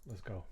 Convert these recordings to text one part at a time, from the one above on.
Let's go.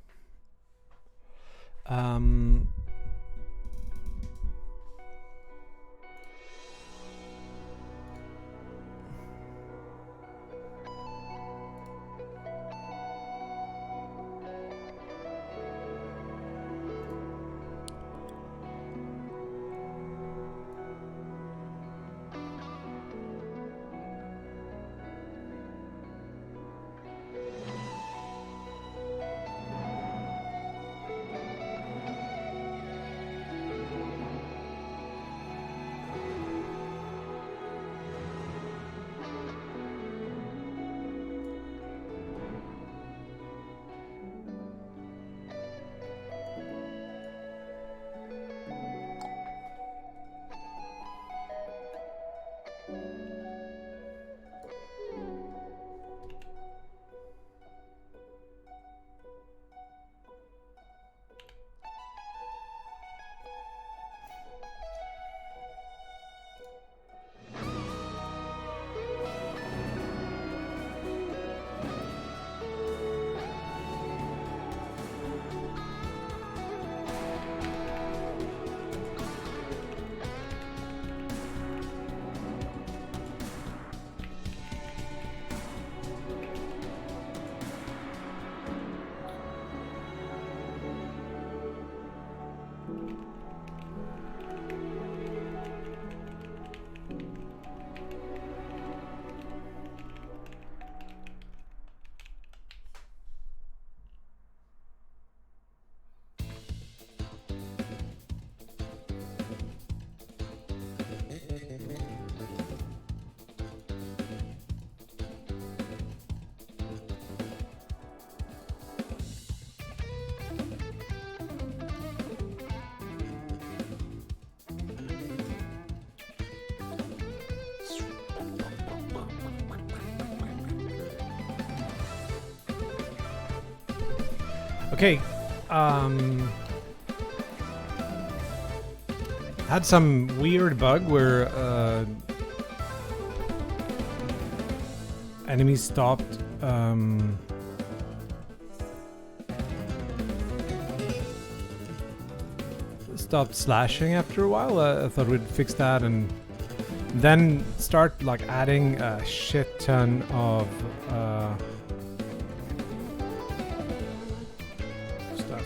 Okay, had some weird bug where enemies stopped slashing after a while. I thought we'd fix that and then start like adding a shit ton of stuff.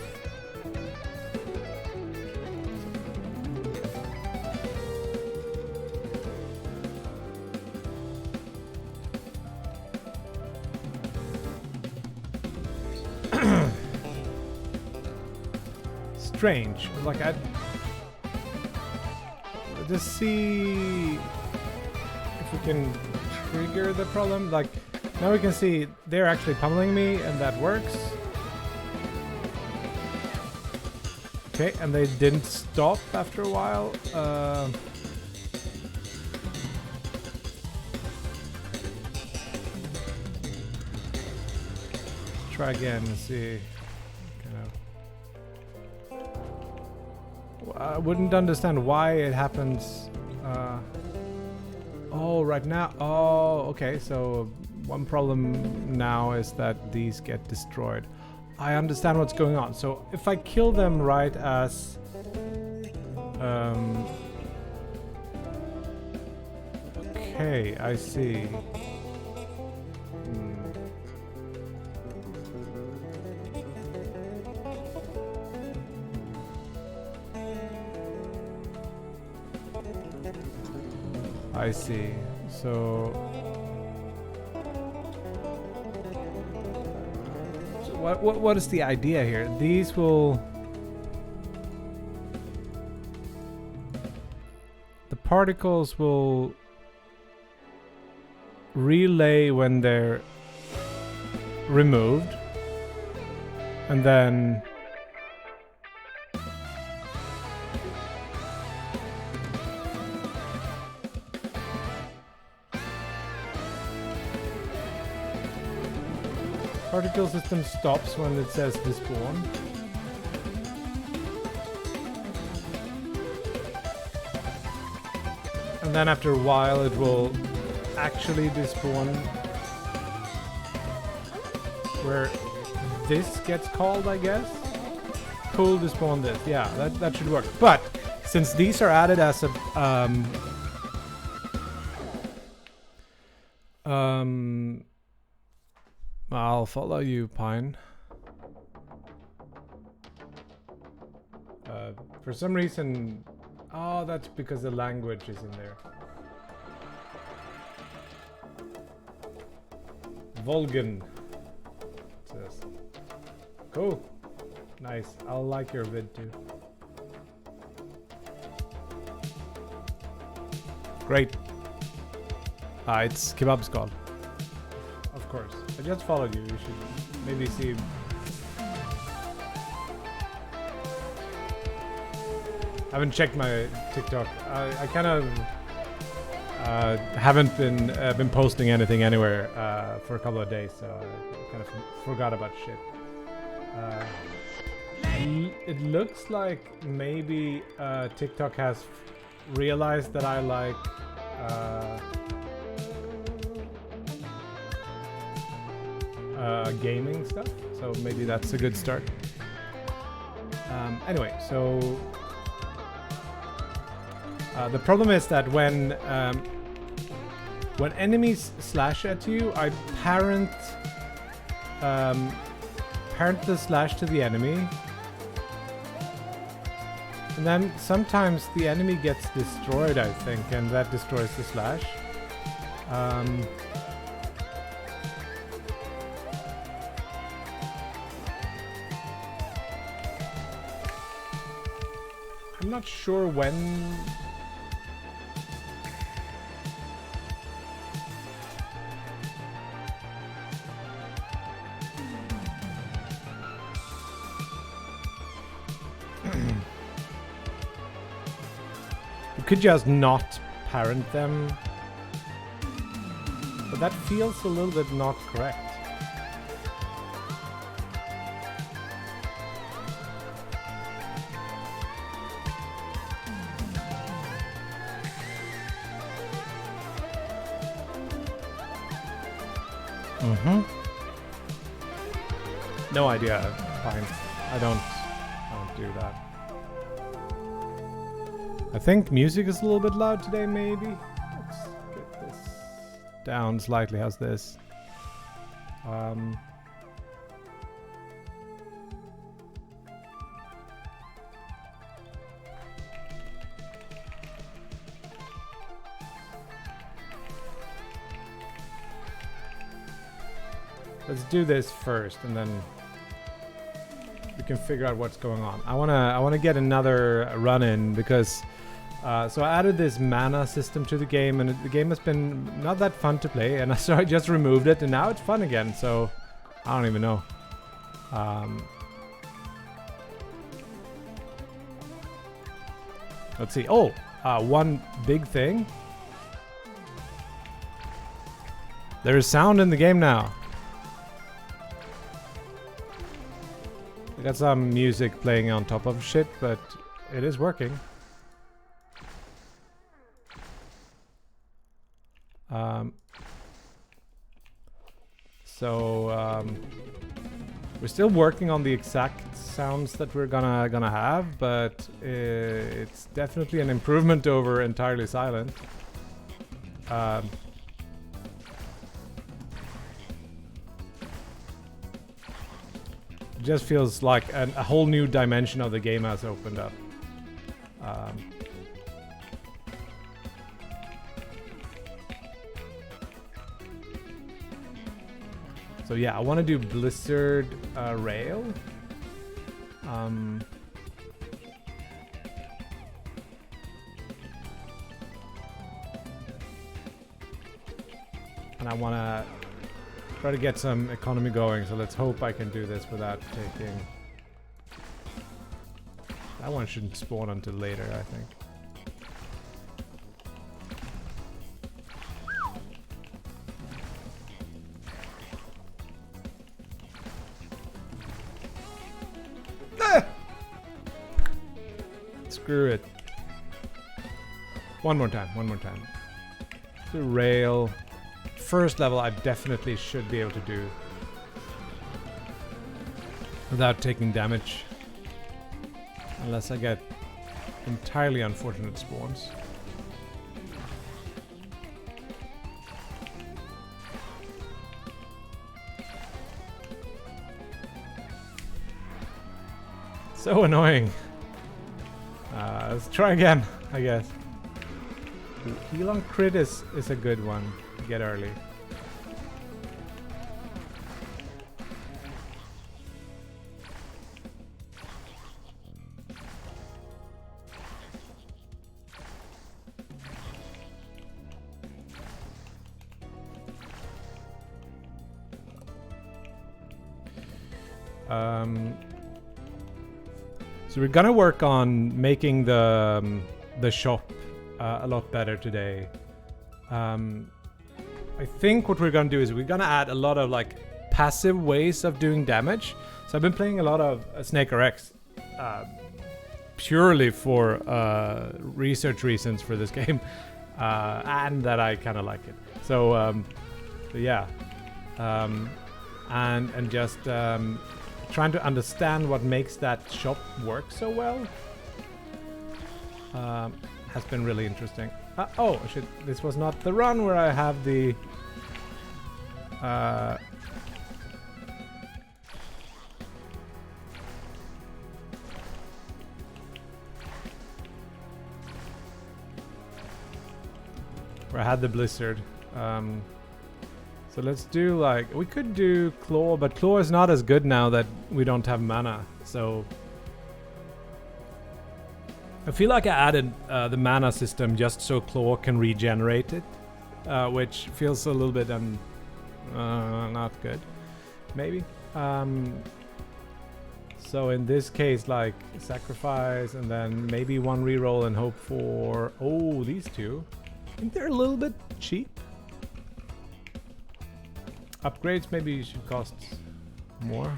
Strange. Like I just see if we can trigger the problem. Like now we can see they're actually pummeling me and that works. Okay, and they didn't stop after a while. Try again and see. I wouldn't understand why it happens. Oh, right now. Oh, okay. So one problem now is that these get destroyed. I understand what's going on. So if I kill them right as okay, I see. I see. So what is the idea here? These will the particles will relay when they're removed, and then particle system stops when it says despawn. And then after a while it will actually despawn where this gets called, I guess. Pull to spawn this. Yeah, that should work. But since these are added as a I'll follow you, Pine. For some reason, oh, that's because the language is in there. Volgan. Says. Cool. Nice. I'll like your vid too. Great. It's Kebab Skull. Of course. I just followed you. You should maybe see. I haven't checked my TikTok. I kind of haven't been posting anything anywhere for a couple of days, so I kind of forgot about shit. It looks like maybe TikTok has realized that I like gaming stuff, so maybe that's a good start. Anyway, so the problem is that when enemies slash at you, I parent the slash to the enemy, and then sometimes the enemy gets destroyed, I think, and that destroys the slash. I'm not sure when. You could just not parent them, but that feels a little bit not correct. No idea. Fine. I don't do that. I think music is a little bit loud today, maybe. Let's get this down slightly. How's this? Let's do this first, and then we can figure out what's going on. I wanna get another run in because so I added this mana system to the game, and the game has been not that fun to play, and so I just removed it, and now it's fun again. So I don't even know. Let's see. Oh, one big thing. There is sound in the game now. I got some music playing on top of shit, but it is working. We're still working on the exact sounds that we're gonna have, but it's definitely an improvement over entirely silent. It just feels like a whole new dimension of the game has opened up. So yeah, I want to do Blizzard Rail. And I want to try to get some economy going, so let's hope I can do this without taking... That one shouldn't spawn until later, I think. Screw it. One more time. The rail. First level I definitely should be able to do. without taking damage. Unless I get entirely unfortunate spawns. So annoying. Let's try again, I guess. Heal on crit is a good one to get early. So we're gonna work on making the shop a lot better today. I think what we're gonna do is we're gonna add a lot of like passive ways of doing damage. So I've been playing a lot of Snake RX purely for research reasons for this game, and that I kind of like it. So yeah, and just trying to understand what makes that shop work so well has been really interesting. Oh shit, this was not the run where I have the where I had the blizzard. So let's do like, we could do Claw, but Claw is not as good now that we don't have mana. So I feel like I added the mana system just so Claw can regenerate it, which feels a little bit not good, maybe. So in this case, like sacrifice and then maybe one reroll and hope for these two. I think they're a little bit cheap. Upgrades maybe should cost more.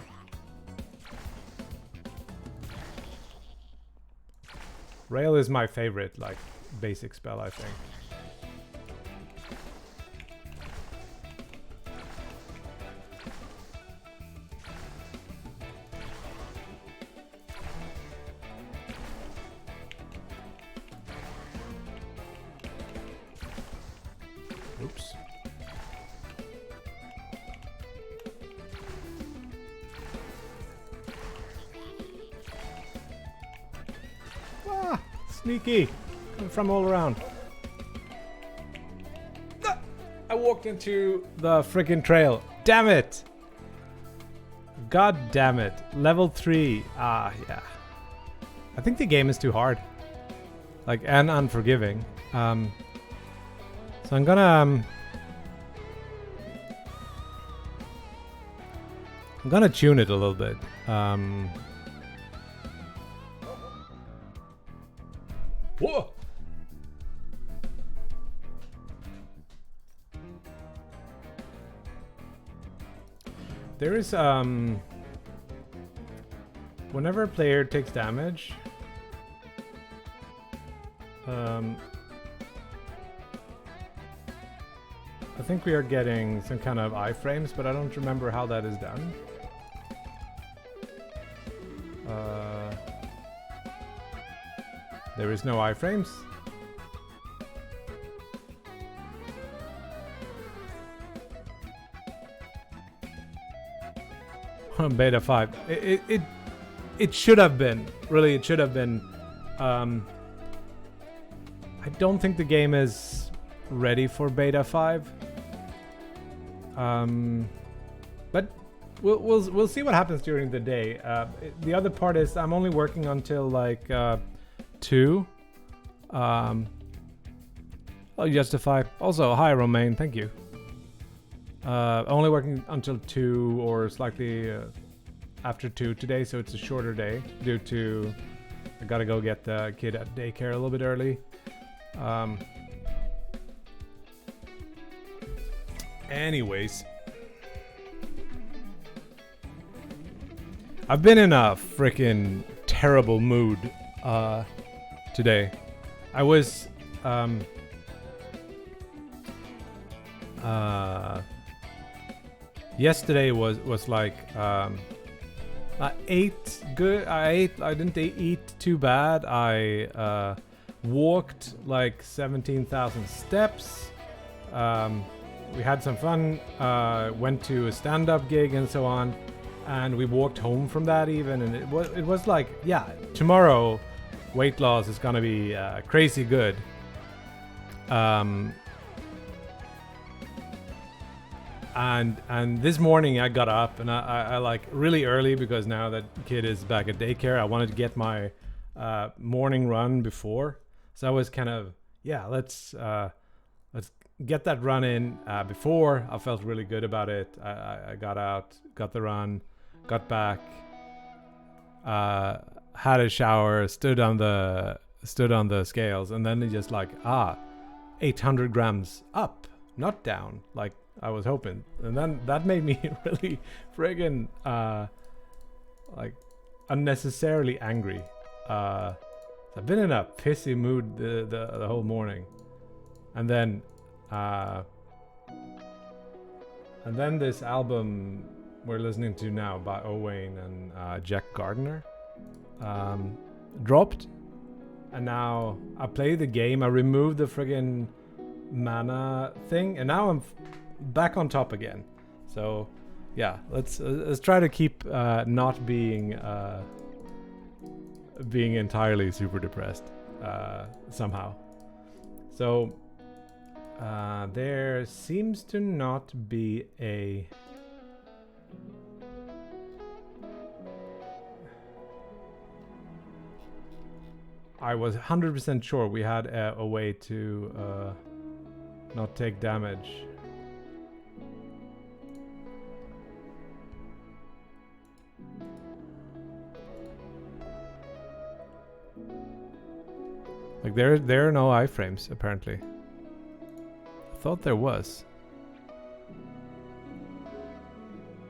Rail is my favorite, like, basic spell, I think. Oops. Sneaky! Coming from all around. Ah, I walked into the freaking trail. Damn it! God damn it. Level 3. Ah, yeah. I think the game is too hard. Like, and unforgiving. So I'm gonna... I'm gonna tune it a little bit. Whoa! There is whenever a player takes damage, I think we are getting some kind of iframes, but I don't remember how that is done. There is no iframes. Beta 5. It should have been. Really, it should have been. I don't think the game is ready for beta 5. But we'll see what happens during the day. The other part is I'm only working until like 2. I'll justify. Also, hi Romain, thank you. Only working until 2 or slightly after 2 today, so it's a shorter day due to I gotta go get the kid at daycare a little bit early. Anyways, I've been in a freaking terrible mood today. I was yesterday was like I ate good. I didn't eat too bad. I walked like 17,000 steps. We had some fun. Went to a stand-up gig and so on, and we walked home from that even. And it was like, yeah, tomorrow weight loss is gonna be crazy good. And this morning I got up and I like really early because now that kid is back at daycare. I wanted to get my morning run before, so I was kind of let's get that run in before. I felt really good about it. I got out, got the run, got back, had a shower, stood on the scales, and then it just like 800 grams up, not down, like I was hoping. And then that made me really friggin' like unnecessarily angry. I've been in a pissy mood the whole morning, and then this album we're listening to now by Owain and Jack Gardner dropped, and now I play the game. I removed the friggin' mana thing, and now I'm back on top again. So yeah, let's try to keep not being entirely super depressed somehow. So there seems to not be a I was 100% sure we had a way to not take damage. Like there are no iframes apparently. I thought there was.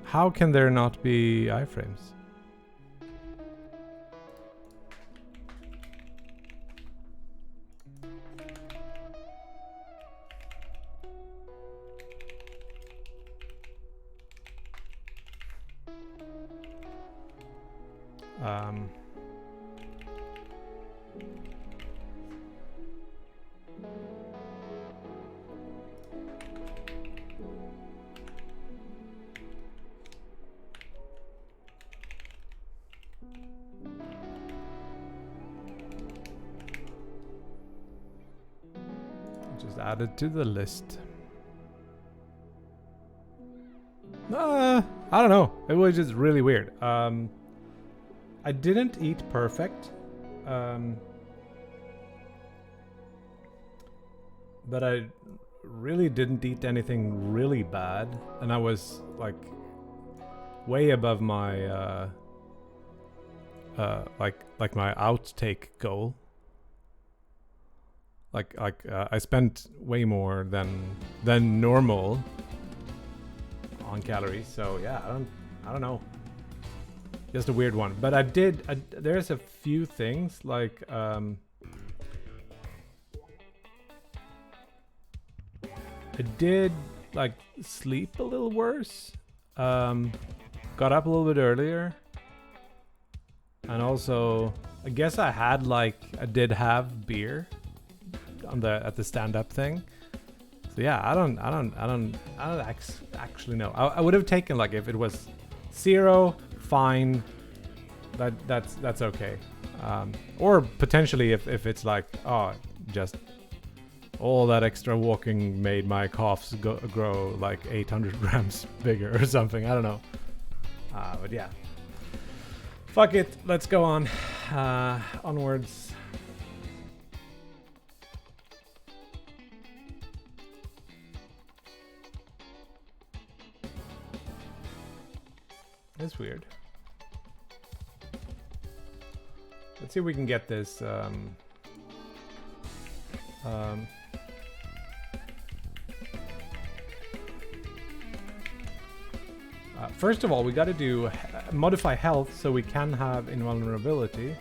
How can there not be iframes? Just added to the list. I don't know. It was just really weird. I didn't eat perfect. But I really didn't eat anything really bad, and I was like way above my like my outtake goal. Like I spent way more than normal on calories. So yeah, I don't know. Just a weird one. But there's a few things like I did like sleep a little worse. Got up a little bit earlier. And also I guess I did have beer at the stand-up thing. So yeah, I don't actually know. I would have taken like if it was 0, fine. That's okay. Or potentially if it's like just all that extra walking made my coughs grow like 800 grams bigger or something. I don't know. But yeah. Fuck it. Let's go on. Onwards. It's weird. Let's see if we can get this. First of all, we got to do modify health so we can have invulnerability.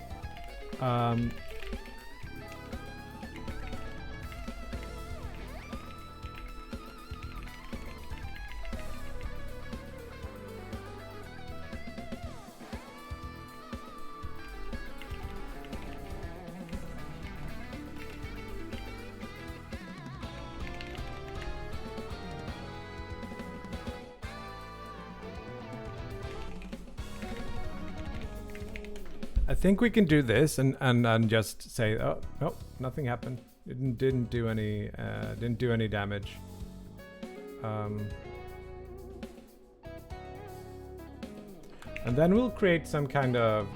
I think we can do this and just say, oh no, nothing happened. It didn't do any damage. And then we'll create some kind of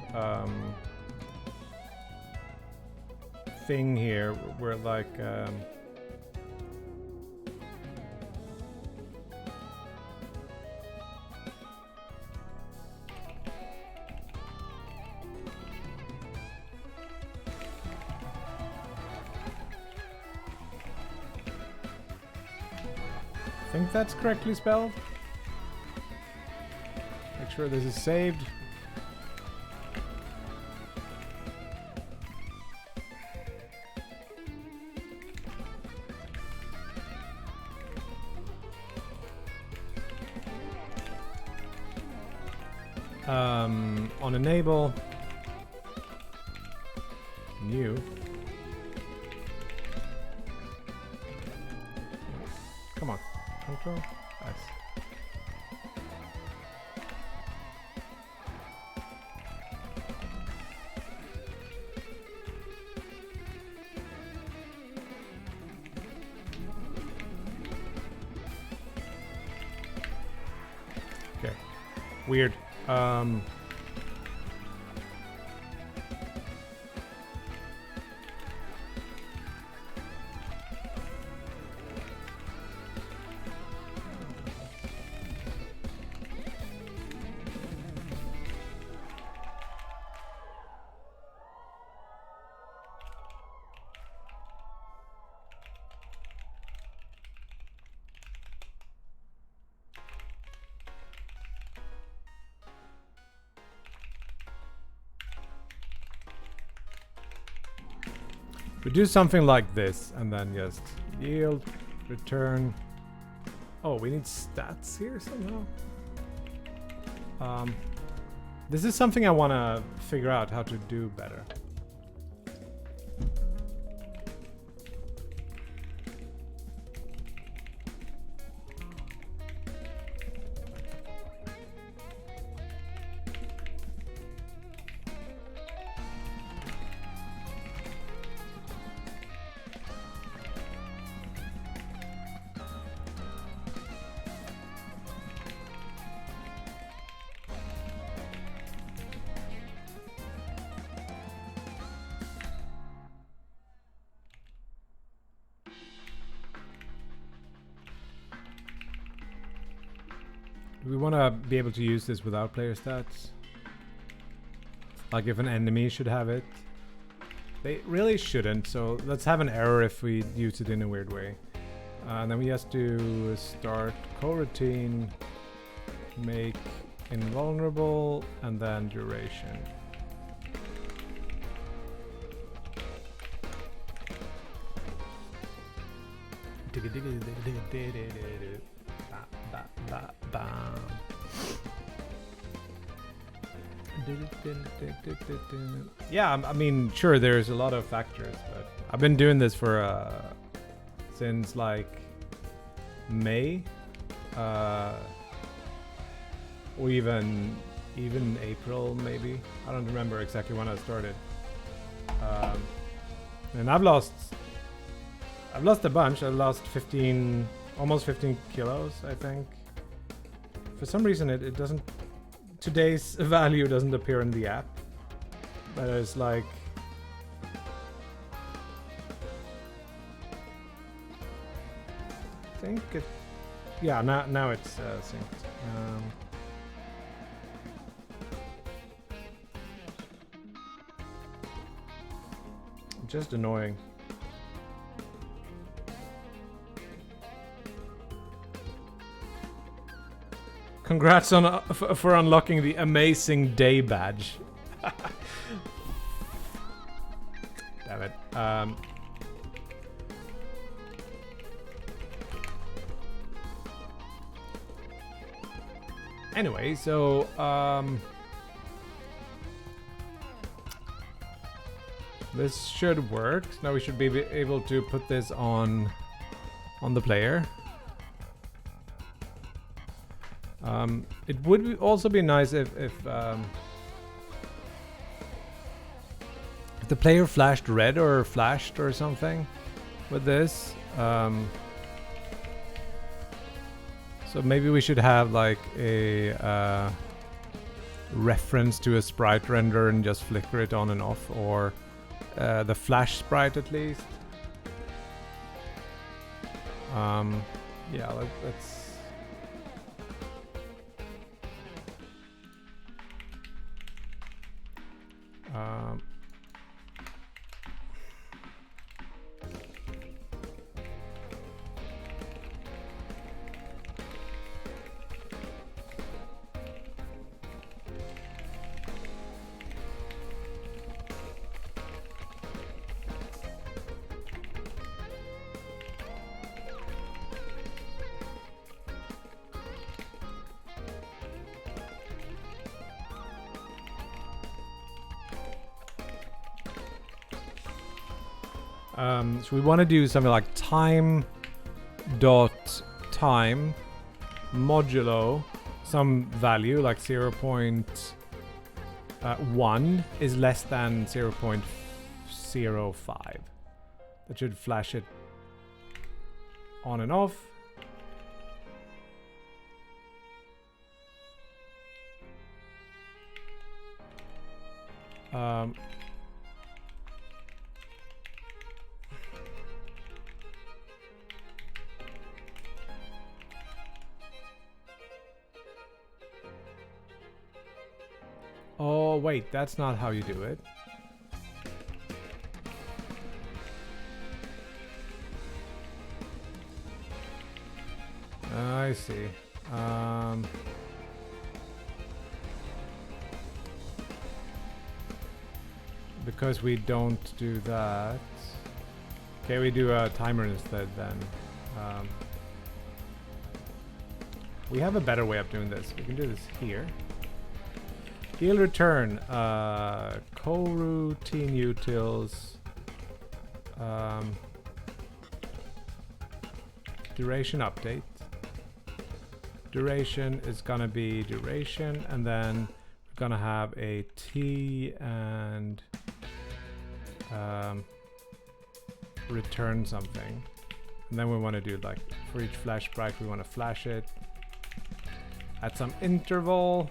thing here where like I think that's correctly spelled. Make sure this is saved. On enable, new. Come on, control. Nice. Okay, weird. We do something like this and then just yield, return. Oh, we need stats here somehow. This is something I want to figure out how to do better. Do we want to be able to use this without player stats? Like if an enemy should have it? They really shouldn't, so let's have an error if we use it in a weird way. And then we just do start coroutine, make invulnerable, and then duration. Yeah, I mean, sure, there's a lot of factors, but I've been doing this for since like May, or even April, maybe. I don't remember exactly when I started. And I've lost a bunch. I've lost 15, almost 15 kilos, I think. For some reason, it doesn't. Today's value doesn't appear in the app, but it's like. I think it. Yeah, now it's synced. Just annoying. Congrats on for unlocking the amazing day badge. Damn it. Anyway, so this should work. Now we should be able to put this on the player. It would also be nice if the player flashed red or flashed or something with this? So maybe we should have like a reference to a sprite render and just flicker it on and off, or the flash sprite at least. Yeah, let's. So we want to do something like time modulo some value like 0.1 is less than 0.05. That should flash it on and off. Oh, wait, that's not how you do it. I see. Because we don't do that. Okay, we do a timer instead then. We have a better way of doing this. We can do this here. Heal return, coroutine utils, duration update. Duration is gonna be duration, and then we're gonna have a t and return something, and then we want to do like for each flash sprite we want to flash it at some interval.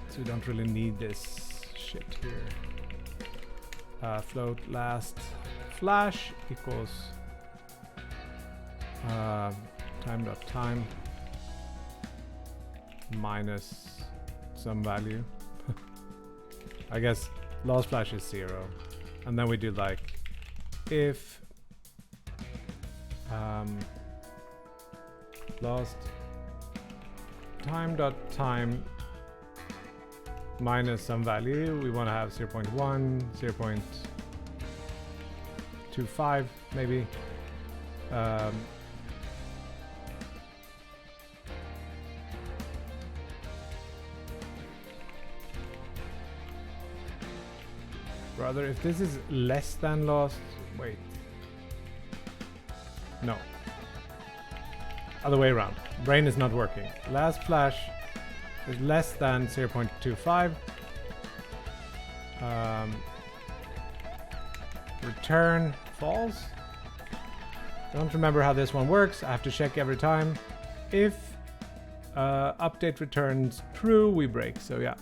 So we don't really need this shit here. Float last flash equals time.time minus some value. I guess last flash is 0, and then we do like if last time.time minus some value. We want to have 0.1, 0.25 maybe. Brother, if this is less than lost, wait. No. Other way around. Brain is not working. Last flash is less than 0.25. Return false. Don't remember how this one works. I have to check every time. If update returns true, we break. So yeah.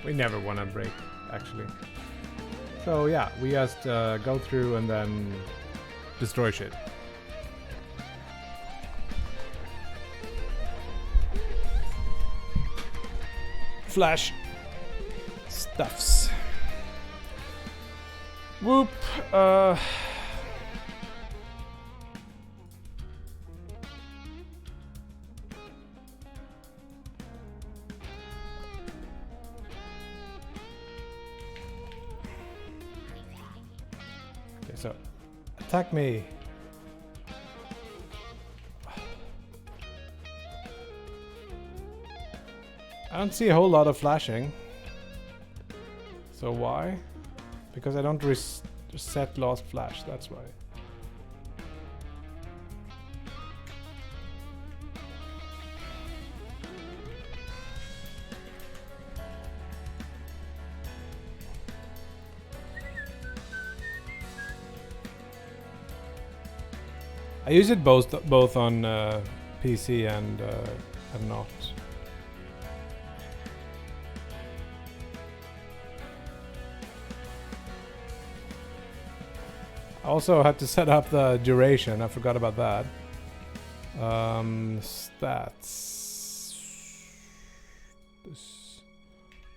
We never want to break, actually. So yeah, we just go through and then destroy shit. Flash stuffs. Whoop. So, attack me. I don't see a whole lot of flashing. So why? Because I don't reset lost flash, that's why. I use it both on PC and not. I also had to set up the duration. I forgot about that. Stats.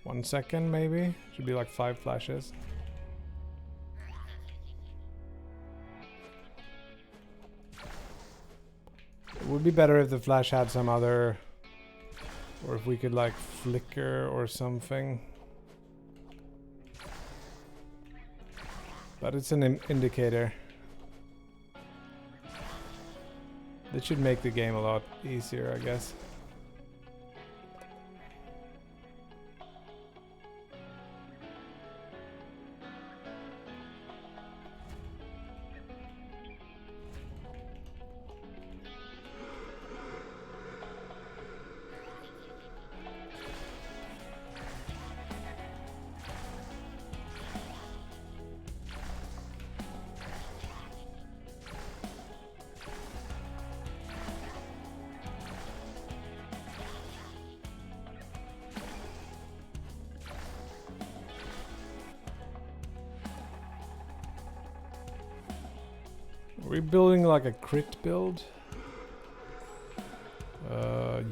1 second maybe. Should be like 5 flashes. It would be better if the flash had some other, or if we could like flicker or something. But it's an indicator. That should make the game a lot easier, I guess. Are we building like a crit build?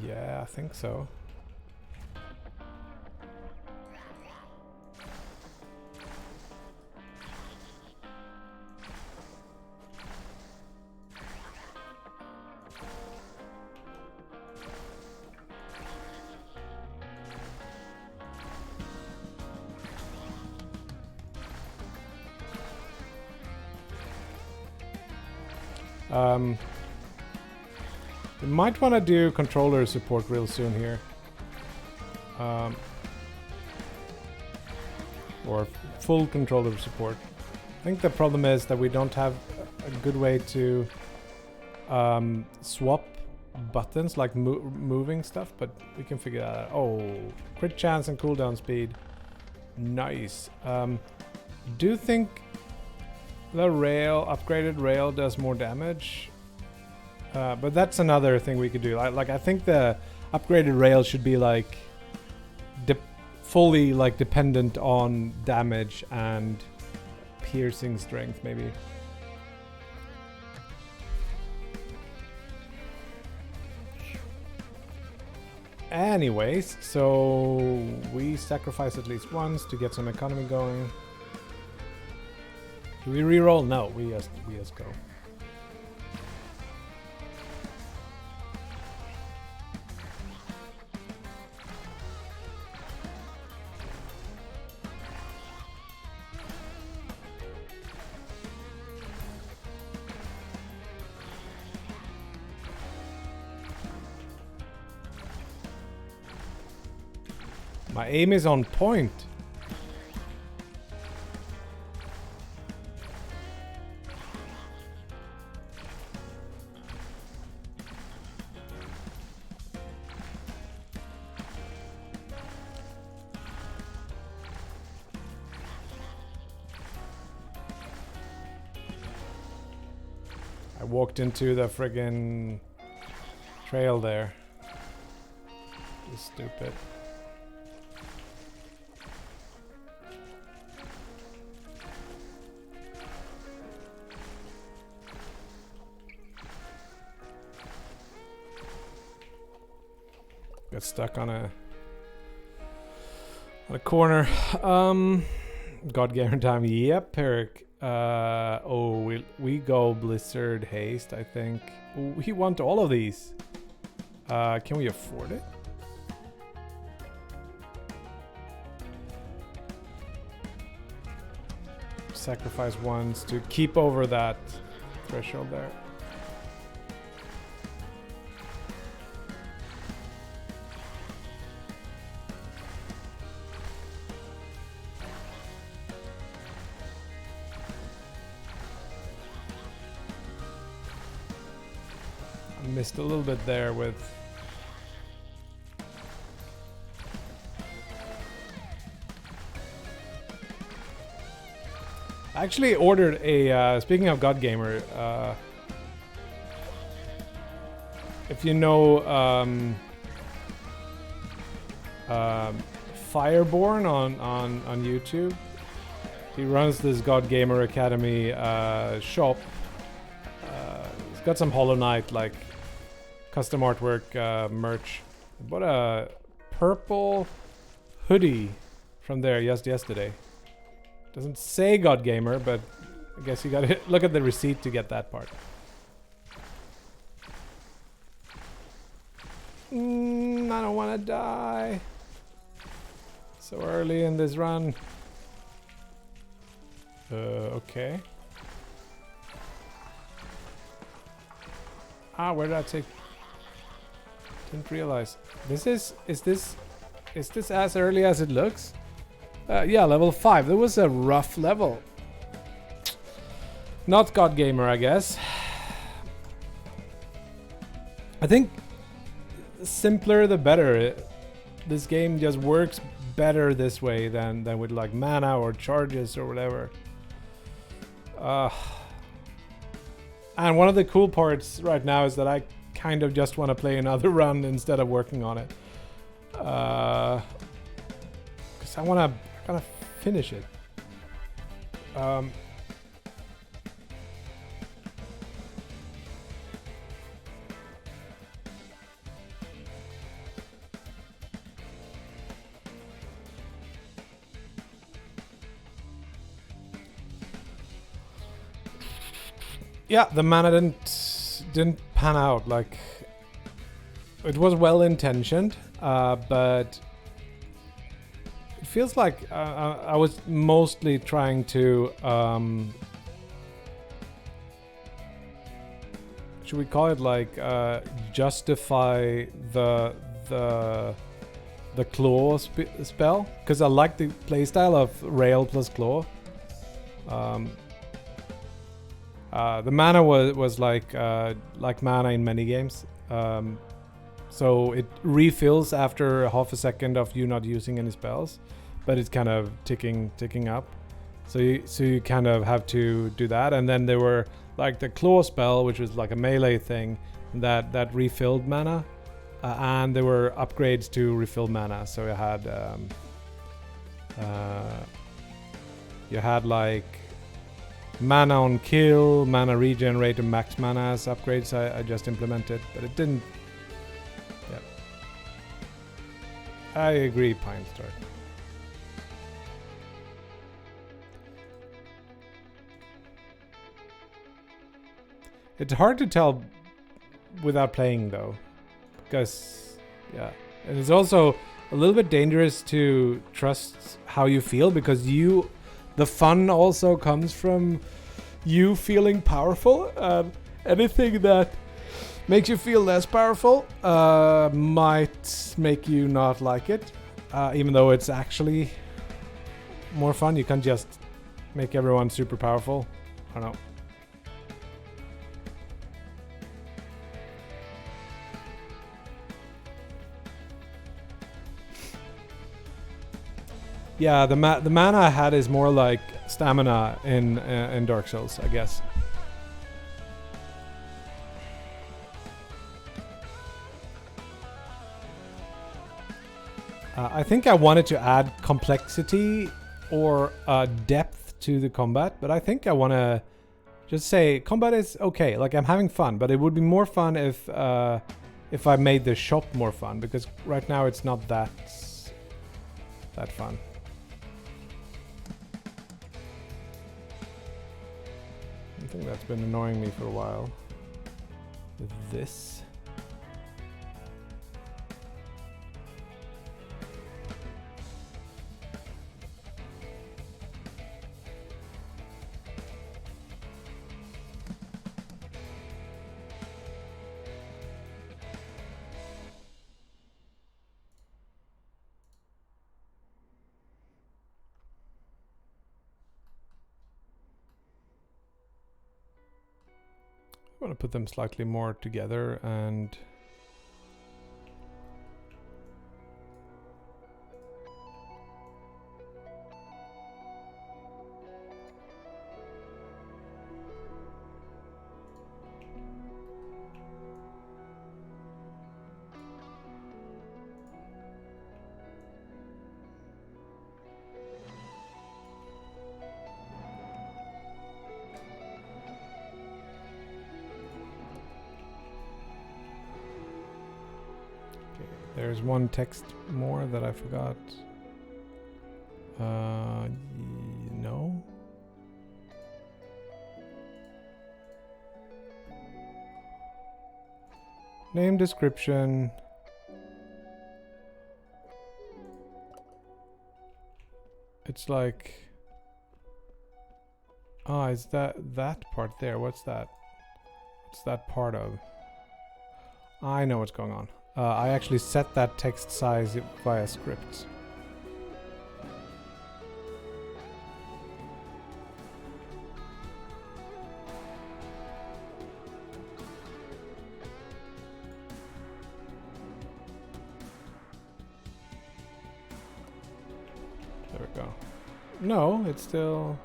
Yeah, I think so. We might want to do controller support real soon here. Or full controller support. I think the problem is that we don't have a good way to swap buttons, like moving stuff, but we can figure that out. Oh, crit chance and cooldown speed. Nice. Do you think the upgraded rail does more damage? But that's another thing we could do. Like I think the upgraded rail should be like fully like dependent on damage and piercing strength, maybe. Anyways, so we sacrifice at least once to get some economy going. Do we reroll? No, we just go. My aim is on point. I walked into the friggin' trail there. It's stupid. Got stuck on a corner. God guarantee. Yep, Peric. Oh, we go Blizzard Haste, I think. Ooh, we want all of these. Can we afford it? Sacrifice ones to keep over that threshold there. Missed a little bit there with... I actually ordered a, speaking of God Gamer, if you know Fireborn on YouTube, he runs this God Gamer Academy shop. He's got some Hollow Knight like custom artwork merch. I bought a purple hoodie from there just yesterday. Doesn't say God Gamer, but I guess you gotta look at the receipt to get that part. I don't wanna die so early in this run. Okay. Ah, where did I take? Didn't realize. Is this as early as it looks? Yeah, level 5. That was a rough level. Not God Gamer, I guess. I think simpler the better. This game just works better this way than with like mana or charges or whatever. And one of the cool parts right now is that I kind of just want to play another run instead of working on it. Because I want to kind of finish it. Yeah, the mana didn't pan out. Like, it was well intentioned, but it feels like I was mostly trying to should we call it like justify the claw spell, because I like the playstyle of rail plus claw. The mana was like mana in many games. So it refills after half a second of you not using any spells, but it's kind of ticking up. So you kind of have to do that. And then there were like the claw spell, which was like a melee thing that refilled mana, and there were upgrades to refill mana. So you had like mana on kill, mana regenerate, and max mana as upgrades I just implemented, but it didn't. Yeah. I agree, Pine Star. It's hard to tell without playing though, because yeah, and it's also a little bit dangerous to trust how you feel, because the fun also comes from you feeling powerful. Anything that makes you feel less powerful might make you not like it, even though it's actually more fun. You can't just make everyone super powerful. I don't know. Yeah, the mana I had is more like stamina in Dark Souls, I guess. I think I wanted to add complexity or depth to the combat, but I think I want to just say combat is okay. Like, I'm having fun, but it would be more fun if I made the shop more fun, because right now it's not that fun. I think that's been annoying me for a while with this. want to put them slightly more together and there's one text more that I forgot. No. Name, description. It's like... Ah, is that part there? What's that? What's that part of? I know what's going on. I actually set that text size via scripts. There we go. No, it's still...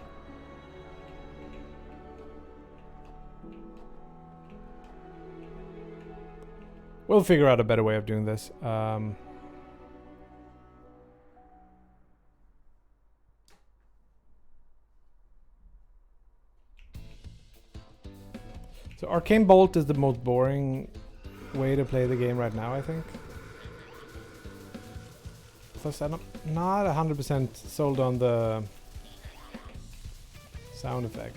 We'll figure out a better way of doing this. So Arcane Bolt is the most boring way to play the game right now, I think. Plus, I'm not 100% sold on the sound effect.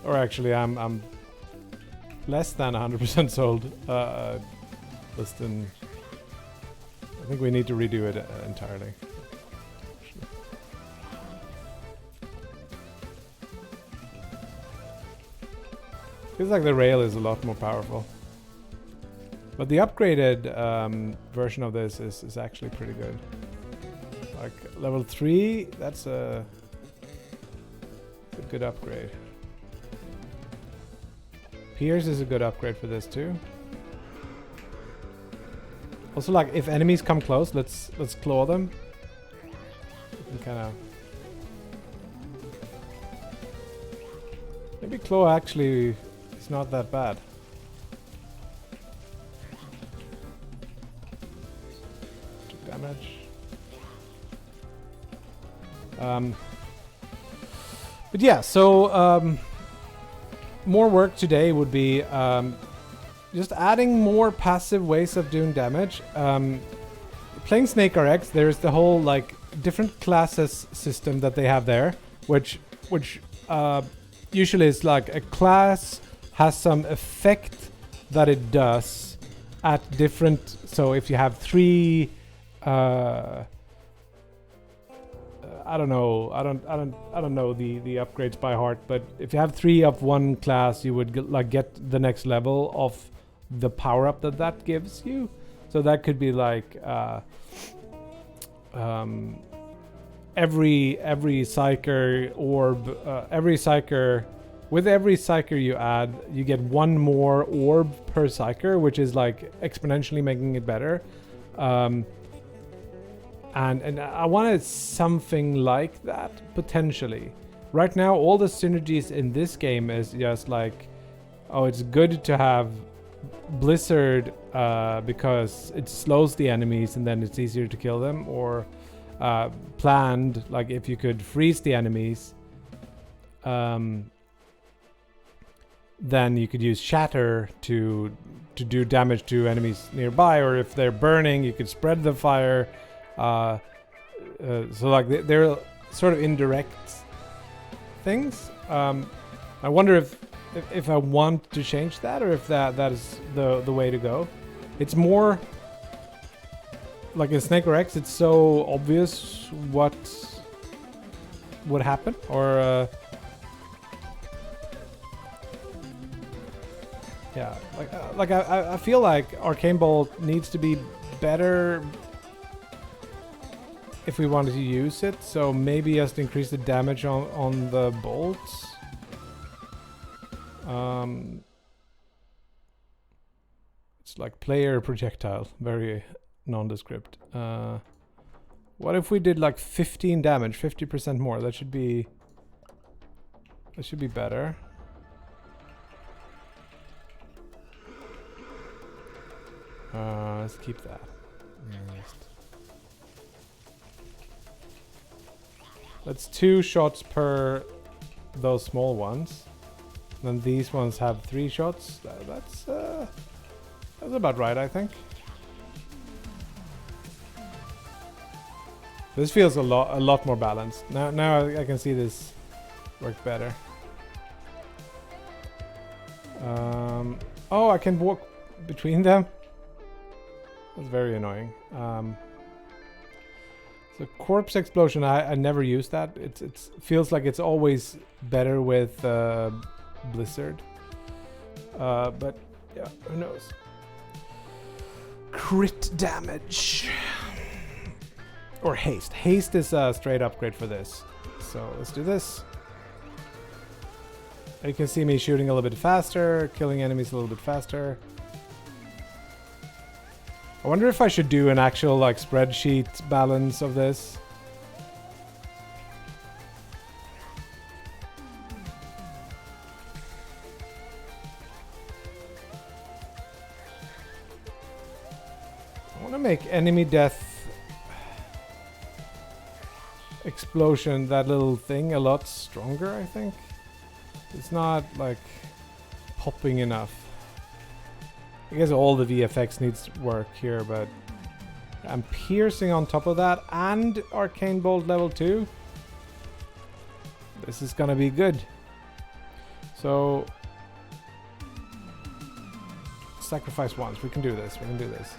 Or actually, I'm less than 100% sold. Listen, I think we need to redo it entirely. Feels like the rail is a lot more powerful. But the upgraded version of this is actually pretty good. Like level 3, that's a good upgrade. Pierce is a good upgrade for this too. Also, like if enemies come close, let's claw them. Kind of. Maybe claw actually is not that bad. Took damage. But yeah, so more work today would be just adding more passive ways of doing damage. Playing Snake RX, there's the whole like different classes system that they have there, which usually is like a class has some effect that it does at different. So if you have 3 I don't know. I don't know the upgrades by heart. But if you have 3 of one class, you would get the next level of the power up that gives you. So that could be like every Psyker orb, every Psyker. With every Psyker you add, you get 1 more orb per Psyker, which is like exponentially making it better. And I wanted something like that, potentially. Right now, all the synergies in this game is just like, oh, it's good to have Blizzard because it slows the enemies and then it's easier to kill them. Or planned, like if you could freeze the enemies, then you could use Shatter to do damage to enemies nearby. Or if they're burning, you could spread the fire. So like they're sort of indirect things. I wonder if I want to change that, or if that is the way to go. It's more like in Snake RX, it's so obvious what would happen, or yeah, like I feel like Arcane Bolt needs to be better if we wanted to use it. So maybe just increase the damage on the bolts. It's like player projectile, very nondescript. What if we did like 15 damage, 50% more? That should be better. Let's keep that. That's 2 shots per those small ones. Then these ones have 3 shots. That's about right, I think. This feels a lot more balanced. Now I can see this work better. Oh, I can walk between them. That's very annoying. So corpse explosion, I never use that. It feels like it's always better with Blizzard. But yeah, who knows? Crit damage. Or haste. Haste is a straight upgrade for this. So let's do this. You can see me shooting a little bit faster, killing enemies a little bit faster. I wonder if I should do an actual like spreadsheet balance of this. I want to make enemy death explosion, that little thing, a lot stronger, I think. It's not like popping enough. I guess all the VFX needs work here, but I'm piercing on top of that and Arcane Bolt level 2. This is gonna be good. So sacrifice once. We can do this. We can do this.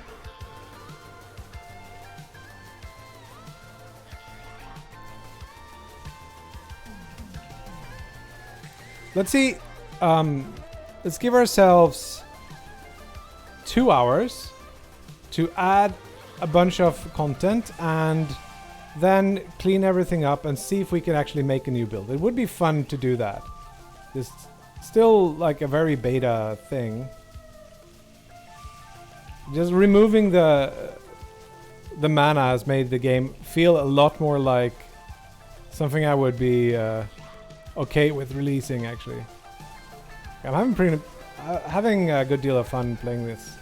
Let's see. Let's give ourselves 2 hours to add a bunch of content and then clean everything up and see if we can actually make a new build. It would be fun to do that. It's still like a very beta thing. Just removing the mana has made the game feel a lot more like something I would be okay with releasing, actually. I'm having a good deal of fun playing this.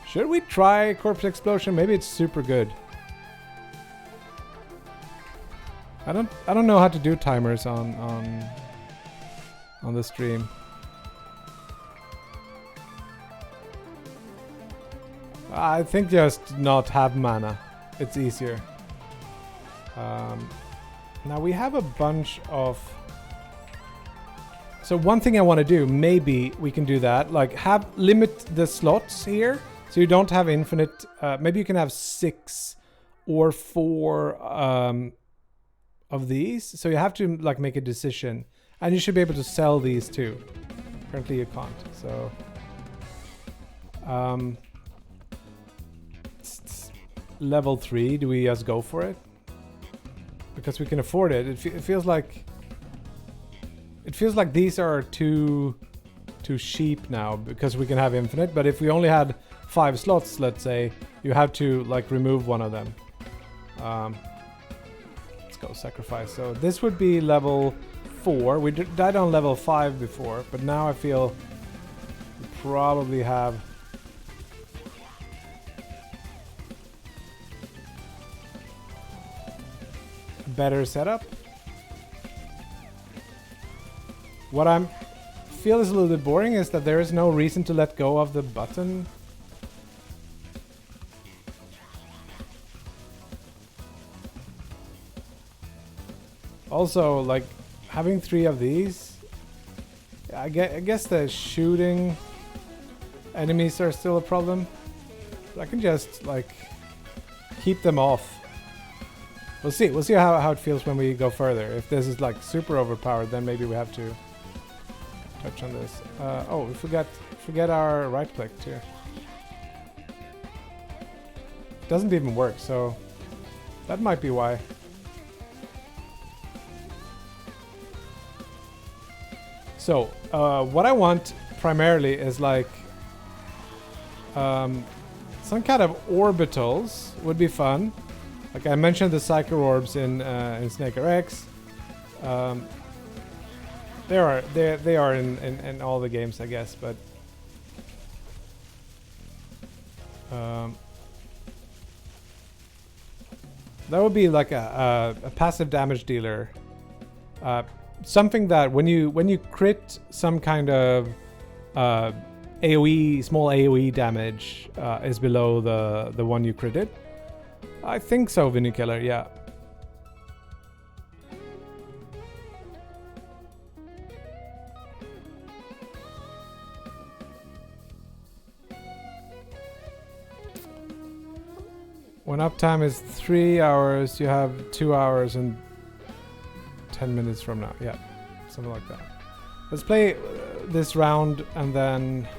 Should we try Corpse Explosion? Maybe it's super good. I don't know how to do timers on the stream. I think just not have mana. It's easier. Now we have a bunch of... So one thing I want to do, maybe we can do that. Like limit the slots here. So you don't have infinite... maybe you can have 6 or 4 of these. So you have to like make a decision. And you should be able to sell these too. Currently you can't. So... level 3, do we just go for it? Because we can afford it. It feels like... It feels like these are too cheap now because we can have infinite. But if we only had 5 slots, let's say, you have to like remove one of them. Let's go sacrifice. So this would be level 4. We died on level 5 before, but now I feel we probably have a better setup. What I feel is a little bit boring is that there is no reason to let go of the button. Also, like, having 3 of these, I guess the shooting enemies are still a problem. But I can just, like, keep them off. We'll see. We'll see how it feels when we go further. If this is, like, super overpowered, then maybe we have to touch on this. Oh, we forget our right click too. Doesn't even work, so that might be why. So, what I want primarily is like some kind of orbitals would be fun. Like I mentioned the Psycho Orbs in Snaker X. They are in all the games, I guess, but that would be like a passive damage dealer. Something that when you crit some kind of AoE, small AoE damage is below the one you critted. I think so, Vinikiller, yeah. When uptime is 3 hours, you have 2 hours and 10 minutes from now. Yeah, something like that. Let's play this round and then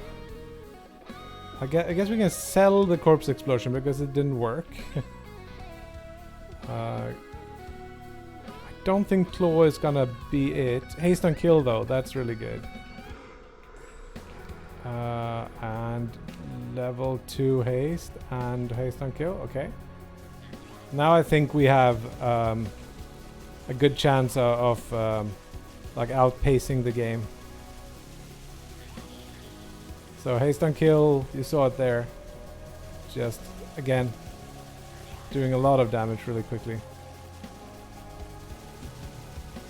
I guess we can sell the corpse explosion because it didn't work. I don't think Claw is gonna be it. Haste on kill though, that's really good. And level 2 haste and haste on kill, okay. Now I think we have a good chance of like outpacing the game. So haste on kill, you saw it there. Just again doing a lot of damage really quickly.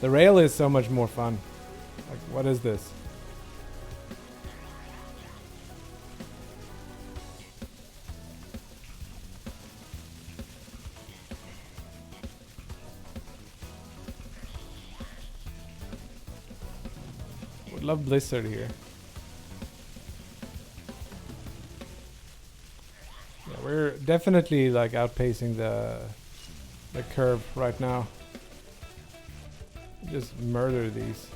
The rail is so much more fun. Like, what is this? Would love Blizzard here. Yeah, we're definitely like outpacing the curve right now. Just murder these.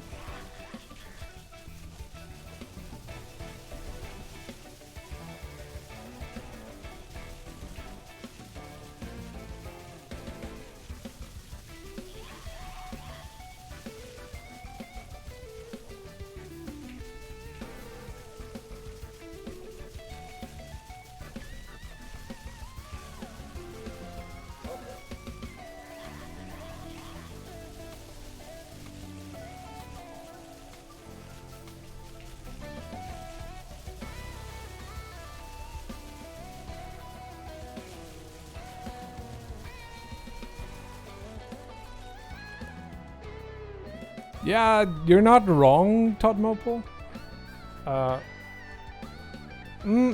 Yeah, you're not wrong, Todd Mopel.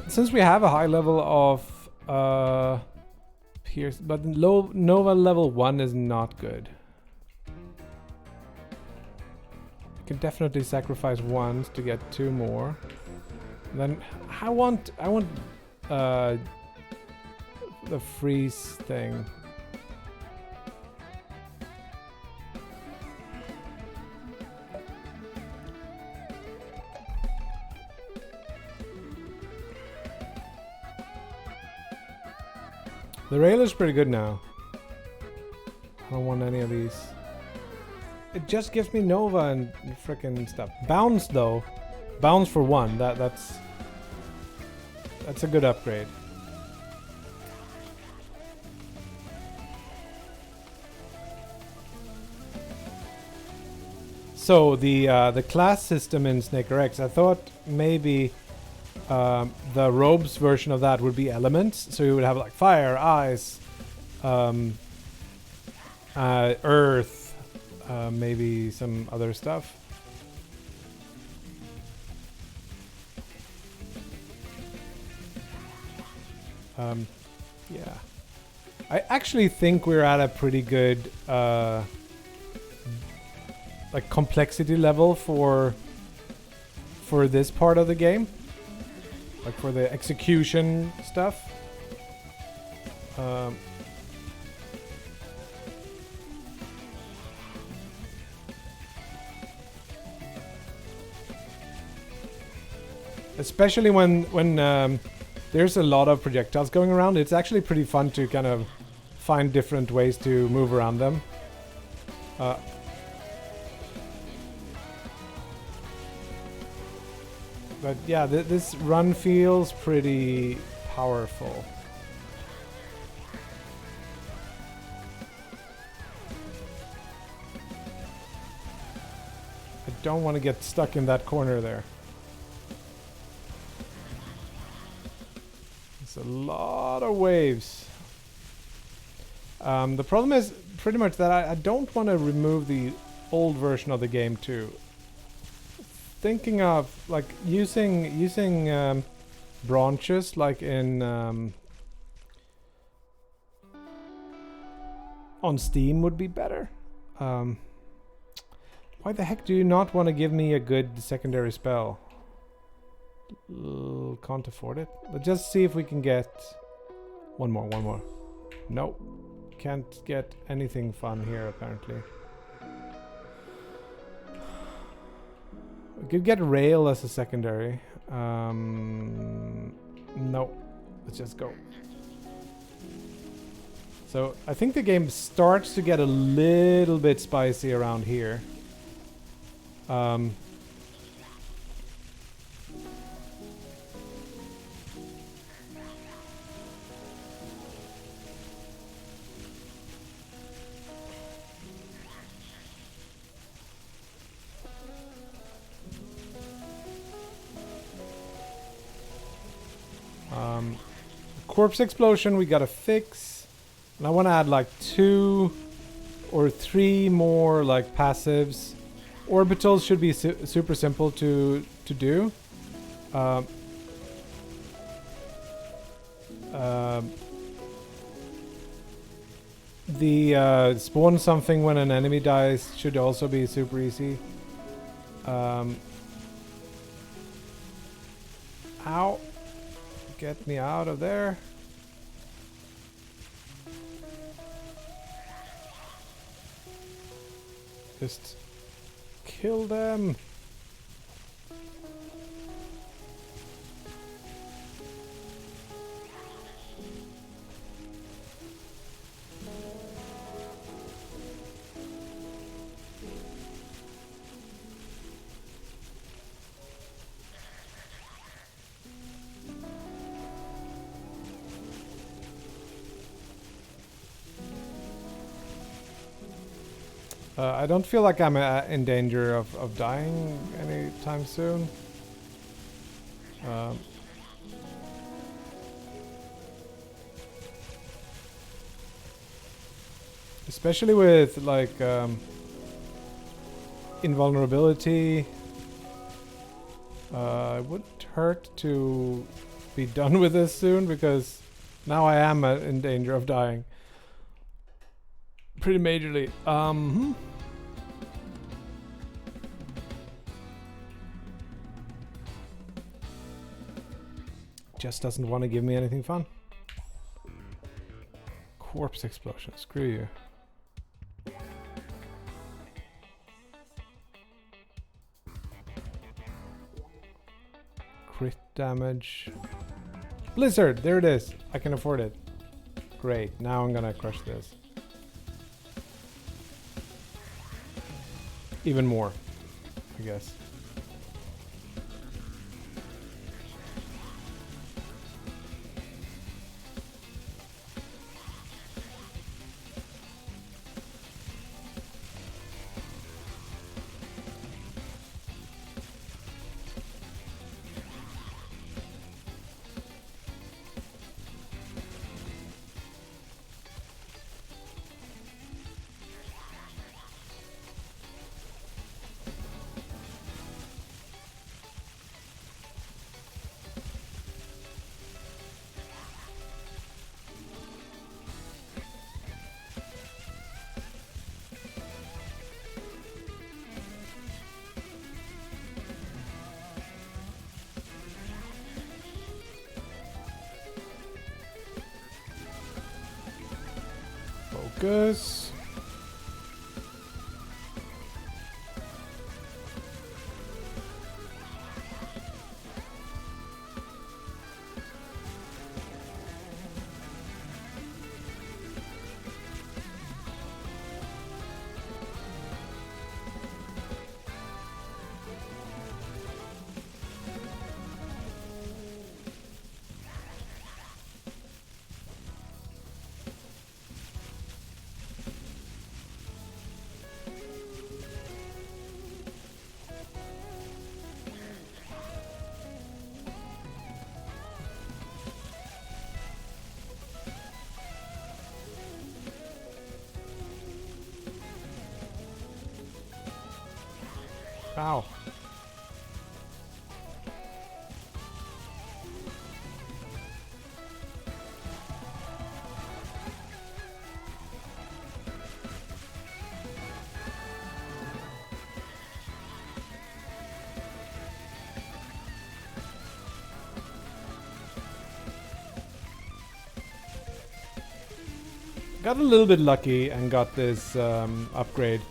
Since we have a high level of Pierce, but low Nova level 1 is not good. You can definitely sacrifice ones to get 2 more. And then I want the freeze thing. The rail is pretty good now. I don't want any of these. It just gives me Nova and frickin' stuff. Bounce though. Bounce for 1. That's a good upgrade. So the class system in Snaker X, I thought maybe the robes version of that would be elements, so you would have like fire, ice, earth, maybe some other stuff. Yeah, I actually think we're at a pretty good like complexity level for this part of the game. Like for the execution stuff. Especially when there's a lot of projectiles going around. It's actually pretty fun to kind of find different ways to move around them. But yeah, this run feels pretty powerful. I don't want to get stuck in that corner there. It's a lot of waves. The problem is pretty much that I don't want to remove the old version of the game too. Thinking of like using branches like in on Steam would be better. Why the heck do you not want to give me a good secondary spell? Can't afford it. Let's just see if we can get one more. Nope. Can't get anything fun here apparently. We could get rail as a secondary. No. Let's just go. So I think the game starts to get a little bit spicy around here. Corpse explosion we gotta fix. And I want to add like 2 or 3 more like passives. Orbitals should be super simple to do. The spawn something when an enemy dies should also be super easy. Ow. Get me out of there. Just kill them. I don't feel like I'm in danger of dying anytime soon. Especially with like invulnerability. It wouldn't hurt to be done with this soon because now I am in danger of dying. Pretty majorly. Just doesn't want to give me anything fun. Corpse explosion. Screw you. Crit damage. Blizzard! There it is. I can afford it. Great. Now I'm gonna crush this. Even more, I guess. Focus. Ow. Got a little bit lucky and got this upgrade.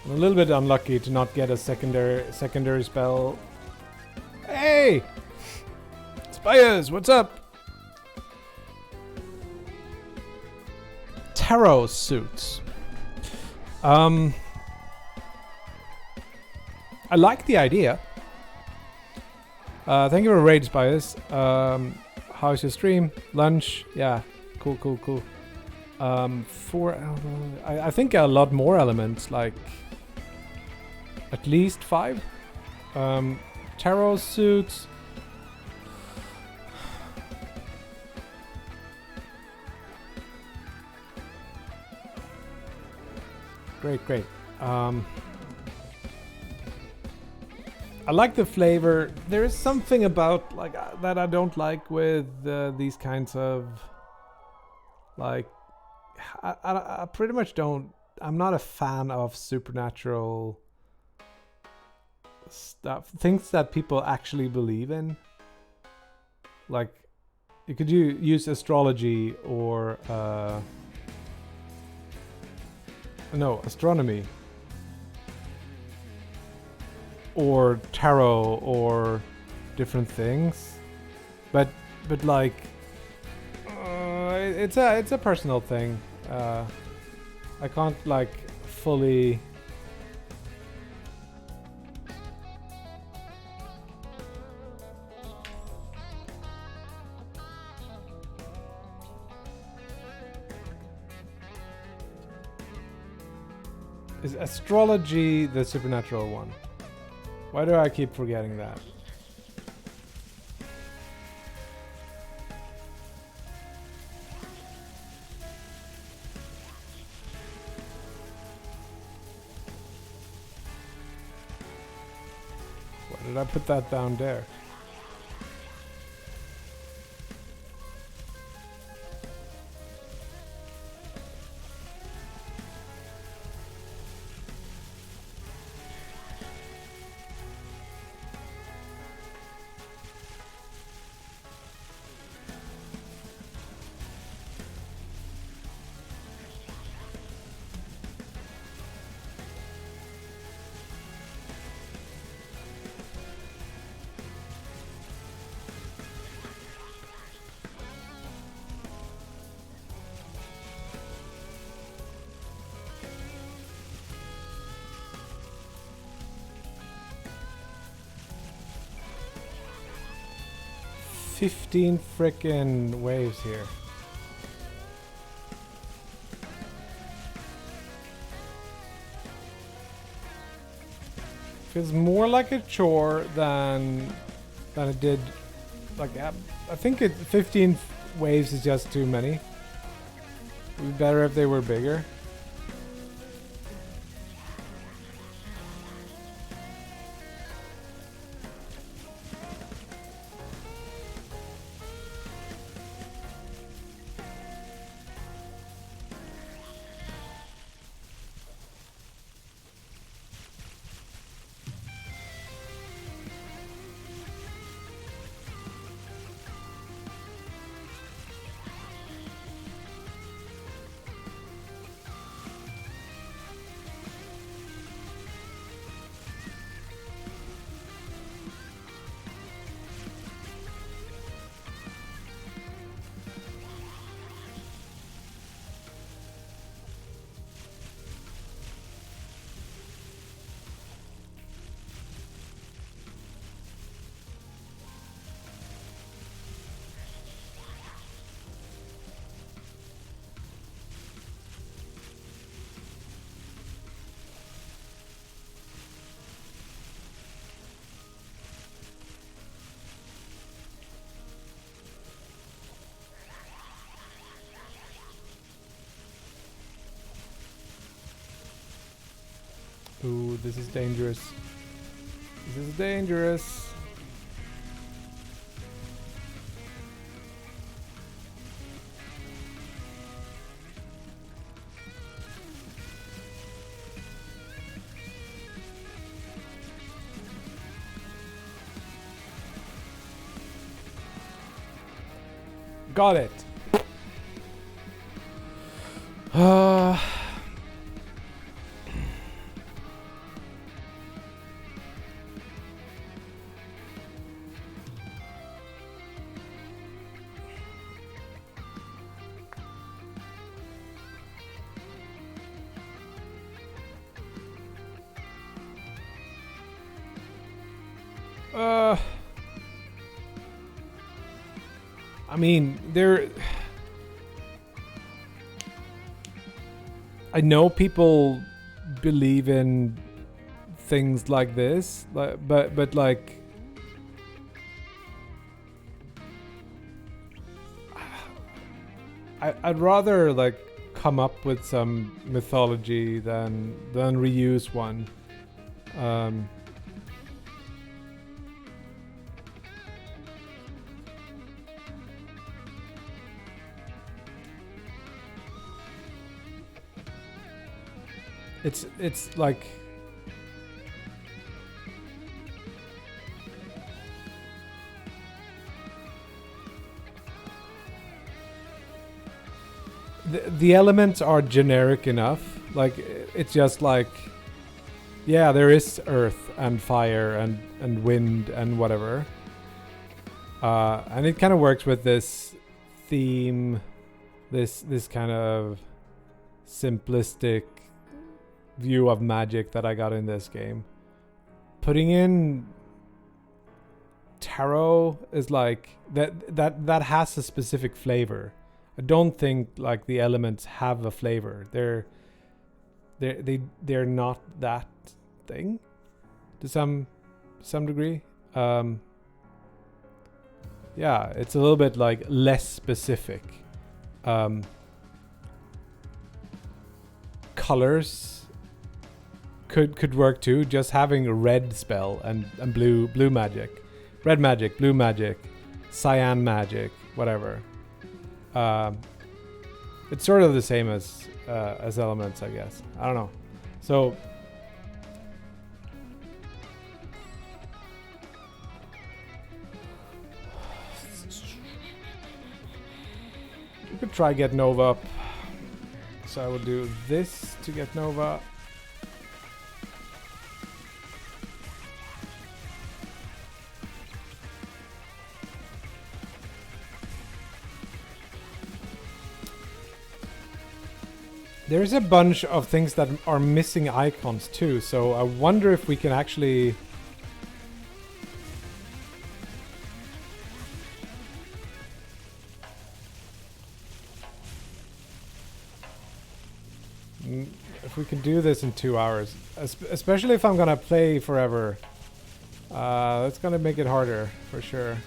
I'm a little bit unlucky to not get a secondary spell. Hey! Spires, what's up? Tarot suits. I like the idea. Thank you for raid, Spires. How's your stream? Lunch? Yeah. Cool. I think a lot more elements, like at least 5. Tarot suits. Great. I like the flavor. There is something about like that I don't like with these kinds of like. I pretty much don't. I'm not a fan of supernatural stuff. Things that people actually believe in. Like, you could use astrology or astronomy or tarot or different things, but like. It's a personal thing. I can't like fully. Is astrology the supernatural one? Why do I keep forgetting that? Did I put that down there? $15 frickin' waves here. Feels more like a chore than it did. Like I think 15 waves is just too many. It would be better if they were bigger. Ooh, this is dangerous. This is dangerous. Got it. Uh, I mean, I know people believe in things like this, but like, I'd rather like come up with some mythology than reuse one. It's like the elements are generic enough. Like it's just like, yeah, there is earth and fire and wind and whatever. And it kind of works with this theme, this kind of simplistic view of magic that I got in this game. Putting in tarot is like that has a specific flavor. I don't think like the elements have a flavor. They're not that thing to some degree. Yeah, it's a little bit like less specific. Colors could work too. Just having a red spell and blue magic, red magic, blue magic, cyan magic, whatever. It's sort of the same as elements, I guess. I don't know. So you could try get Nova up. So I will do this to get Nova. There's a bunch of things that are missing icons too, so I wonder if we can actually... if we can do this in 2 hours. Especially if I'm gonna play forever. That's gonna make it harder, for sure.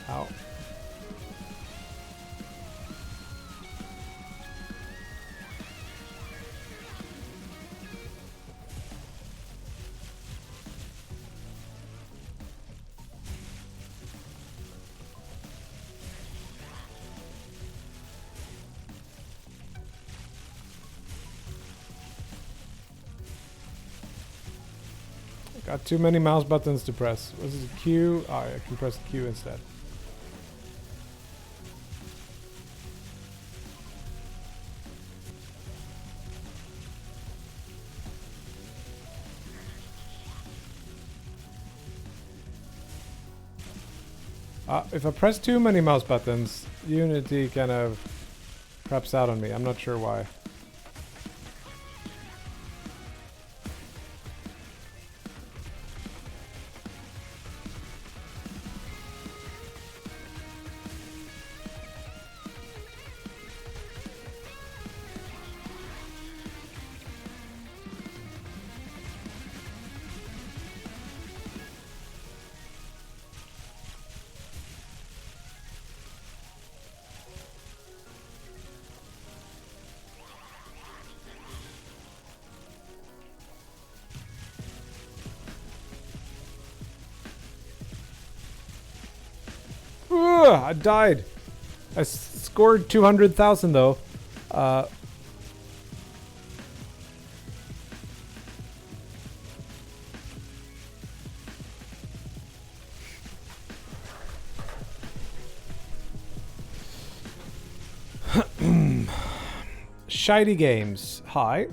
Ow. Got too many mouse buttons to press. Was it Q? Oh, I can press Q instead. If I press too many mouse buttons, Unity kind of craps out on me. I'm not sure why. Ugh, I died. I scored 200,000 though. Shiny games. Hi.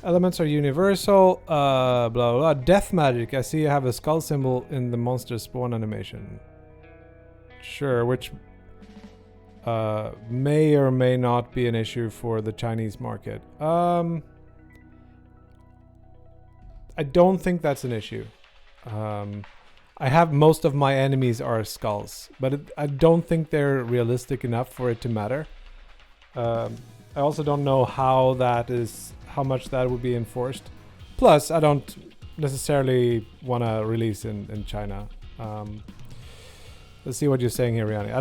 Elements are universal. Blah, blah, blah. Death magic. I see you have a skull symbol in the monster spawn animation. Sure, which may or may not be an issue for the Chinese market. I don't think that's an issue. I have most of my enemies are skulls, but I don't think they're realistic enough for it to matter. I also don't know how much that would be enforced. Plus, I don't necessarily want to release in China. Let's see what you're saying here, Riani.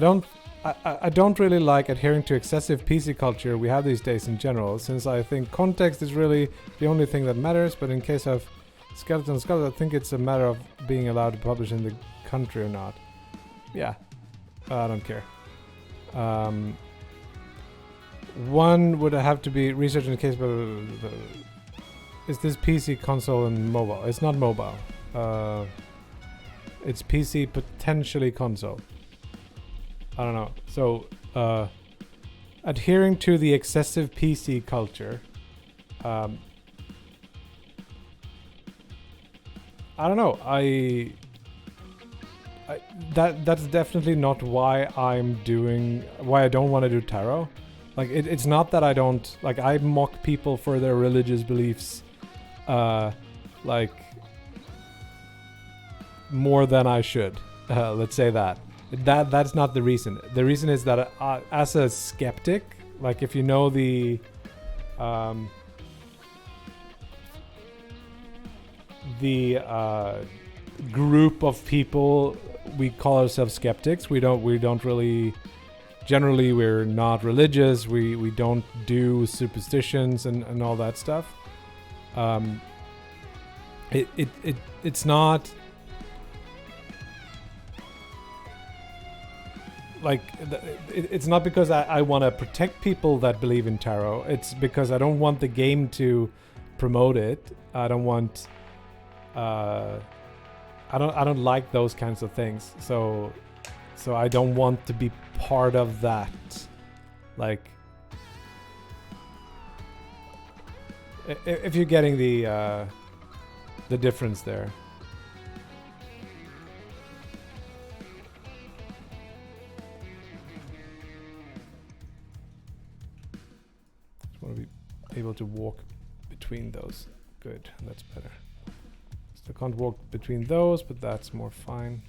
I don't really like adhering to excessive PC culture we have these days in general, since I think context is really the only thing that matters. But in case of Skeleton Skull, I think it's a matter of being allowed to publish in the country or not. Yeah, I don't care. One would have to be researched in the case, but is this PC, console, and mobile? It's not mobile. It's PC, potentially console. I don't know. So, adhering to the excessive PC culture. I don't know. That's definitely not why I don't want to do tarot. Like it's not that I don't like. I mock people for their religious beliefs, like more than I should. Let's say that. That's not the reason. The reason is that as a skeptic, like if you know the group of people we call ourselves skeptics, we don't really. Generally, we're not religious. We don't do superstitions and all that stuff. It's not like it's not because I want to protect people that believe in tarot. It's because I don't want the game to promote it. I don't want. I don't like those kinds of things. So I don't want to be part of that. Like, if you're getting the difference there. Just want to be able to walk between those. Good, that's better. Still can't walk between those, but that's more fine.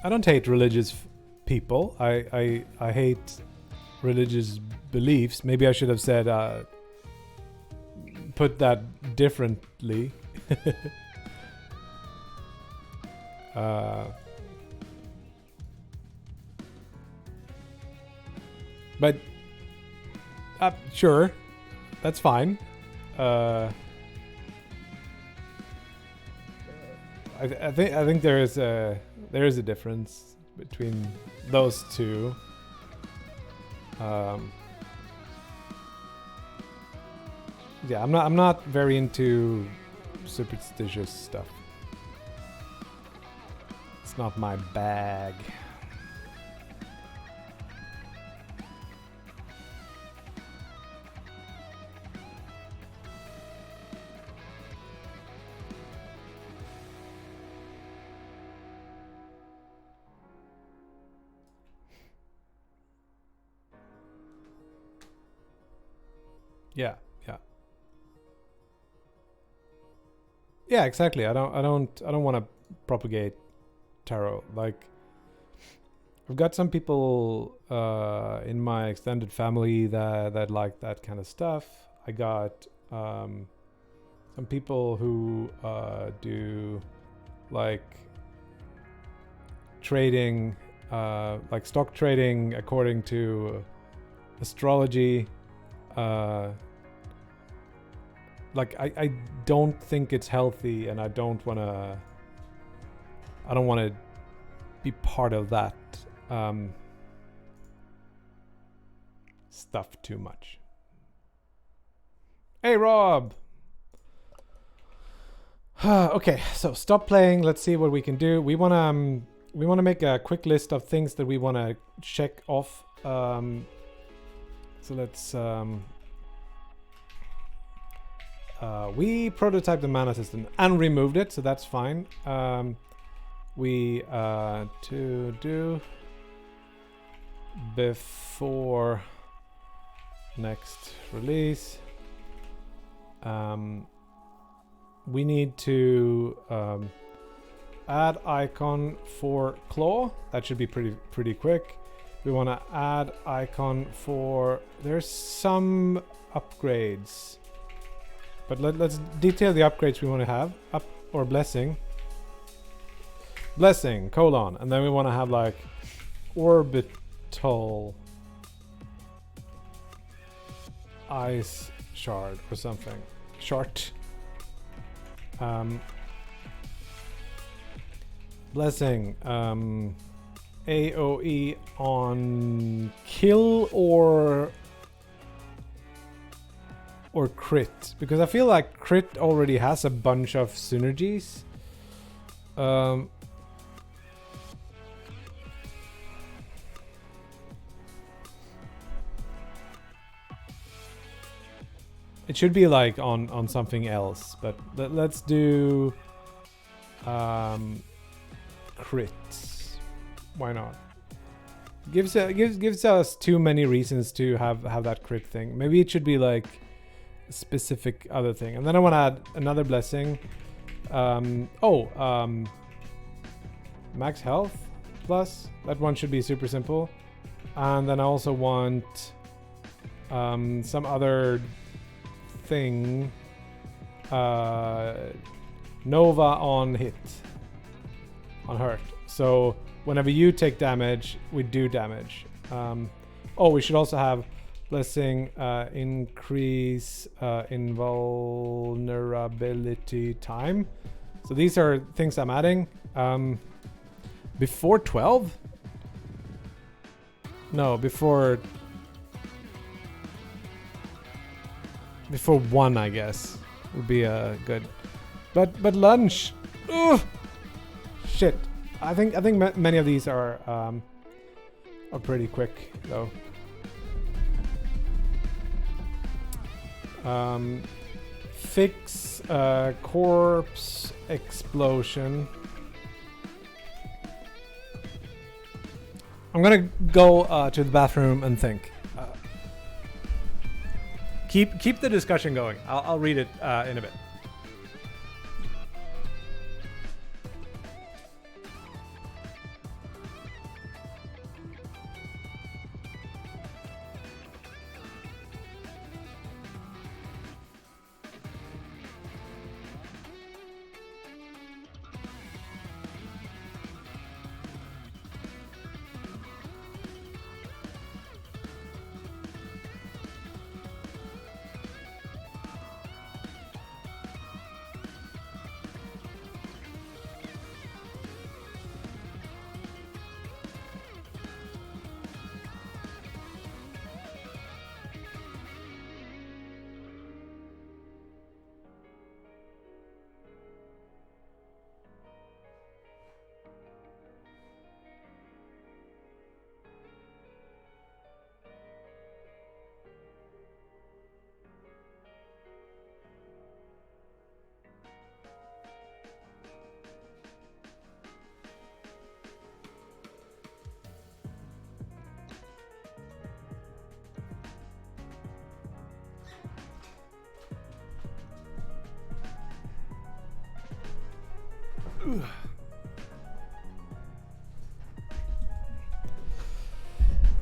I don't hate religious people. I hate religious beliefs. Maybe I should have said put that differently. But sure, that's fine. I think there is a difference between those two. Yeah, I'm not very into superstitious stuff. It's not my bag. Yeah. Yeah, exactly. I don't want to propagate tarot. Like, I've got some people in my extended family that like that kind of stuff. I got some people who do like trading, like stock trading according to astrology. Like I don't think it's healthy, and I don't want to be part of that stuff too much. Hey Rob. Okay, so stop playing. Let's see what we can do. We want to make a quick list of things that we want to check off. So let's we prototyped the mana system and removed it, so that's fine. We to do before next release. We need to add icon for claw. That should be pretty quick. We want to add icon for, there's some upgrades, but let's detail the upgrades we want to have. Up or blessing, colon, and then we want to have like orbital ice shard or something. Short. Blessing. AoE on kill or crit, because I feel like crit already has a bunch of synergies. It should be like on something else, but let's do crits. Why not? Gives us too many reasons to have that crit thing. Maybe it should be like a specific other thing. And then I want to add another blessing. Max health plus. That one should be super simple. And then I also want some other thing. Nova on hit. On hurt. So whenever you take damage, we do damage. We should also have blessing increase invulnerability time. So these are things I'm adding. Before 12? No, before 1, I guess, would be good. But lunch. Ugh. Shit. I think many of these are pretty quick though. Fix corpse explosion. I'm gonna go to the bathroom and think. Keep the discussion going. I'll read it in a bit.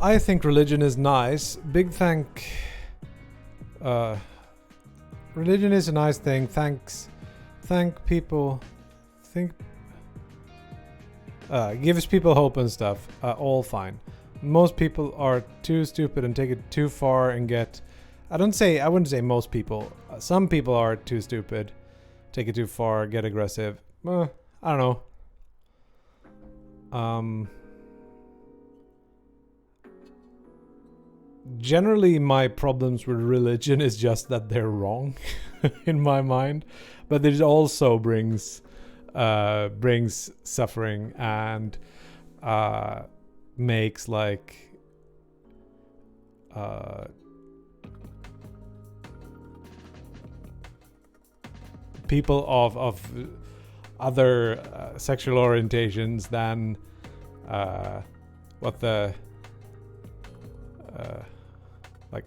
I think religion is nice. Big thank. Religion is a nice thing. Thank people. Gives people hope and stuff. All fine. most people are too stupid and take it too far and get. I wouldn't say most people. Some people are too stupid, take it too far, get aggressive. I don't know. Generally, my problems with religion is just that they're wrong, in my mind. But it also brings suffering and makes like people of other sexual orientations than what the like,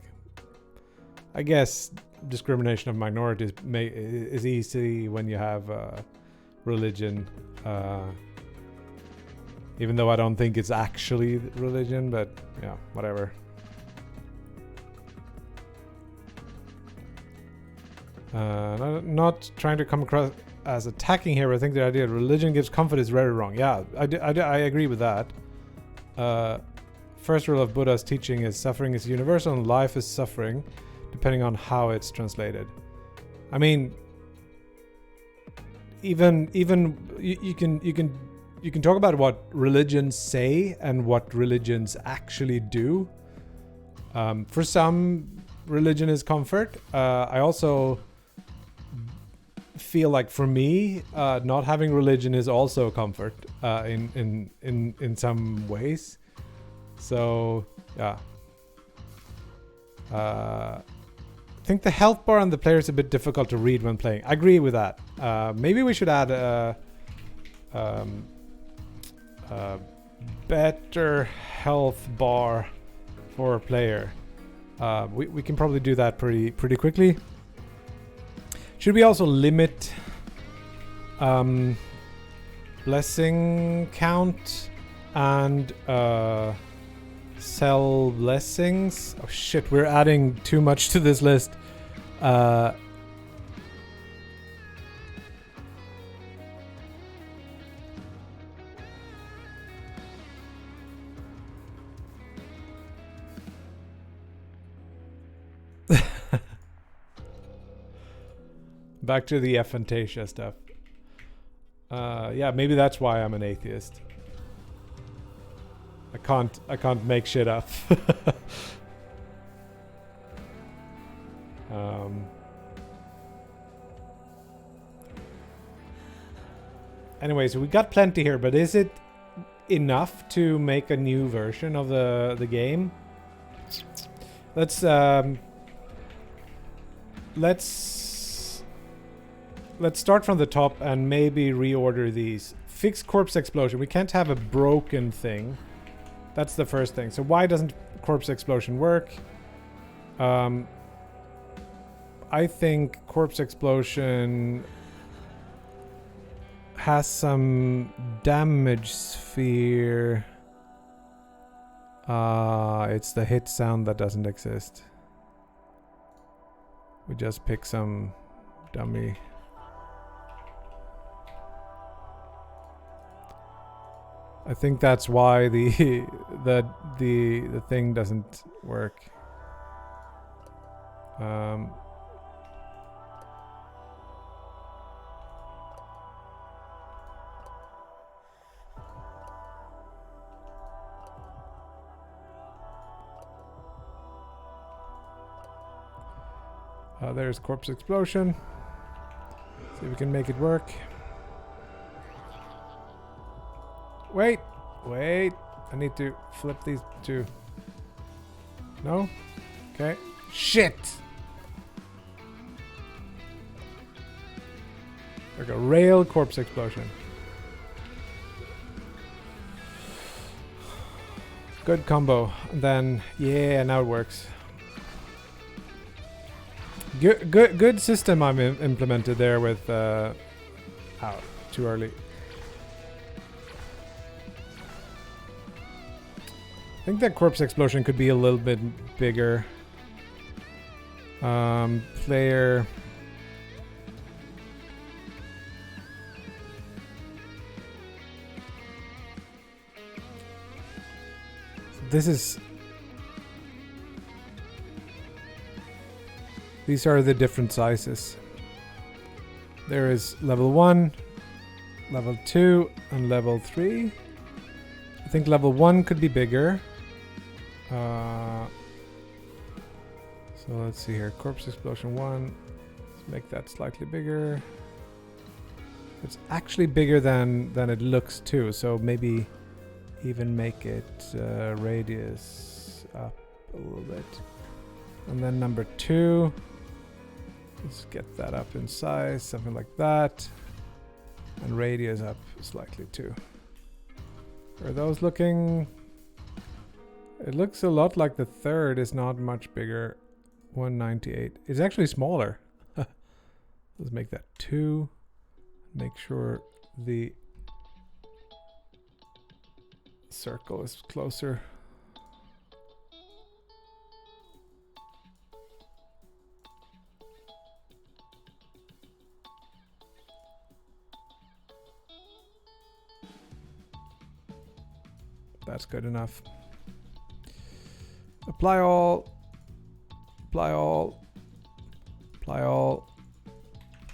I guess discrimination of minorities is easy when you have religion, even though I don't think it's actually religion, but yeah, whatever. Not trying to come across as attacking here, but I think the idea that religion gives comfort is very wrong. Yeah, I agree with that. First rule of Buddha's teaching is suffering is universal and life is suffering, depending on how it's translated. I mean, even you can talk about what religions say and what religions actually do. For some, religion is comfort. I also feel like for me, not having religion is also comfort in some ways. So yeah, I think the health bar on the player is a bit difficult to read when playing. I agree with that. Maybe we should add a better health bar for a player. We can probably do that pretty quickly. Should we also limit blessing count and sell blessings? Oh shit, we're adding too much to this list. Back to the Aphantasia stuff. Yeah, maybe that's why I'm an atheist. I can't make shit up. Anyway, so we got plenty here, but is it enough to make a new version of the game? Let's start from the top and maybe reorder these. Fix corpse explosion. We can't have a broken thing. That's the first thing. So why doesn't corpse explosion work? I think corpse explosion has some damage sphere. It's the hit sound that doesn't exist. We just pick some dummy. I think that's why the thing doesn't work. There's corpse explosion. See if we can make it work. Wait. I need to flip these two. No? Okay. Shit! There we go. Rail corpse explosion. Good combo. And then, yeah, now it works. Good system I'm implemented there with. Oh, too early. I think that corpse explosion could be a little bit bigger. Player. this is... These are the different sizes. There is level 1, level 2, and level 3. I think level 1 could be bigger. So let's see here. Corpse Explosion 1. Let's make that slightly bigger. It's actually bigger than it looks too. So maybe even make it radius up a little bit. And then number 2. Let's get that up in size, something like that. And radius up slightly too. Are those looking... It looks a lot like the third is not much bigger. 198. It's actually smaller. Let's make that 2. Make sure the circle is closer. That's good enough. Apply all. Apply all. Apply all.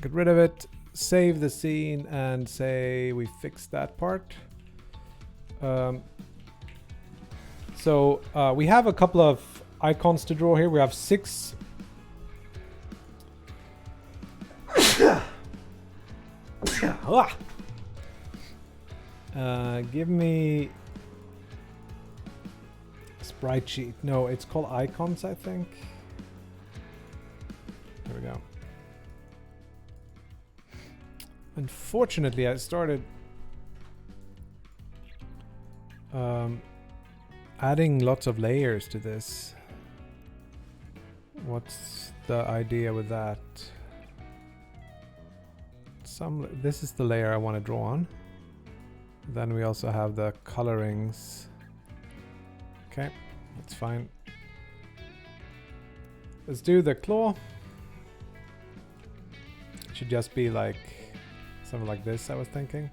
Get rid of it. Save the scene and say we fixed that part. So we have a couple of icons to draw here. We have 6. Give me sprite sheet. No, it's called icons, I think. There we go. Unfortunately, I started adding lots of layers to this. What's the idea with that? This is the layer I want to draw on. Then we also have the colorings. Okay, that's fine. Let's do the claw. It should just be like something like this, I was thinking.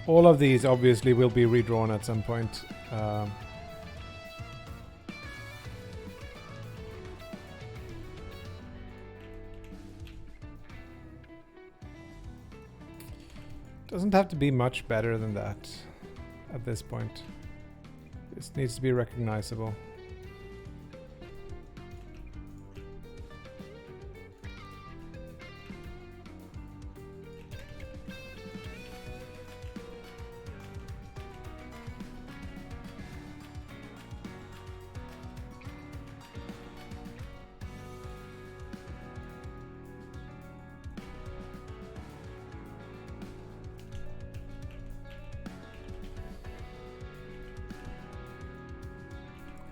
All of these obviously will be redrawn at some point. Doesn't have to be much better than that at this point. This needs to be recognizable.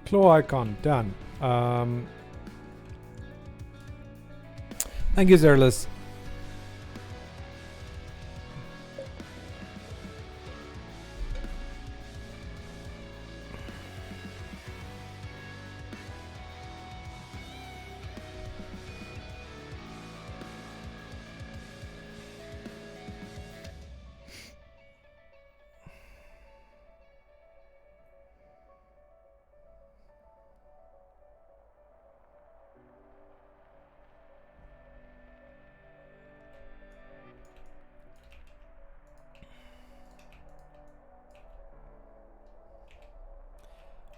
Claw icon, done. Thank you, Zerlus.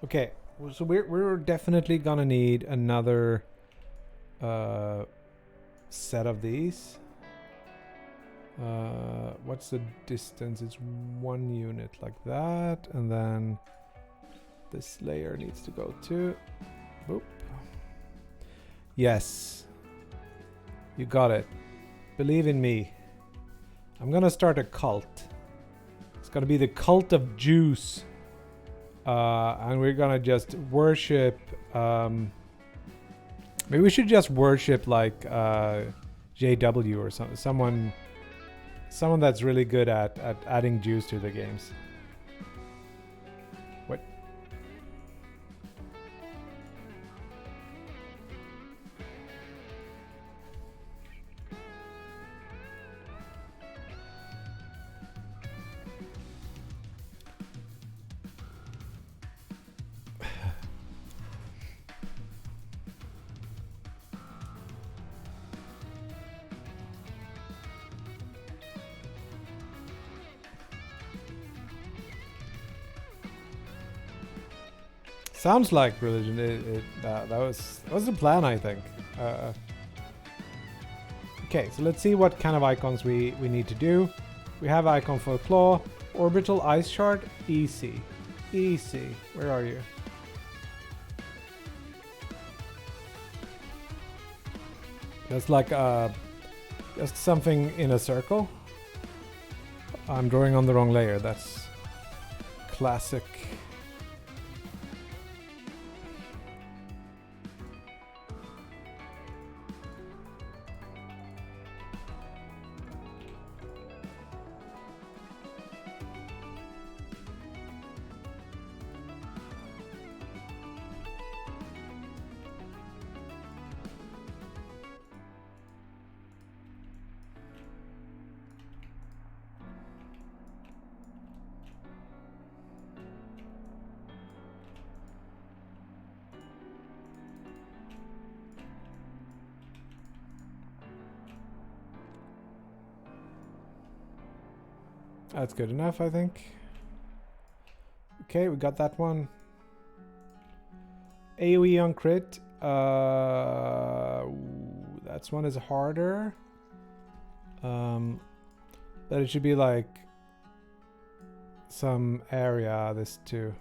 Okay, so we're definitely gonna need another set of these. What's the distance? It's 1 unit like that, and then this layer needs to go too. Boop. Yes, you got it. Believe in me. I'm gonna start a cult. It's gonna be the cult of juice. And we're gonna just worship. Maybe we should just worship like JW or someone that's really good at adding juice to the games. What? Sounds like religion. That was the plan, I think. Okay, so let's see what kind of icons we need to do. We have icon for claw, orbital ice shard, easy. Easy. Where are you? That's like just something in a circle. I'm drawing on the wrong layer. That's classic. That's good enough, I think. Okay, we got that one. AoE on crit. That's one is harder. That it should be like some area, this too.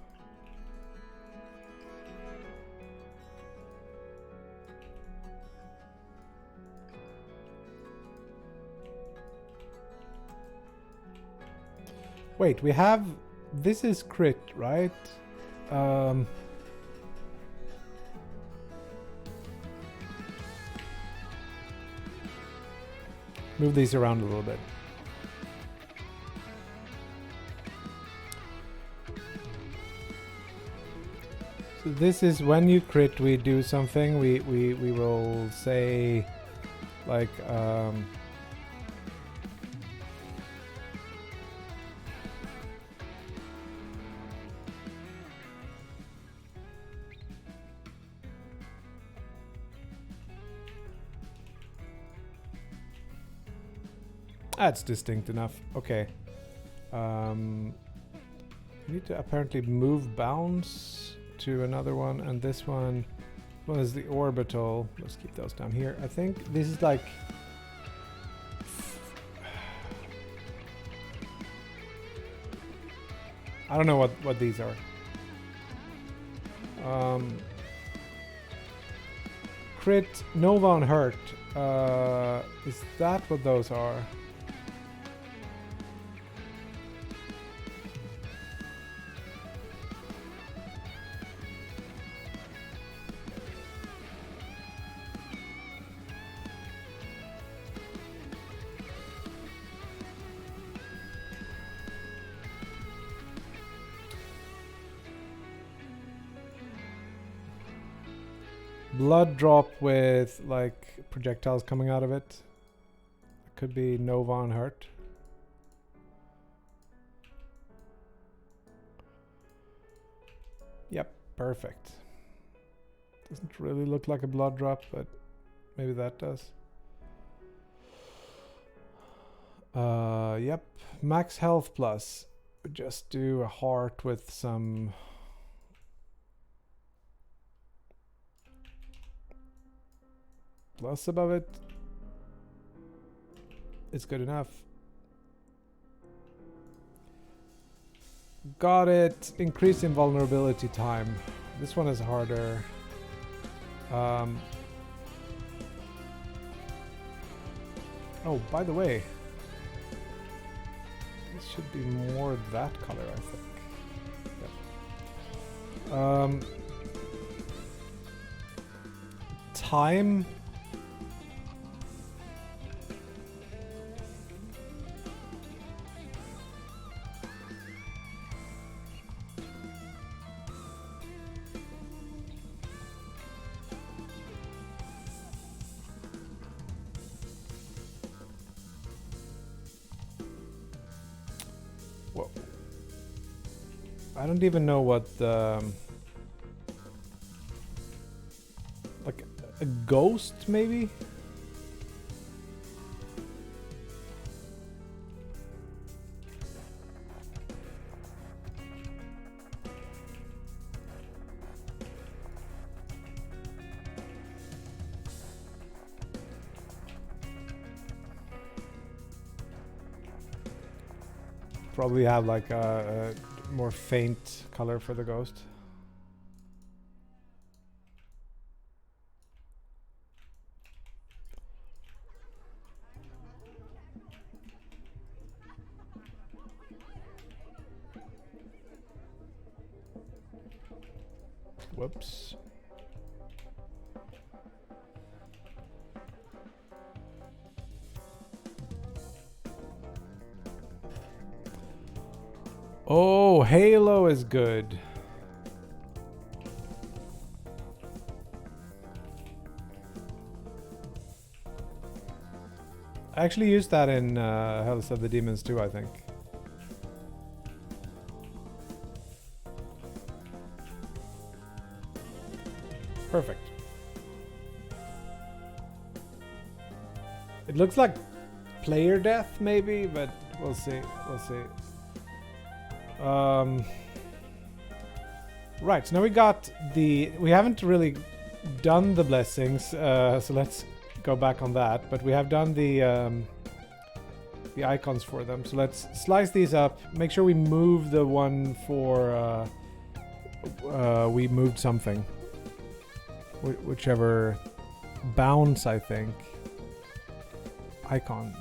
Wait, we have... This is crit, right? Move these around a little bit. So this is when you crit, we do something. We will say, like... That's distinct enough. Okay. We need to apparently move bounds to another one, and this one is the orbital. Let's keep those down here. I think this is like... I don't know what these are. Crit, Nova, and Hurt. Is that what those are? Blood drop with like projectiles coming out of it. It could be Nova and Hurt. Yep, perfect. Doesn't really look like a blood drop, but maybe that does. Yep, max health plus. We just do a heart with some... plus above it. It's good enough. Got it. Increase invulnerability time. This one is harder. Oh, by the way, this should be more that color, I think. Yep. Time. I don't even know what the... like a ghost, maybe? probably have like a more faint color for the ghost. Whoops. Oh, Halo is good. I actually used that in Hells of the Demons too, I think. Perfect. It looks like player death maybe, but we'll see. We'll see. Right, so now we got we haven't really done the blessings, so let's go back on that, but we have done the icons for them. So let's slice these up, make sure we move the one for we moved something, whichever bounce, I think. Icons.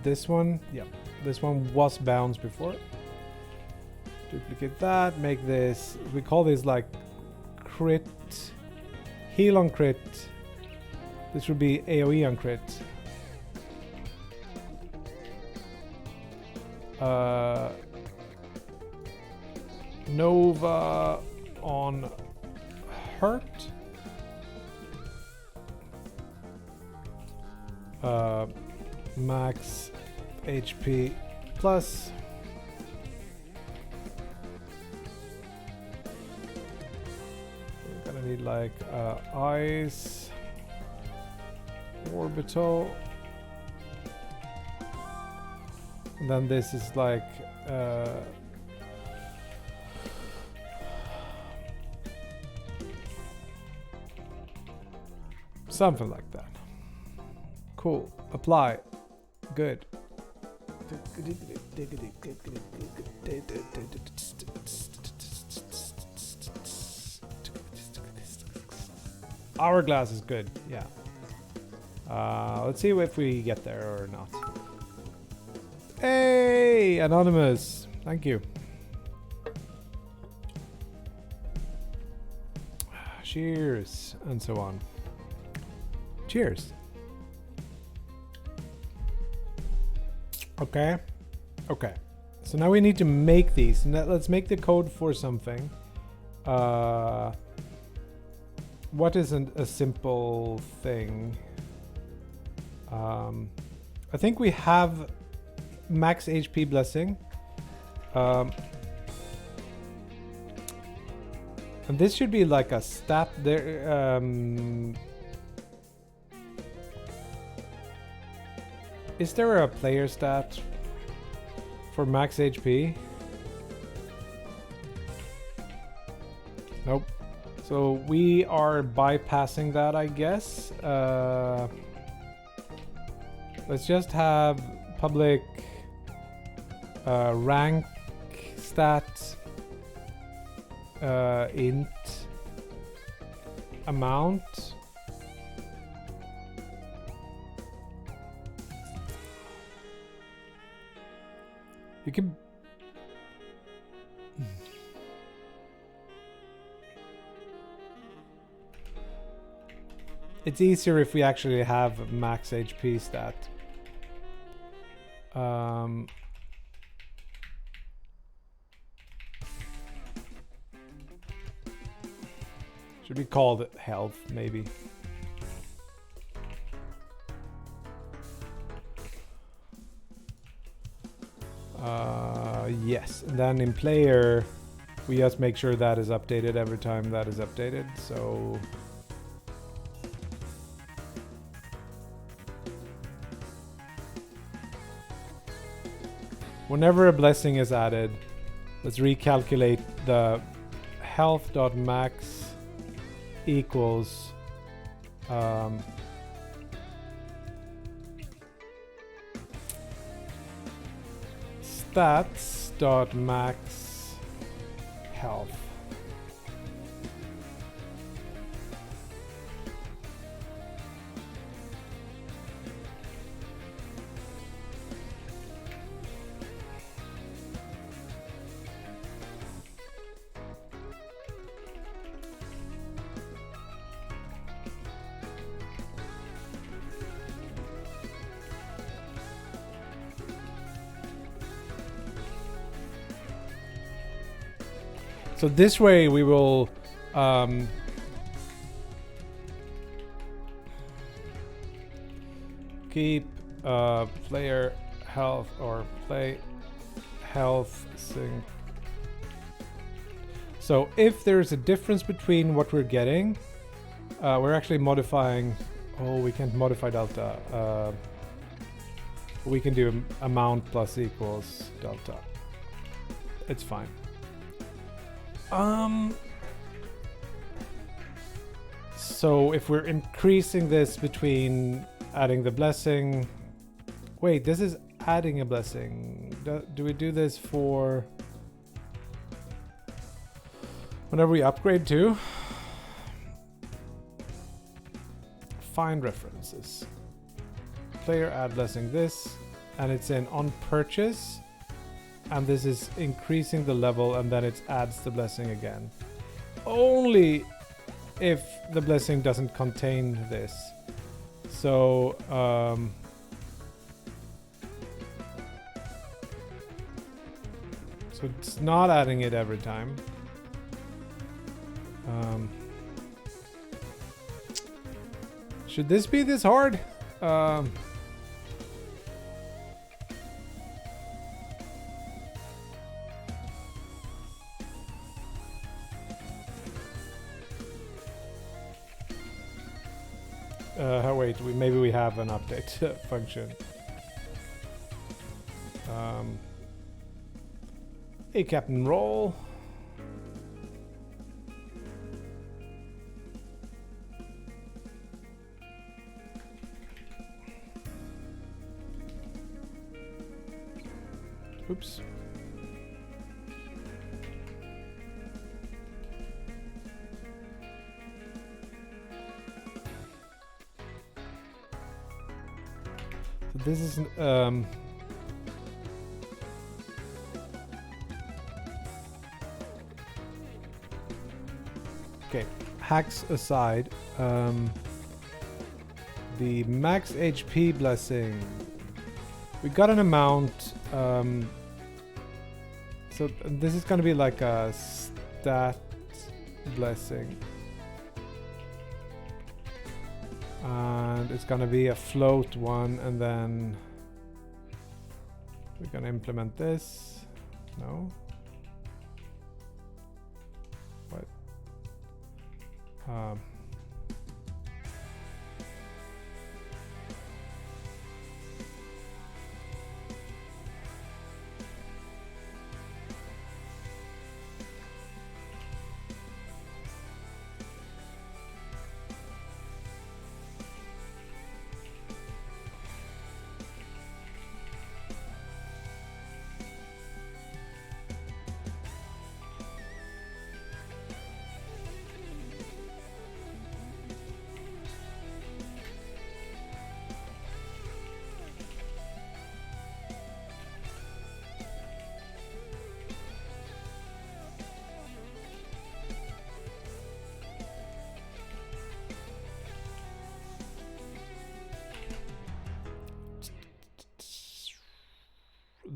This one, yeah, this one was bounced before. Duplicate that, make this, we call this like crit, heal on crit. This would be AoE on crit. Nova on hurt. Max HP plus. We're gonna need like eyes, orbital, and then this is like something like that. Cool. Apply. Good. Hourglass is good. Yeah. Let's see if we get there or not. Hey, Anonymous. Thank you. Cheers, and so on. Cheers. Okay. Okay. So now we need to make these. Let's make the code for something. What isn't a simple thing? I think we have max HP blessing. And this should be like a stat there. Is there a player stat for max HP? Nope. So we are bypassing that, I guess. Let's just have public rank stat int amount. You can. It's easier if we actually have max HP stat. Should be called health, maybe. Yes, and then in player, we just make sure that is updated every time that is updated. So whenever a blessing is added, let's recalculate the health.max equals Stats dot max health. So this way we will keep player health or play health sync. So if there's a difference between what we're getting, we're actually modifying. Oh, we can't modify delta. We can do amount plus equals delta. It's fine. So if we're increasing this between adding the blessing, wait, this is adding a blessing. Do we do this for whenever we upgrade to? Find references. Player add blessing this, and it's in on purchase. And this is increasing the level, and then it adds the blessing again. Only if the blessing doesn't contain this. So, so it's not adding it every time. Should this be this hard? Wait, maybe we have an update function. Hey, Captain Roll. Oops. This is okay, hacks aside, the max HP blessing, we got an amount, so this is gonna be like a stat blessing. And it's gonna be a float one, and then we're gonna implement this. No. What?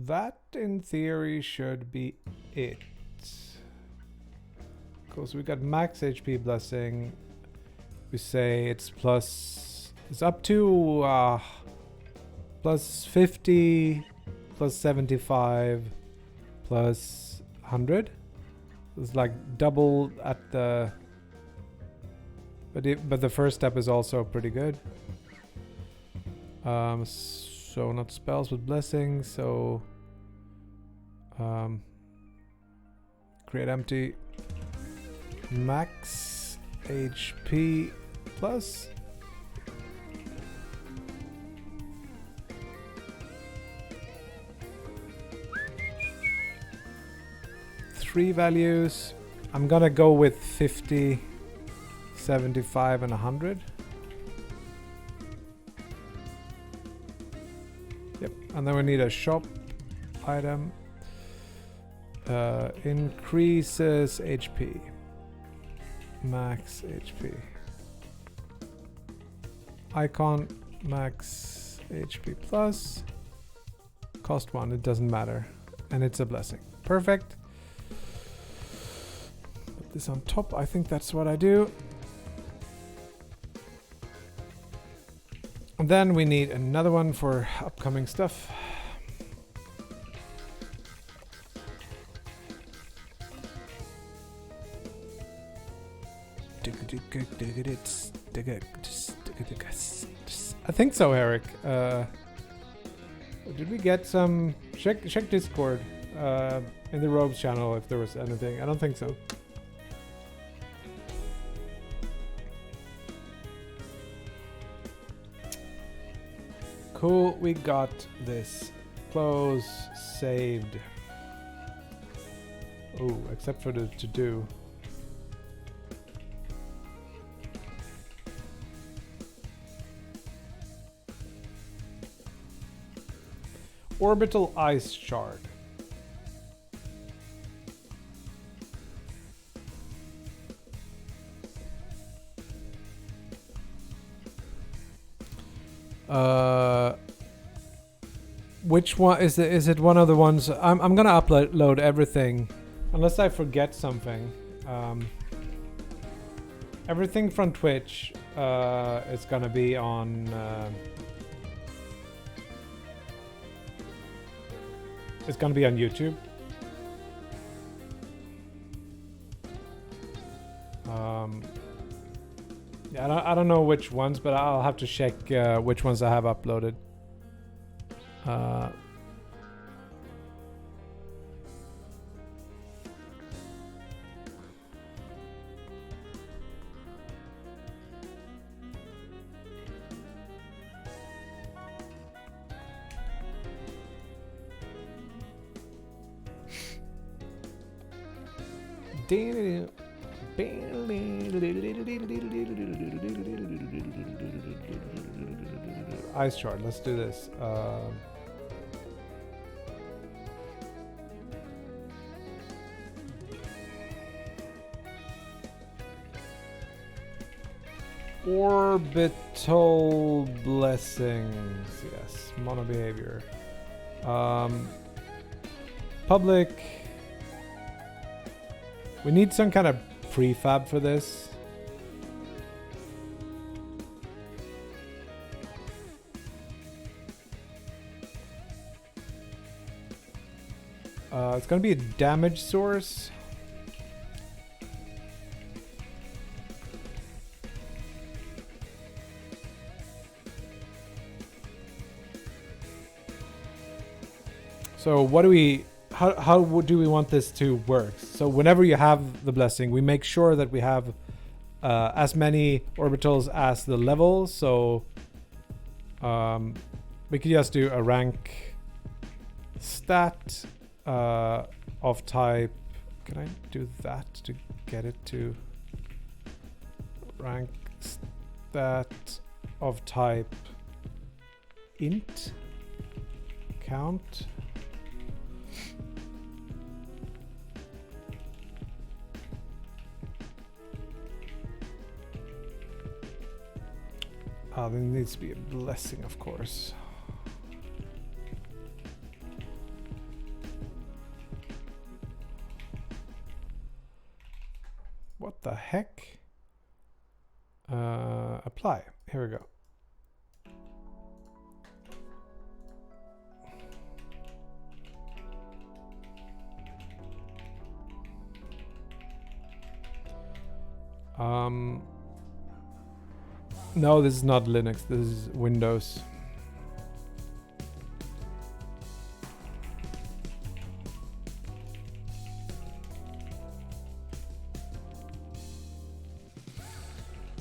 That in theory should be it. Because we got max HP blessing. We say it's up to plus 50, plus 75, plus 100. It's like double at the. But the first step is also pretty good. So not spells with blessings. So create empty max HP plus 3 values. I'm gonna go with 50, 75, and 100. Yep, and then we need a shop item. Increases HP. Max HP. Icon max HP plus. Cost 1, it doesn't matter. And it's a blessing. Perfect. Put this on top. I think that's what I do. And then we need another one for upcoming stuff. I think so, Eric. Did we get some... Check Discord in the Robes channel if there was anything. I don't think so. Cool, we got this. Close, saved. Oh, except for the to-do. Orbital ice shard. Which one is it? Is it one of the ones? I'm gonna upload everything, unless I forget something. Everything from Twitch is gonna be on. It's gonna be on YouTube. Yeah, I don't know which ones, but I'll have to check which ones I have uploaded. Ice shard, let's do this. Orbital blessings, yes, mono behavior. Public. We need some kind of prefab for this. It's gonna be a damage source. So what do we... How do we want this to work? So whenever you have the blessing, we make sure that we have as many orbitals as the level. So we could just do a rank stat of type. Can I do that to get it to rank stat of type int count? There needs to be a blessing, of course. What the heck? Apply. Here we go. No, this is not Linux. This is Windows.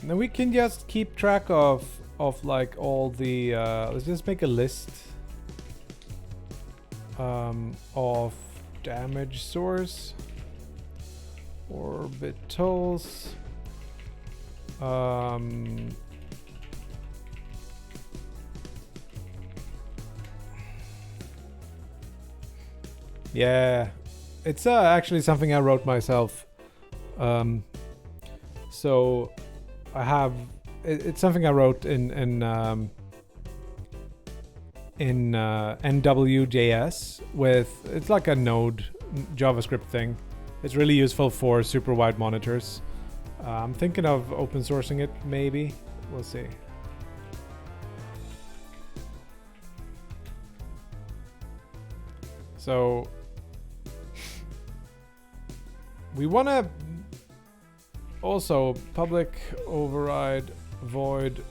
Now we can just keep track of like all the. Let's just make a list of damage source. orbitals. Yeah, it's actually something I wrote myself. So I have it's something I wrote in NWJS with, it's like a Node JavaScript thing. It's really useful for super wide monitors. I'm thinking of open sourcing it, maybe. We'll see. So we want to also public override void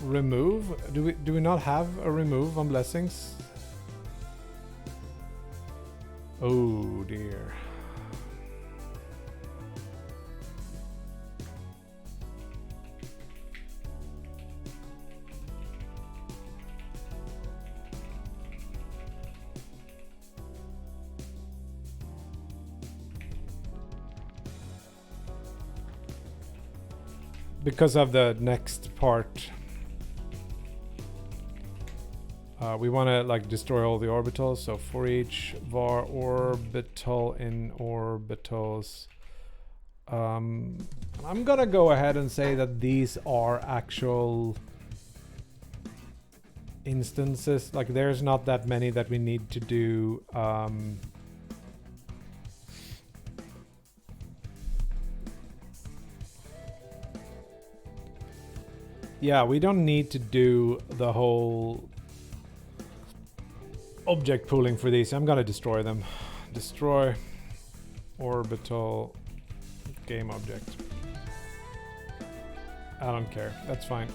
remove. Do we not have a remove on blessings? Oh dear. Because of the next part, we want to like destroy all the orbitals. So for each var orbital in orbitals, I'm gonna go ahead and say that these are actual instances. Like there's not that many that we need to do. Yeah, we don't need to do the whole object pooling for these. I'm gonna destroy them. Destroy orbital game object. I don't care. That's fine.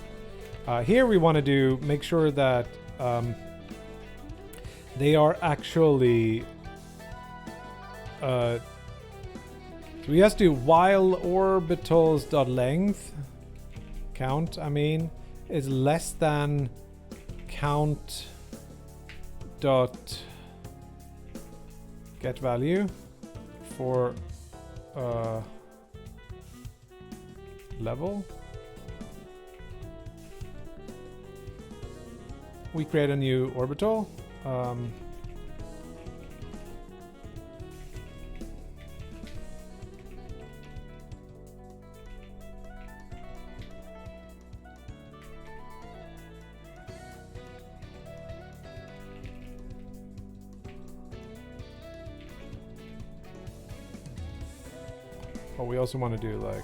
Here we want to make sure that they are actually. So we have to do while orbitals.length count. I mean, is less than count dot get value for level. We create a new orbital. But we also want to do like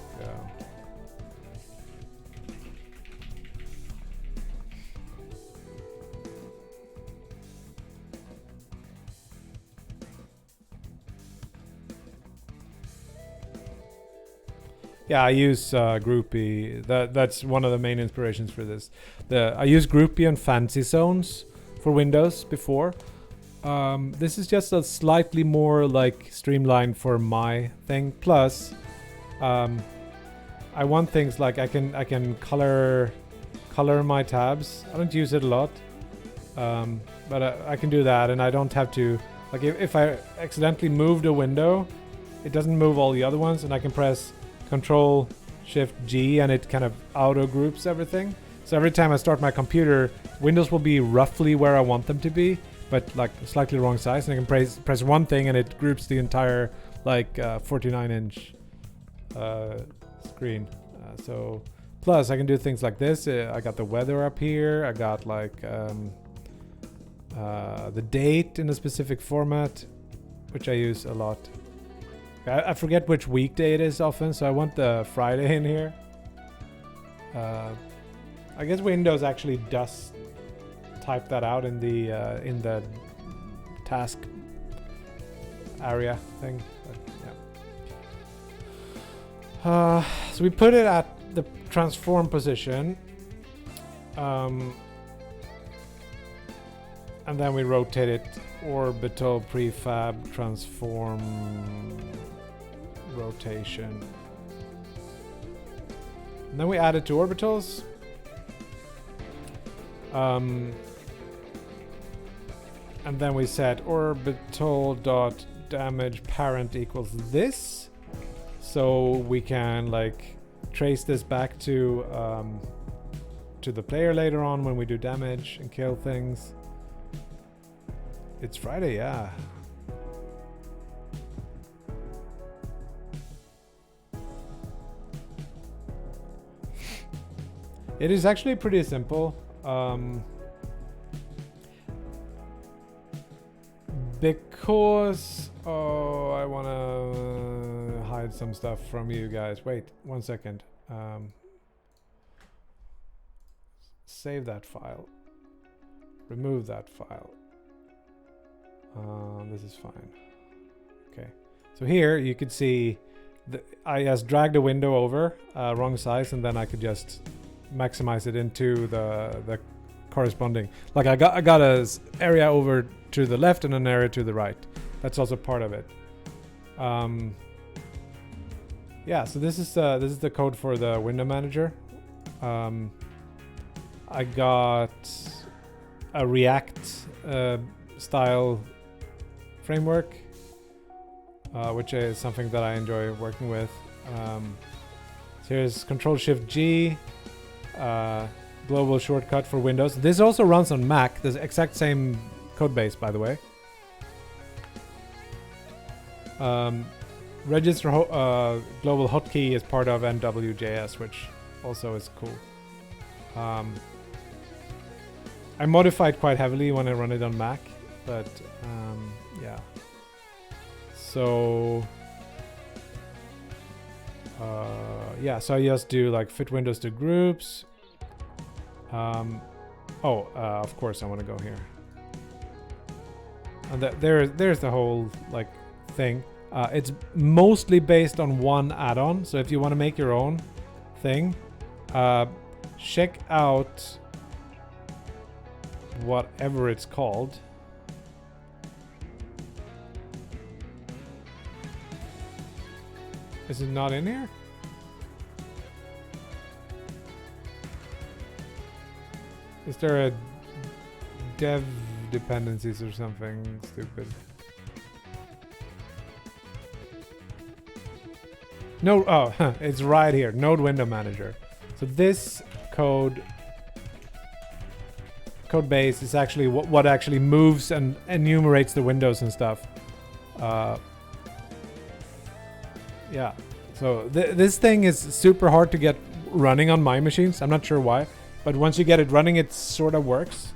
yeah, I use Groupie. That's one of the main inspirations for this. I use Groupie and Fancy Zones for Windows before. This is just a slightly more like streamlined for my thing. Plus, I want things like I can color my tabs. I don't use it a lot, but I can do that, and I don't have to like if I accidentally moved a window, it doesn't move all the other ones, and I can press Control Shift G and it kind of auto groups everything. So every time I start my computer, windows will be roughly where I want them to be, but like slightly wrong size, and I can press one thing and it groups the entire like 49-inch screen. So plus I can do things like this. I got the weather up here. I got like the date in a specific format, which I use a lot. I forget which weekday it is often, so I want the Friday in here. I guess Windows actually does type that out in the task area thing. But, yeah. So we put it at the transform position, and then we rotate it orbital prefab transform rotation. And then we add it to orbitals. And then we set orbital dot damage parent equals this. So we can like trace this back to the player later on when we do damage and kill things. It's Friday, yeah. It is actually pretty simple. Because I want to hide some stuff from you guys. Wait 1 second. Save that file. Remove that file. This is fine. Okay. So here you could see I just dragged a window over wrong size, and then I could just maximize it into the corresponding. Like I got a area over to the left and an area to the right. That's also part of it. Yeah. So this is the code for the window manager. I got a React style framework, which is something that I enjoy working with. So here's Control-Shift-G, global shortcut for Windows. This also runs on Mac. The exact same code base, by the way. Register global hotkey is part of NWJS, which also is cool. I modified quite heavily when I run it on Mac, but yeah. So yeah, so I just do like fit windows to groups. Of course I want to go here. And there's the whole like thing. It's mostly based on one add-on, so if you want to make your own thing, check out whatever it's called. Is it not in here? Is there a dev dependencies or something stupid? No, it's right here. Node window manager. So this code base is actually what actually moves and enumerates the windows and stuff. Yeah. So this thing is super hard to get running on my machines. I'm not sure why, but once you get it running, it sort of works.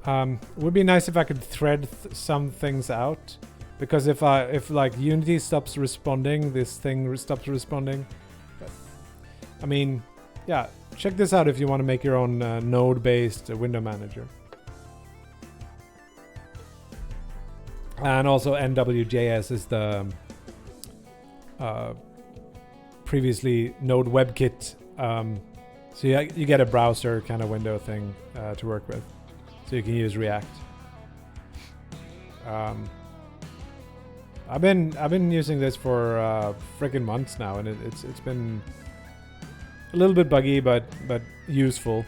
It would be nice if I could thread some things out, because if like Unity stops responding, this thing stops responding. But, I mean, yeah, check this out if you want to make your own node-based window manager. And also NWJS is the previously Node WebKit. So you get a browser kind of window thing to work with. So you can use React. I've been using this for freaking months now, and it's been a little bit buggy, but useful.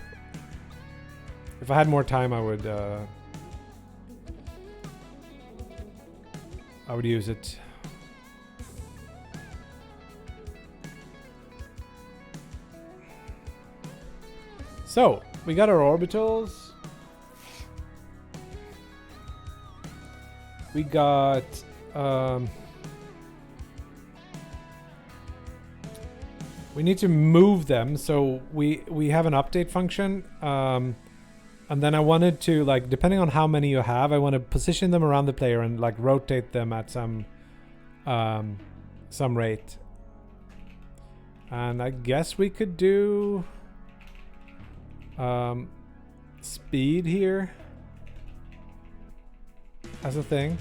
If I had more time, I would use it. So we got our orbitals. We got we need to move them, so we have an update function, and then I wanted to, like, depending on how many you have, I want to position them around the player and like rotate them at some rate. And I guess we could do speed here as a thing.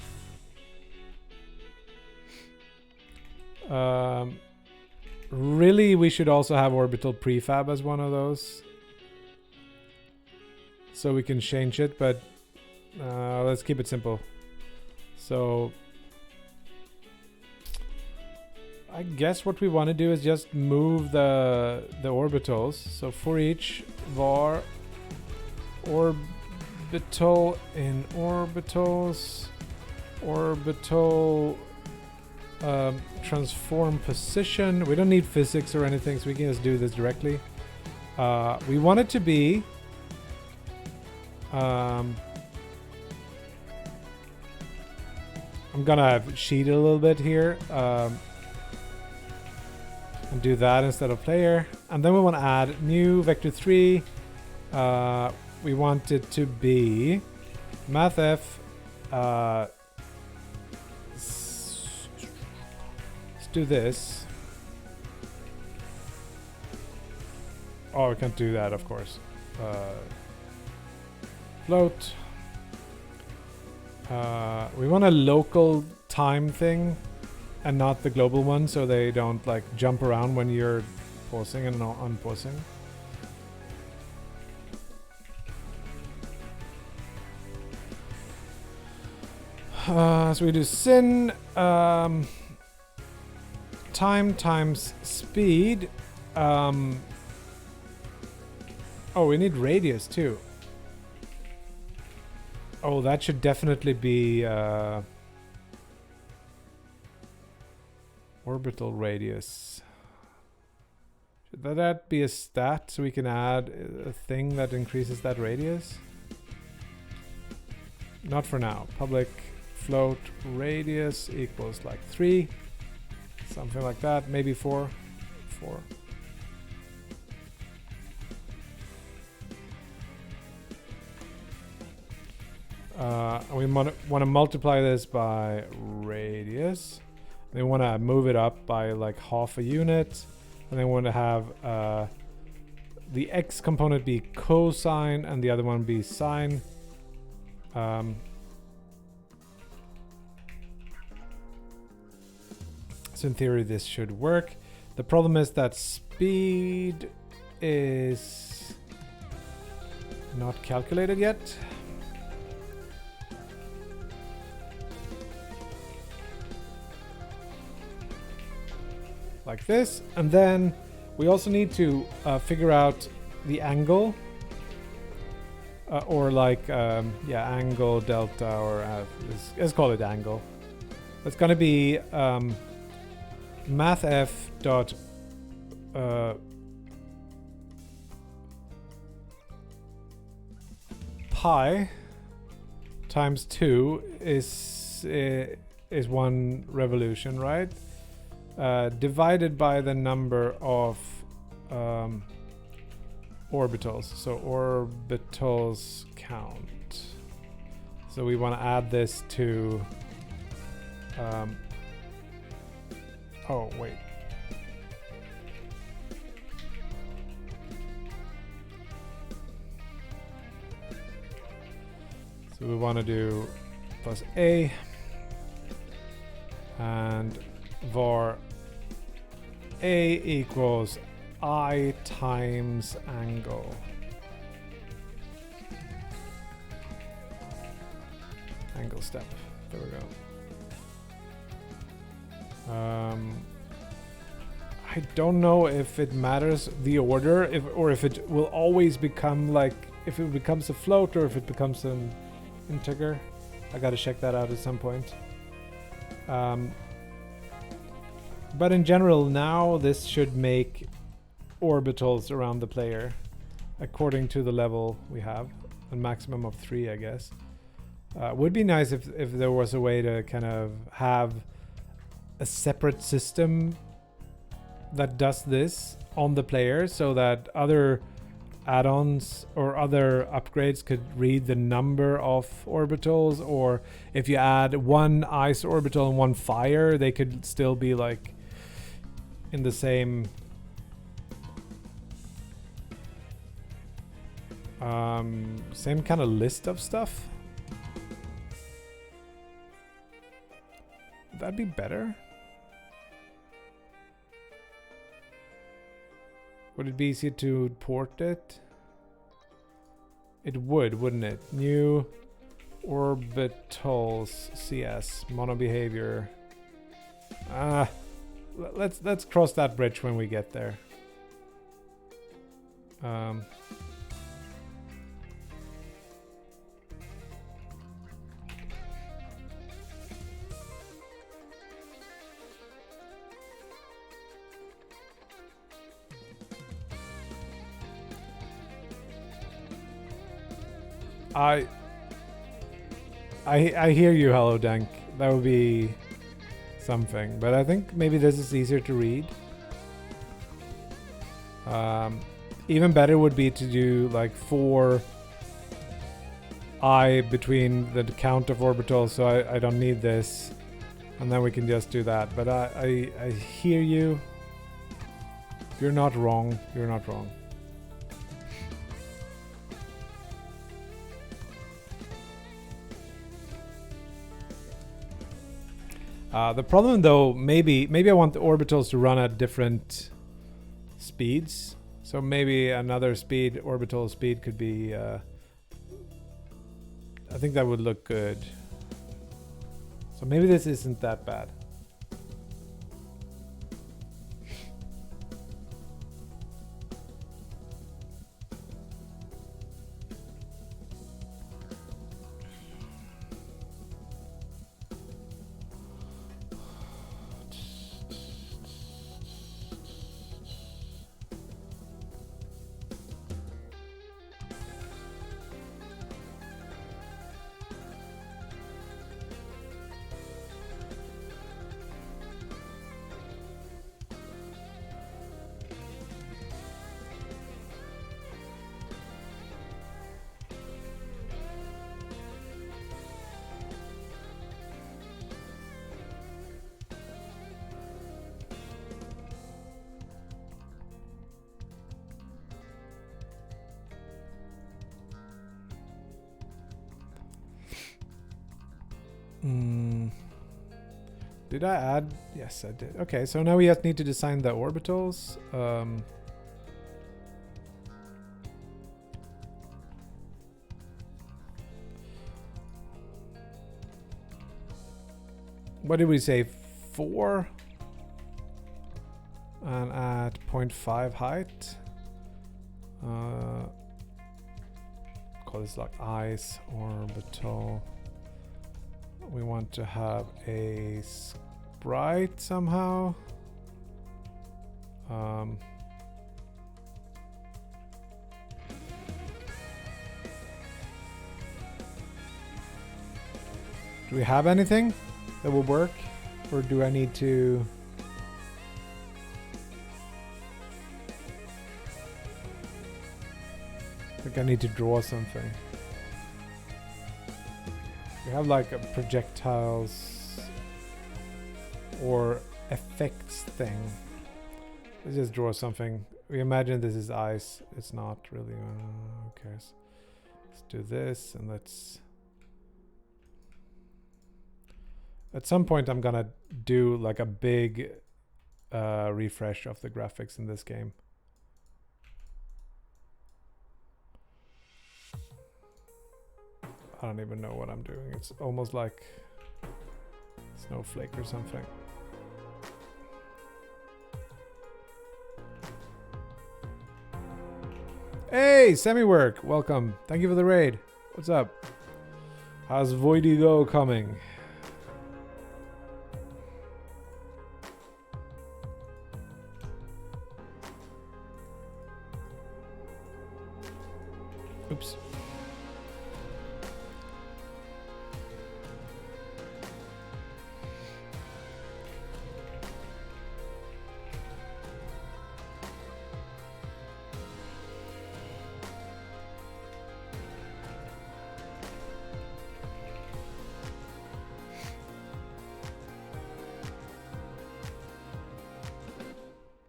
Really, we should also have orbital prefab as one of those, so we can change it, but let's keep it simple. So I guess what we want to do is just move the orbitals. So for each var orbital in orbitals, orbital transform position. We don't need physics or anything, so we can just do this directly. We want it to be I'm gonna cheat a little bit here and do that instead of player. And then we want to add new vector 3. We want it to be mathf. Let's do this. Oh, we can't do that, of course. Float. We want a local time thing and not the global one, so they don't like jump around when you're pausing and not unpausing. So we do sin time times speed. Oh, we need radius too. Oh, that should definitely be orbital radius. Should that be a stat so we can add a thing that increases that radius? Not for now. Public float radius equals like 3. Something like that. Maybe 4. 4. We want to multiply this by radius. They want to move it up by like half a unit, and they want to have the x component be cosine and the other one be sine. So in theory this should work. The problem is that speed is not calculated yet. Like this, and then we also need to figure out the angle, or like yeah, angle delta, or let's call it angle. It's gonna be mathf dot pi times 2 is 1 revolution, right? Divided by the number of orbitals. So orbitals count. So we want to add this to oh wait, so we want to do plus a and var a equals I times angle. Angle step. There we go. I don't know if it matters the order, or if it will always become like, if it becomes a float or if it becomes an integer. I gotta check that out at some point. But in general, now this should make orbitals around the player according to the level we have, a maximum of 3, I guess. Would be nice if there was a way to kind of have a separate system that does this on the player, so that other add-ons or other upgrades could read the number of orbitals, or if you add 1 ice orbital and 1 fire, they could still be like in the same same kind of list of stuff. Would that be better? Would it be easier to port it? It would, wouldn't it? New orbitals CS mono behavior. Let's cross that bridge when we get there. I hear you, Hello Dank. That would be something, but I think maybe this is easier to read. Even better would be to do like 4 I between the count of orbitals, so I don't need this, and then we can just do that. But I hear you. You're not wrong. You're not wrong. The problem though, maybe I want the orbitals to run at different speeds. So maybe another speed, orbital speed could be, I think that would look good. So maybe this isn't that bad. Did I add? Yes, I did. Okay, so now we just need to design the orbitals. What did we say? 4? And at 0.5 height. Call this like ice orbital. We want to have a sprite somehow. Do we have anything that will work? Or do I need to... I think I need to draw something. We have like a projectiles or effects thing. Let's just draw something. We imagine this is ice. It's not really. Who cares? Let's do this and let's. At some point, I'm gonna do like a big refresh of the graphics in this game. I don't even know what I'm doing. It's almost like Snowflake or something. Hey, Semi-Work, welcome. Thank you for the raid. What's up? How's Voidigo coming? Oops.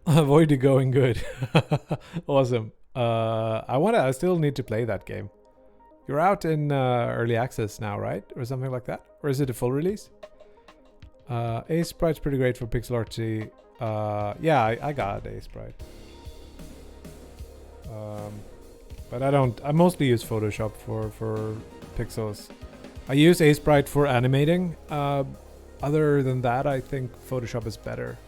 Avoid it going good. Awesome. I still need to play that game. You're out in early access now, right? Or something like that? Or is it a full release? Aseprite's pretty great for pixel art. Yeah, I got Aseprite. But I mostly use Photoshop for pixels. I use Aseprite for animating. Other than that, I think Photoshop is better.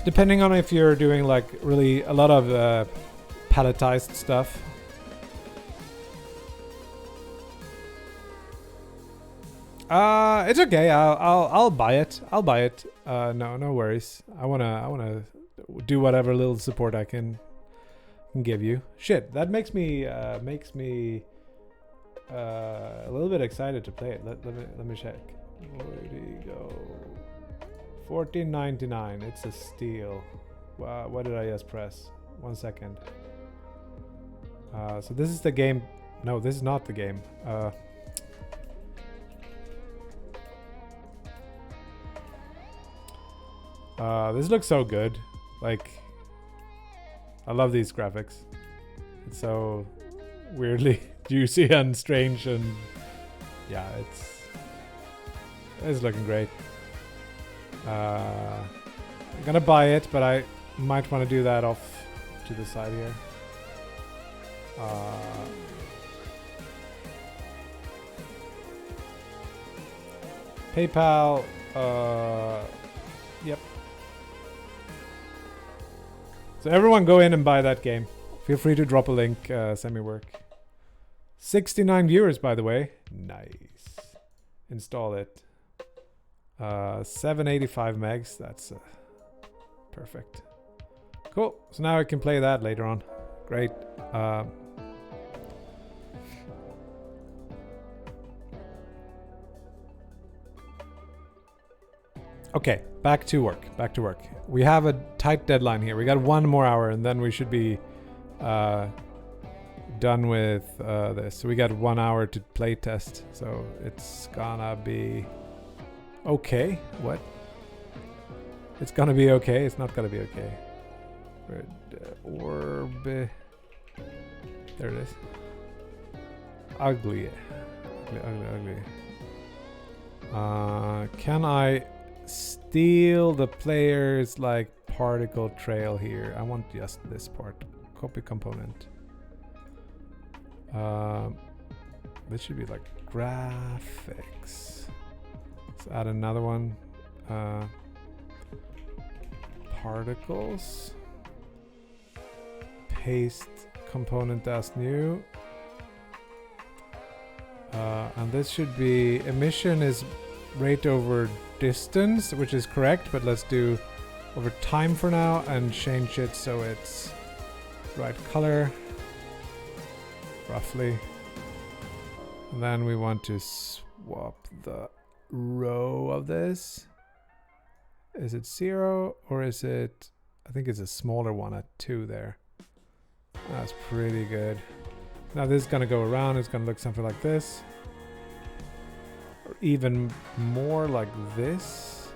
Depending on if you're doing like really a lot of palletized stuff. It's okay. I'll buy it. I'll buy it. No worries. I wanna do whatever little support I can can give you. Shit, that makes me a little bit excited to play it. Let me check. Where do you go? $14.99. It's a steal. Wow, what did I just press? 1 second. So this is the game. No, this is not the game. This looks so good. Like, I love these graphics. It's so weirdly juicy and strange, and yeah, it's looking great. I'm gonna buy it, but I might want to do that off to the side here. PayPal. Yep. So everyone go in and buy that game. Feel free to drop a link, send me work. 69 viewers, by the way. Nice. Install it. 785 megs. That's perfect. Cool. So now I can play that later on. Great. Okay, back to work. We have a tight deadline here. We got 1 more hour and then we should be done with this. So we got 1 hour to play test. So it's gonna be okay. What? It's gonna be okay. It's not gonna be okay. Orb. There it is. Ugly. Can I steal the player's like particle trail here? I want just this part. Copy component. This should be like graphics. Let's add another one. Particles. Paste component as new. And this should be emission is rate over distance, which is correct, but let's do over time for now and change it so it's right color, roughly. And then we want to swap the row of this. Is it 0 or is it, I think it's a smaller one at 2 there. That's pretty good. Now this is gonna go around, it's gonna look something like this. Or even more like this.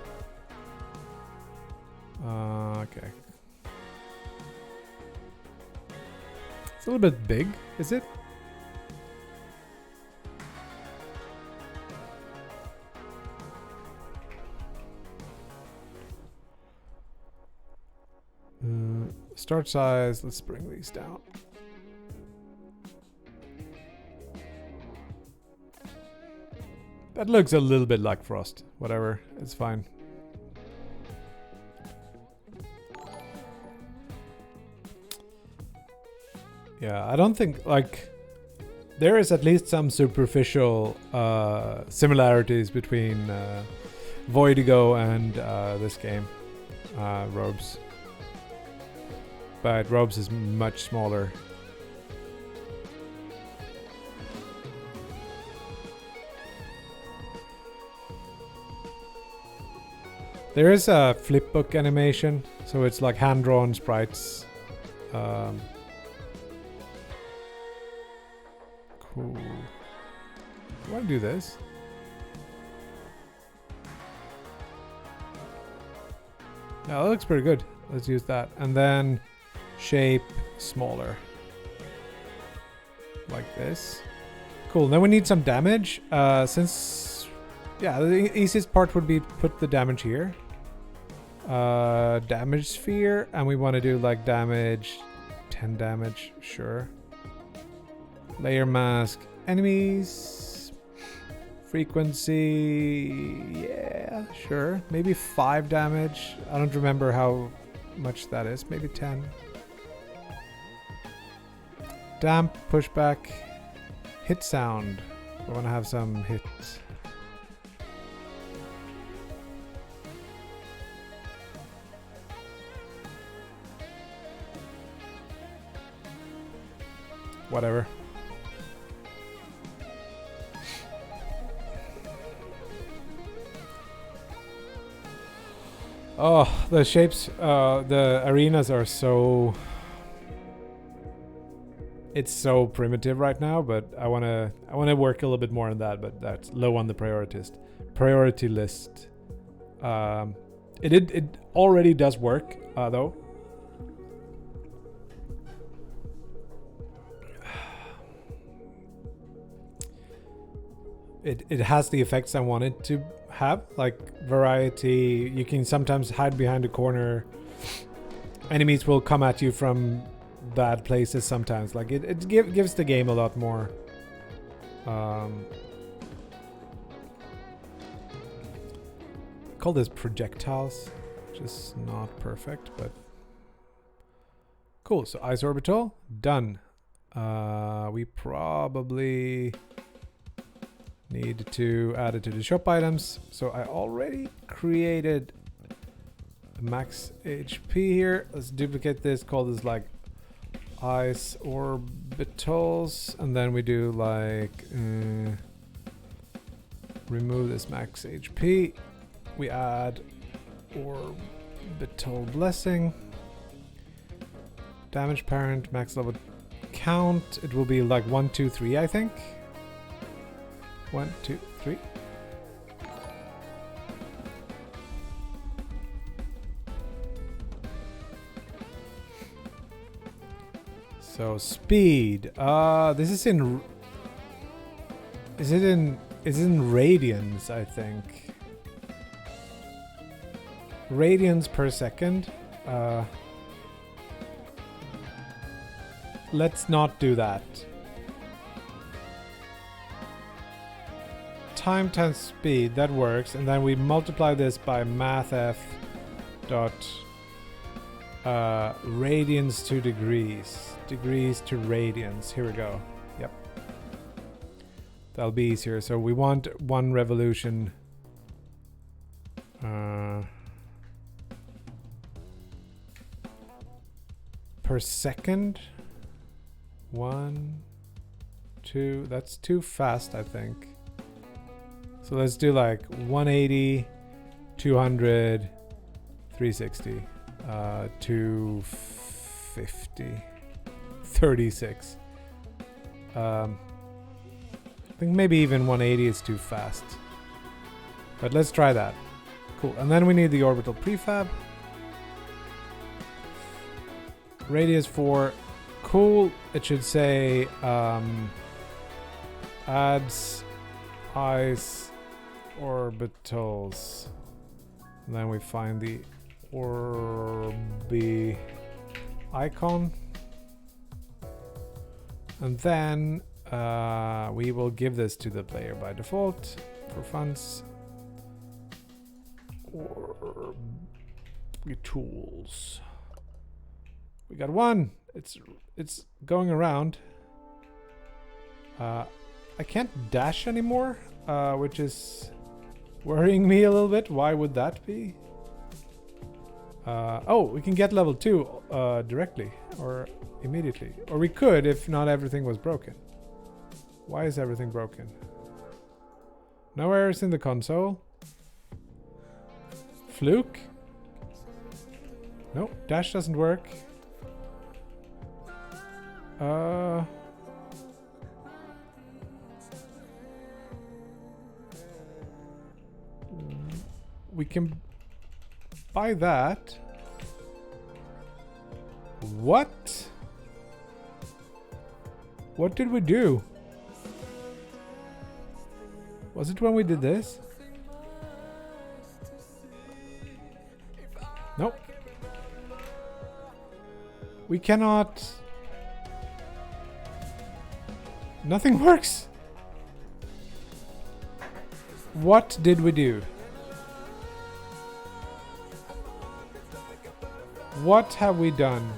Okay. It's a little bit big, is it? Start size, let's bring these down. That looks a little bit like Frost. Whatever, it's fine. Yeah, I don't think, like, there is at least some superficial similarities between Voidigo and this game, Robes. But Robes is much smaller. There is a flipbook animation, so it's like hand-drawn sprites. Cool. Do I do this? Yeah, that looks pretty good. Let's use that. And then shape smaller. Like this. Cool. Then we need some damage. Since, yeah, the easiest part would be put the damage here. Damage sphere. And we want to do like damage, 10 damage. Sure. Layer mask. Enemies. Frequency. Yeah, sure. Maybe 5 damage. I don't remember how much that is. Maybe 10. Damp, pushback, hit sound. I want to have some hits. whatever. Oh, the shapes, the arenas are so... It's so primitive right now, but I wanna work a little bit more on that, but that's low on the priority list. It already does work, though. It has the effects I want it to have, like variety. You can sometimes hide behind a corner. Enemies will come at you from bad places sometimes. Like it gives the game a lot more. Call this projectiles, which is not perfect, but cool. So ice orbital done. We probably need to add it to the shop items. So I already created max HP here. Let's duplicate this, call this like ice orbitals, and then we do like remove this max HP. We add orbital blessing, damage parent, max level count. It will be like 1, 2, 3, I think. 1, 2, 3. So speed. This is in. Is it in radians? I think. Radians per second. Let's not do that. Time times speed, that works, and then we multiply this by mathf dot radians to degrees to radians. Here we go. Yep, that'll be easier. So we want 1 revolution per second. 1, 2. That's too fast, I think. So let's do like 180, 200, 360, 250, 36. I think maybe even 180 is too fast. But let's try that. Cool. And then we need the orbital prefab. Radius 4. Cool. It should say adds ice orbitals, and then we find the Orbi icon, and then we will give this to the player by default for funds. Orbi tools. We got 1. It's going around. I can't dash anymore, which is worrying me a little bit. Why would that be? Oh, we can get level 2 directly or immediately. Or we could if not everything was broken. Why is everything broken? No errors in the console. Fluke? No, dash doesn't work. We can buy that. What? What did we do? Was it when we did this? Nope. We cannot. Nothing works. What did we do? What have we done?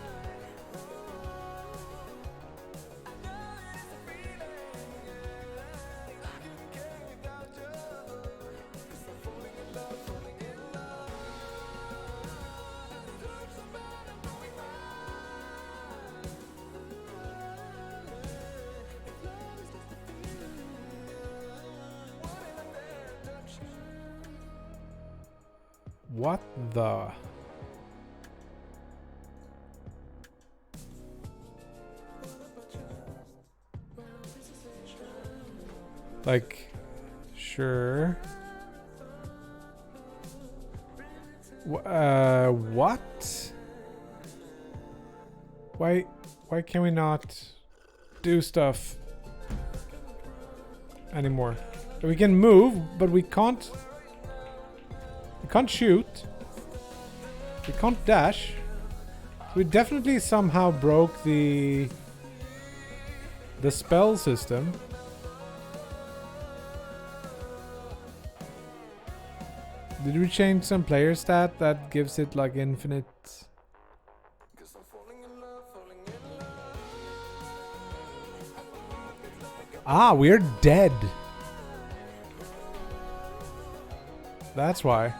What the? Like, sure. What? Why can we not do stuff anymore? We can move, but we can't. We can't shoot. We can't dash. We definitely somehow broke the spell system. Did we change some player stat that gives it like infinite? Ah, we're dead. That's why.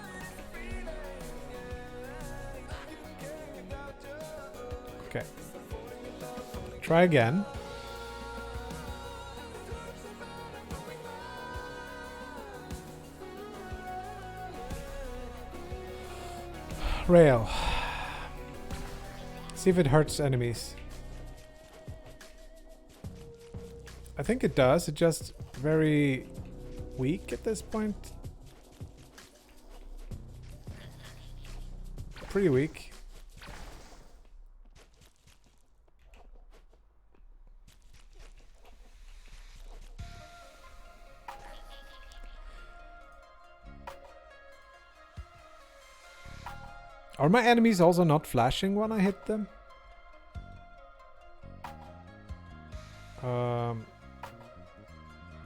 Okay. Try again. Rail. See if it hurts enemies. I think it does. It's just very weak at this point. Pretty weak. Are my enemies also not flashing when I hit them?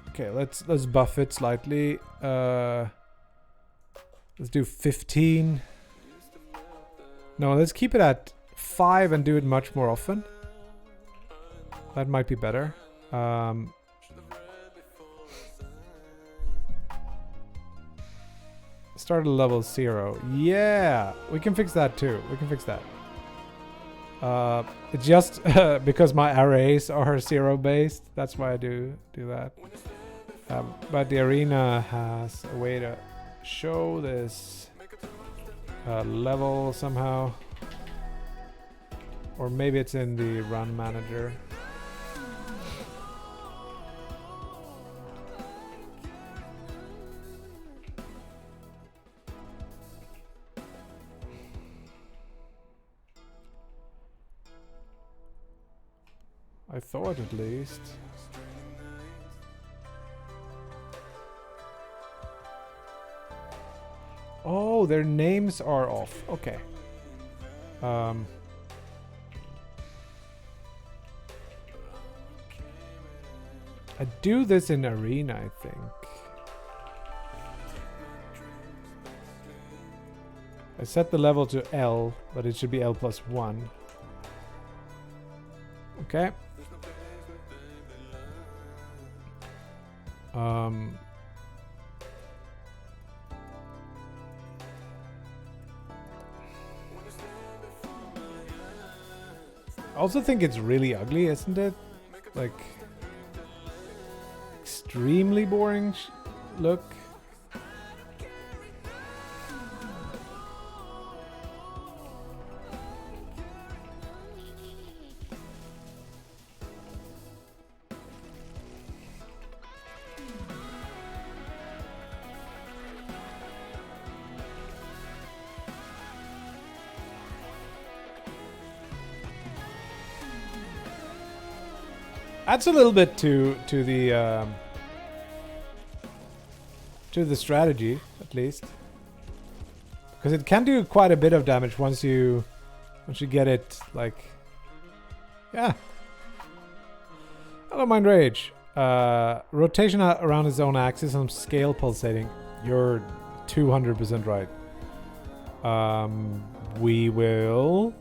Okay, let's buff it slightly. Let's do 15. No, let's keep it at 5 and do it much more often. That might be better. Start at level 0. Yeah, we can fix that too. We can fix that. It's just because my arrays are 0 based. That's why I do that. But the arena has a way to show this level somehow. Or maybe it's in the run manager. I thought at least. Oh, their names are off. Okay. I do this in arena, I think. I set the level to L, but it should be L+1. Okay. I also think it's really ugly, isn't it? Like, extremely boring look. Adds a little bit to the strategy, at least, because it can do quite a bit of damage once you get it. Like, yeah. Hello, Mind Rage. Rotation around its own axis and scale pulsating. You're 200% right. We will.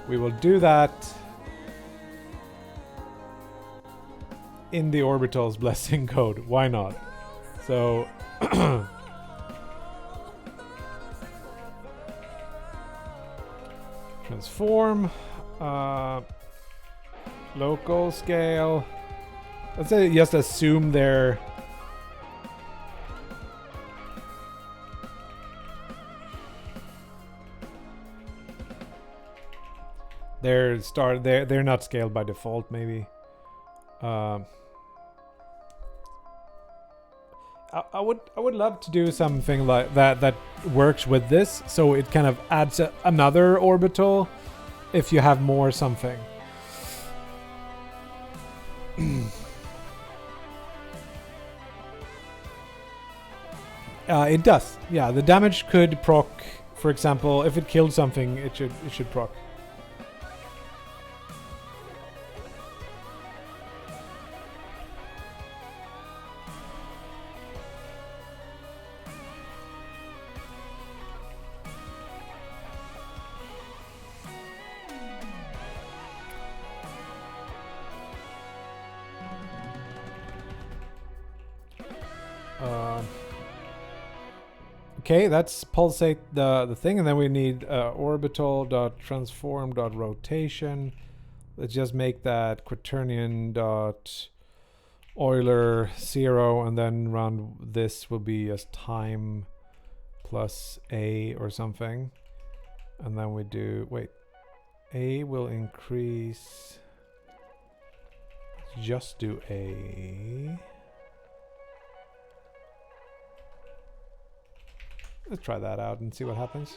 We will do that in the Orbital's blessing code. Why not? So transform, local scale. Let's say just assume they're They're not scaled by default. Maybe. I would love to do something like that works with this, so it kind of adds another orbital if you have more something. It does. Yeah, the damage could proc. For example, if it killed something, it should proc. Okay, that's pulsate the thing, and then we need orbital dot transform dot rotation. Let's just make that quaternion dot Euler 0, and then run this will be as time plus a or something, and then we do a will increase. Just do a. Let's try that out and see what happens.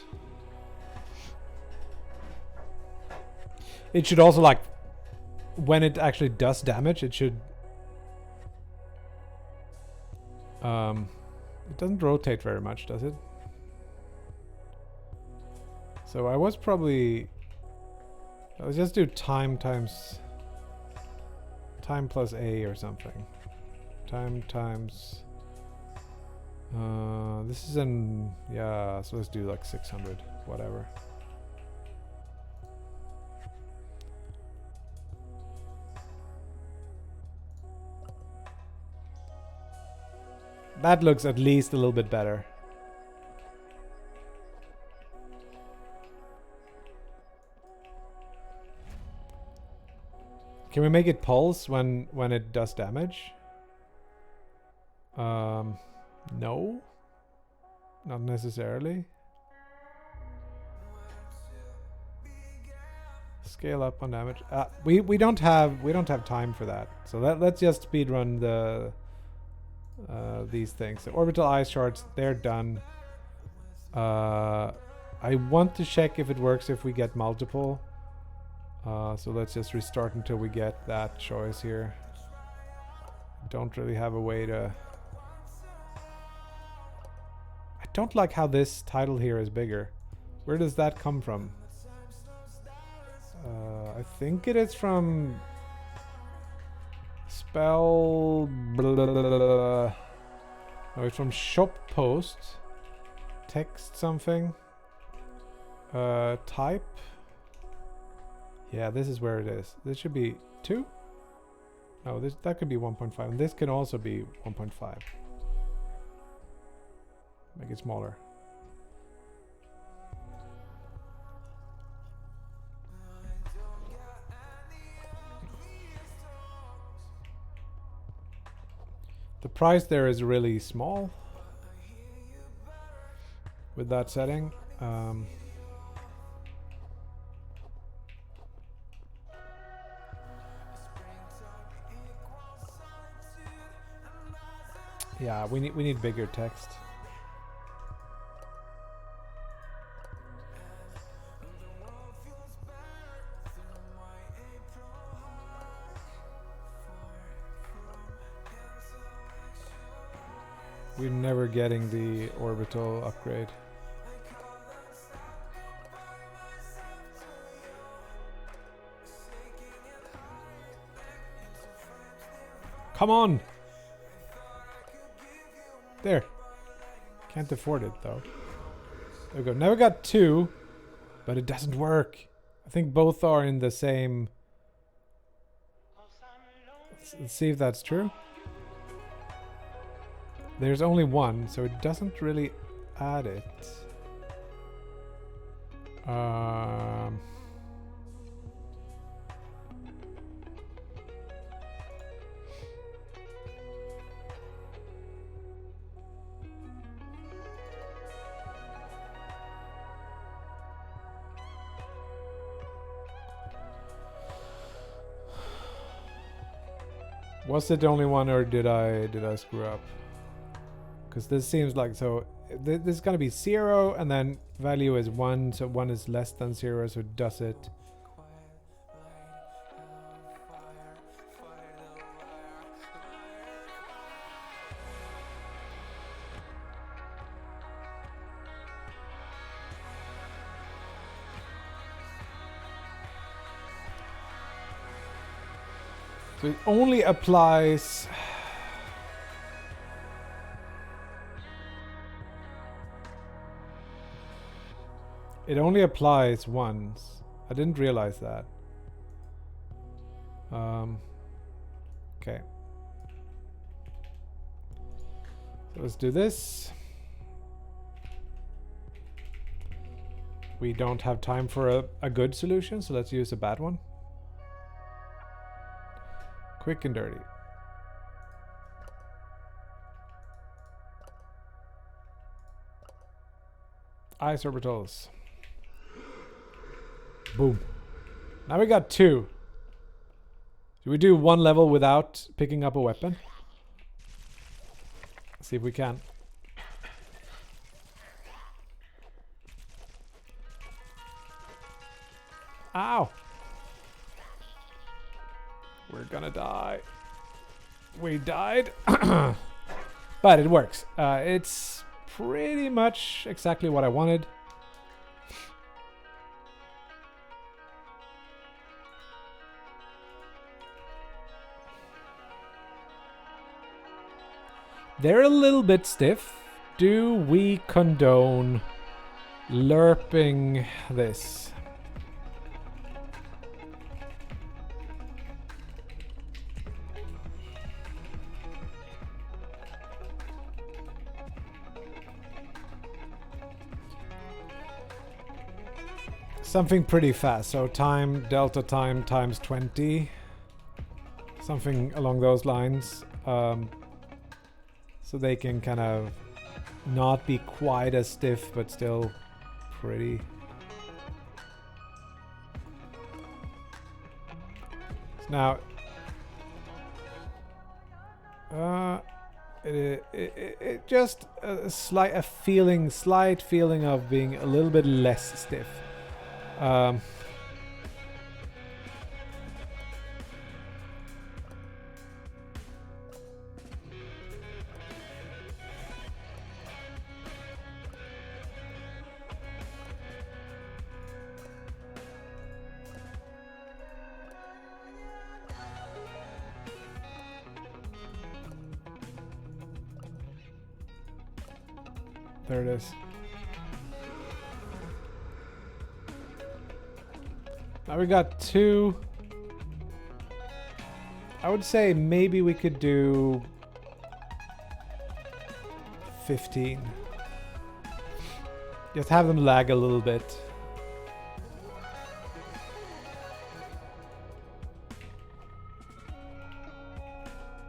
It should also, like, when it actually does damage, it should... it doesn't rotate very much, does it? So I was probably... Let's just do time times... Time plus A or something. Time times... this is an... Yeah, so let's do like 600. Whatever. That looks at least a little bit better. Can we make it pulse when it does damage? No. Not necessarily. Scale up on damage. We don't have time for that. So let's just speedrun these things. So orbital ice shards, they're done. I want to check if it works if we get multiple. So let's just restart until we get that choice here. Don't really have a way to... I don't like how this title here is bigger. Where does that come from? I think it is from... Spell... No, it's from shop post. Text something. Type. Yeah, this is where it is. This should be 2? No, that could be 1.5. And this can also be 1.5. Make it smaller. The price there is really small with that setting. Yeah, we need bigger text. We're never getting the orbital upgrade. Come on! There. Can't afford it though. There we go. Never got 2, but it doesn't work. I think both are in the same... Let's see if that's true. There's only 1, so it doesn't really add it. Was it the only one, or did I screw up? Because this seems like, so this is gonna be 0, and then value is 1, so 1 is less than 0, so it does it. So it only applies. It only applies once. I didn't realize that. Okay. So let's do this. We don't have time for a good solution, so let's use a bad one. Quick and dirty. Ice orbitals. Boom. Now we got 2. Should we do 1 level without picking up a weapon? Let's see if we can. Ow! We're gonna die. We died. But it works. It's pretty much exactly what I wanted. They're a little bit stiff. Do we condone lerping this? Something pretty fast, so delta time times 20. Something along those lines. So they can kind of not be quite as stiff, but still pretty. So now, it just a slight feeling of being a little bit less stiff. There it is. Now we got 2. I would say maybe we could do 15. Just have them lag a little bit.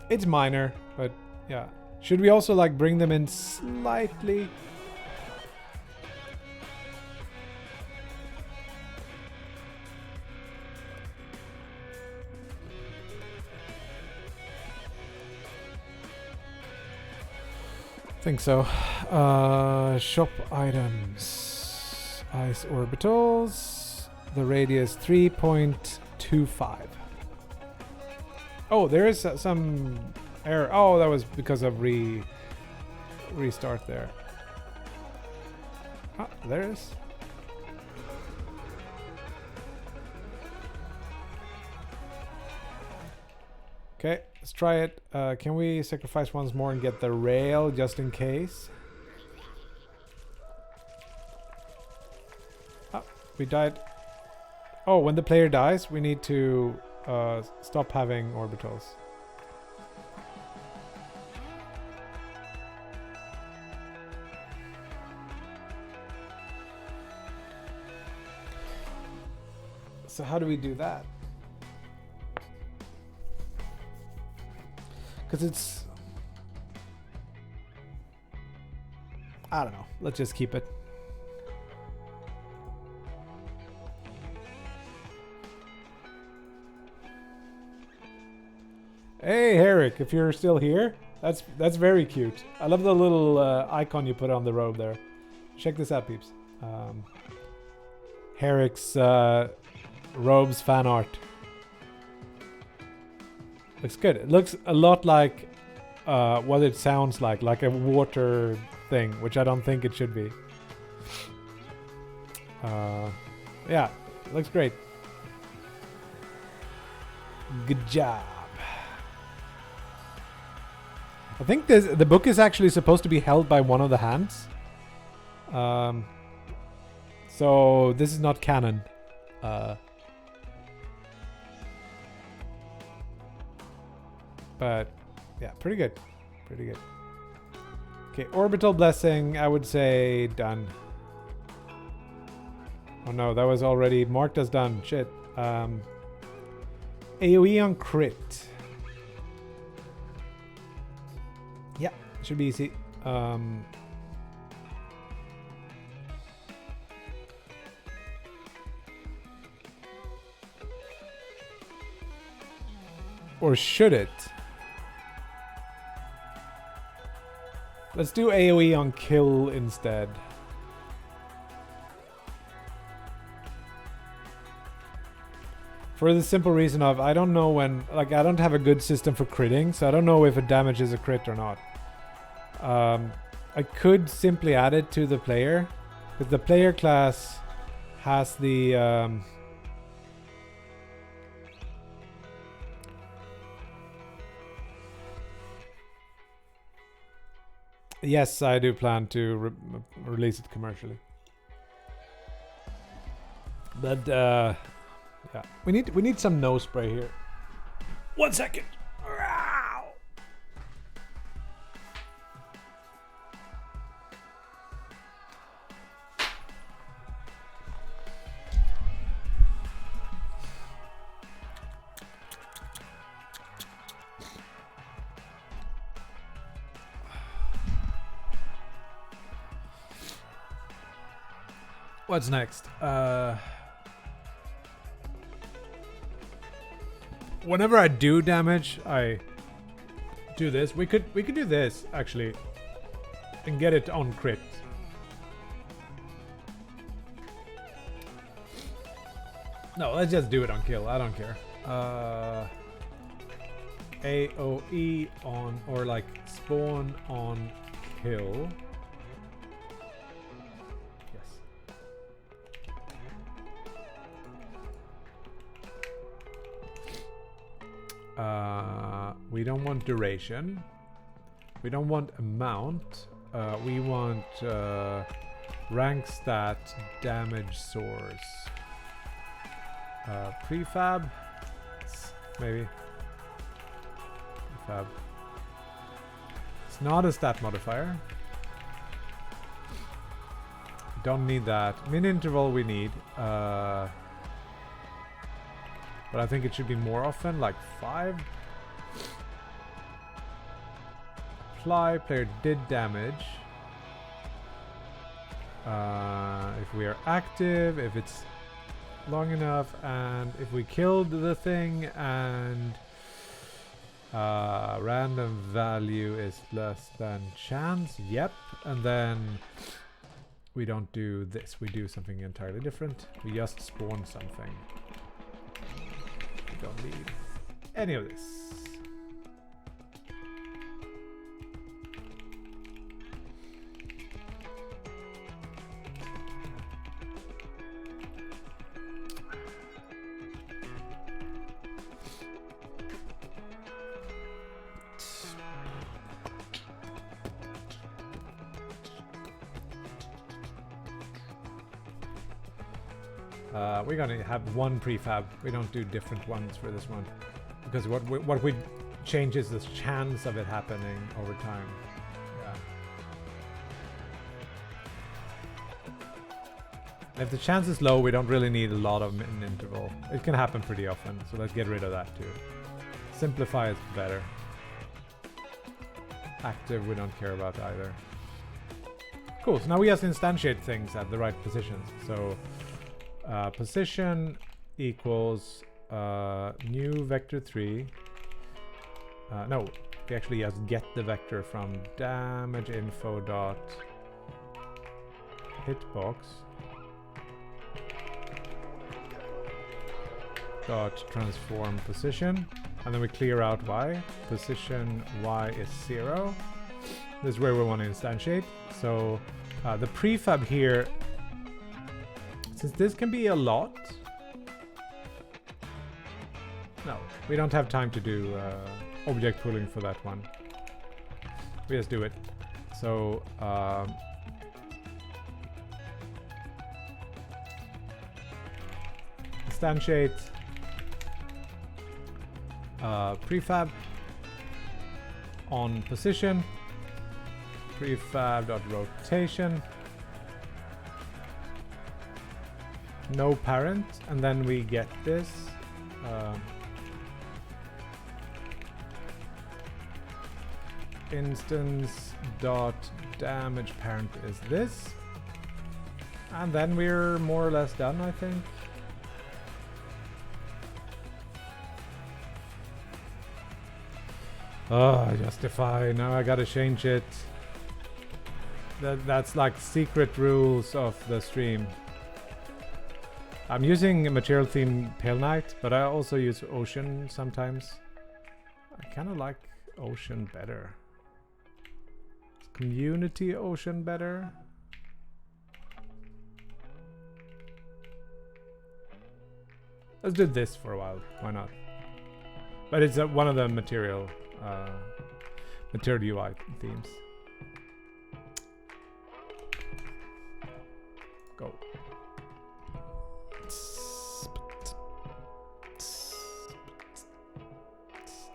It's minor, but yeah. Should we also like bring them in slightly? Think so. Shop items. Ice orbitals. The radius 3.25. Oh, there is some error. Oh, that was because of restart there. Ah, there it is. Okay, let's try it. Can we sacrifice once more and get the rail just in case? Ah, we died. Oh, when the player dies, we need to stop having orbitals. So how do we do that? Because it's... I don't know. Let's just keep it. Hey, Herrick, if you're still here, that's very cute. I love the little icon you put on the robe there. Check this out, peeps. Herrick's robes fan art. Looks good. It looks a lot like what it sounds like a water thing, which I don't think it should be. Yeah, looks great. Good job. I think the book is actually supposed to be held by one of the hands. So this is not canon. But yeah, pretty good. Pretty good. Okay, orbital blessing, I would say done. Oh no, that was already marked as done. Shit. AoE on crit. Yeah, should be easy. Or should it? Let's do AoE on kill instead. For the simple reason of I don't know when, like, I don't have a good system for critting, so I don't know if it damages a crit or not. I could simply add it to the player, because the player class has the yes, I do plan to release it commercially. But yeah, we need some nose spray here. 1 second. What's next? Whenever I do damage, I do this. We could do this actually and get it on crit. No, let's just do it on kill. I don't care. AoE on, or like spawn on kill. We don't want duration. We don't want amount. We want rank stat damage source. Prefab? Maybe. Prefab. It's not a stat modifier. Don't need that. Min interval we need. But I think it should be more often, like 5. Apply, player did damage. If we are active, if it's long enough, and if we killed the thing, and random value is less than chance, yep. And then we don't do this, we do something entirely different. We just spawn something. Don't need any of this. We're gonna have one prefab. We don't do different ones for this one, because what we change is the chance of it happening over time. Yeah. If the chance is low, we don't really need a lot of min interval. It can happen pretty often, so let's get rid of that too. Simplify is better. Active, we don't care about either. Cool. So now we just instantiate things at the right positions. So. Position equals new vector 3 no, we actually just get the vector from damage info dot hitbox dot transform position, and then we clear out y. Position y is 0. This is where we want to instantiate. So the prefab here, since this can be a lot, no, we don't have time to do object pooling for that one. We just do it. So instantiate prefab on position, prefab.rotation, no parent, and then we get this instance dot damage parent is this, and then we're more or less done, I think. Oh, justify. Now I gotta change it. That's like secret rules of the stream. I'm using a material theme Pale Knight, but I also use Ocean sometimes. I kind of like Ocean better. Is Community Ocean better? Let's do this for a while. Why not? But it's one of the material UI themes. Go.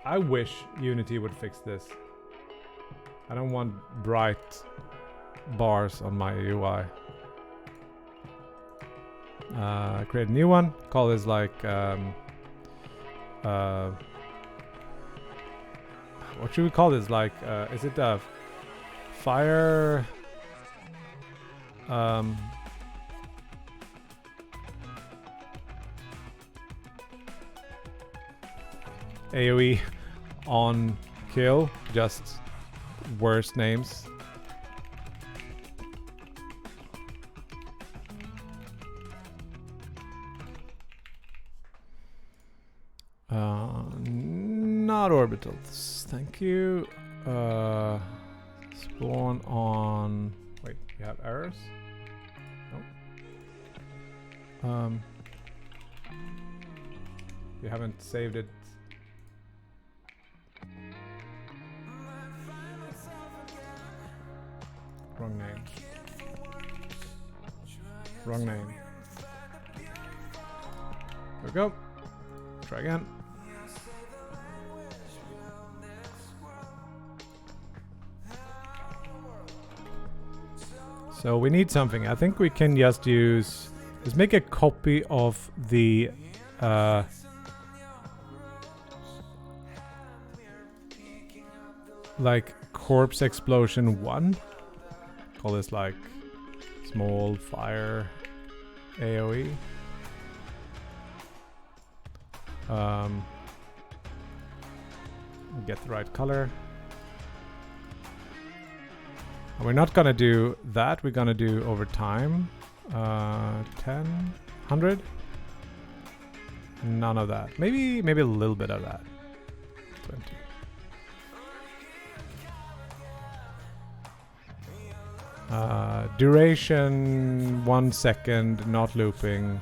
I wish Unity would fix this. I don't want bright bars on my UI. Create a new one. Call this like what should we call this? Like, is it a fire? AoE on kill, just worse names. Not orbitals, thank you. Spawn on. Wait, you have errors? Nope. You haven't saved it. Wrong name. Wrong name. There we go. Try again. So we need something. I think we can just use... Let's make a copy of the... like Corpse Explosion 1. Call this like small fire AoE. Get the right color. And we're not gonna do that. We're gonna do over time. 10, 100. None of that. Maybe a little bit of that. 20. Duration 1 second, not looping.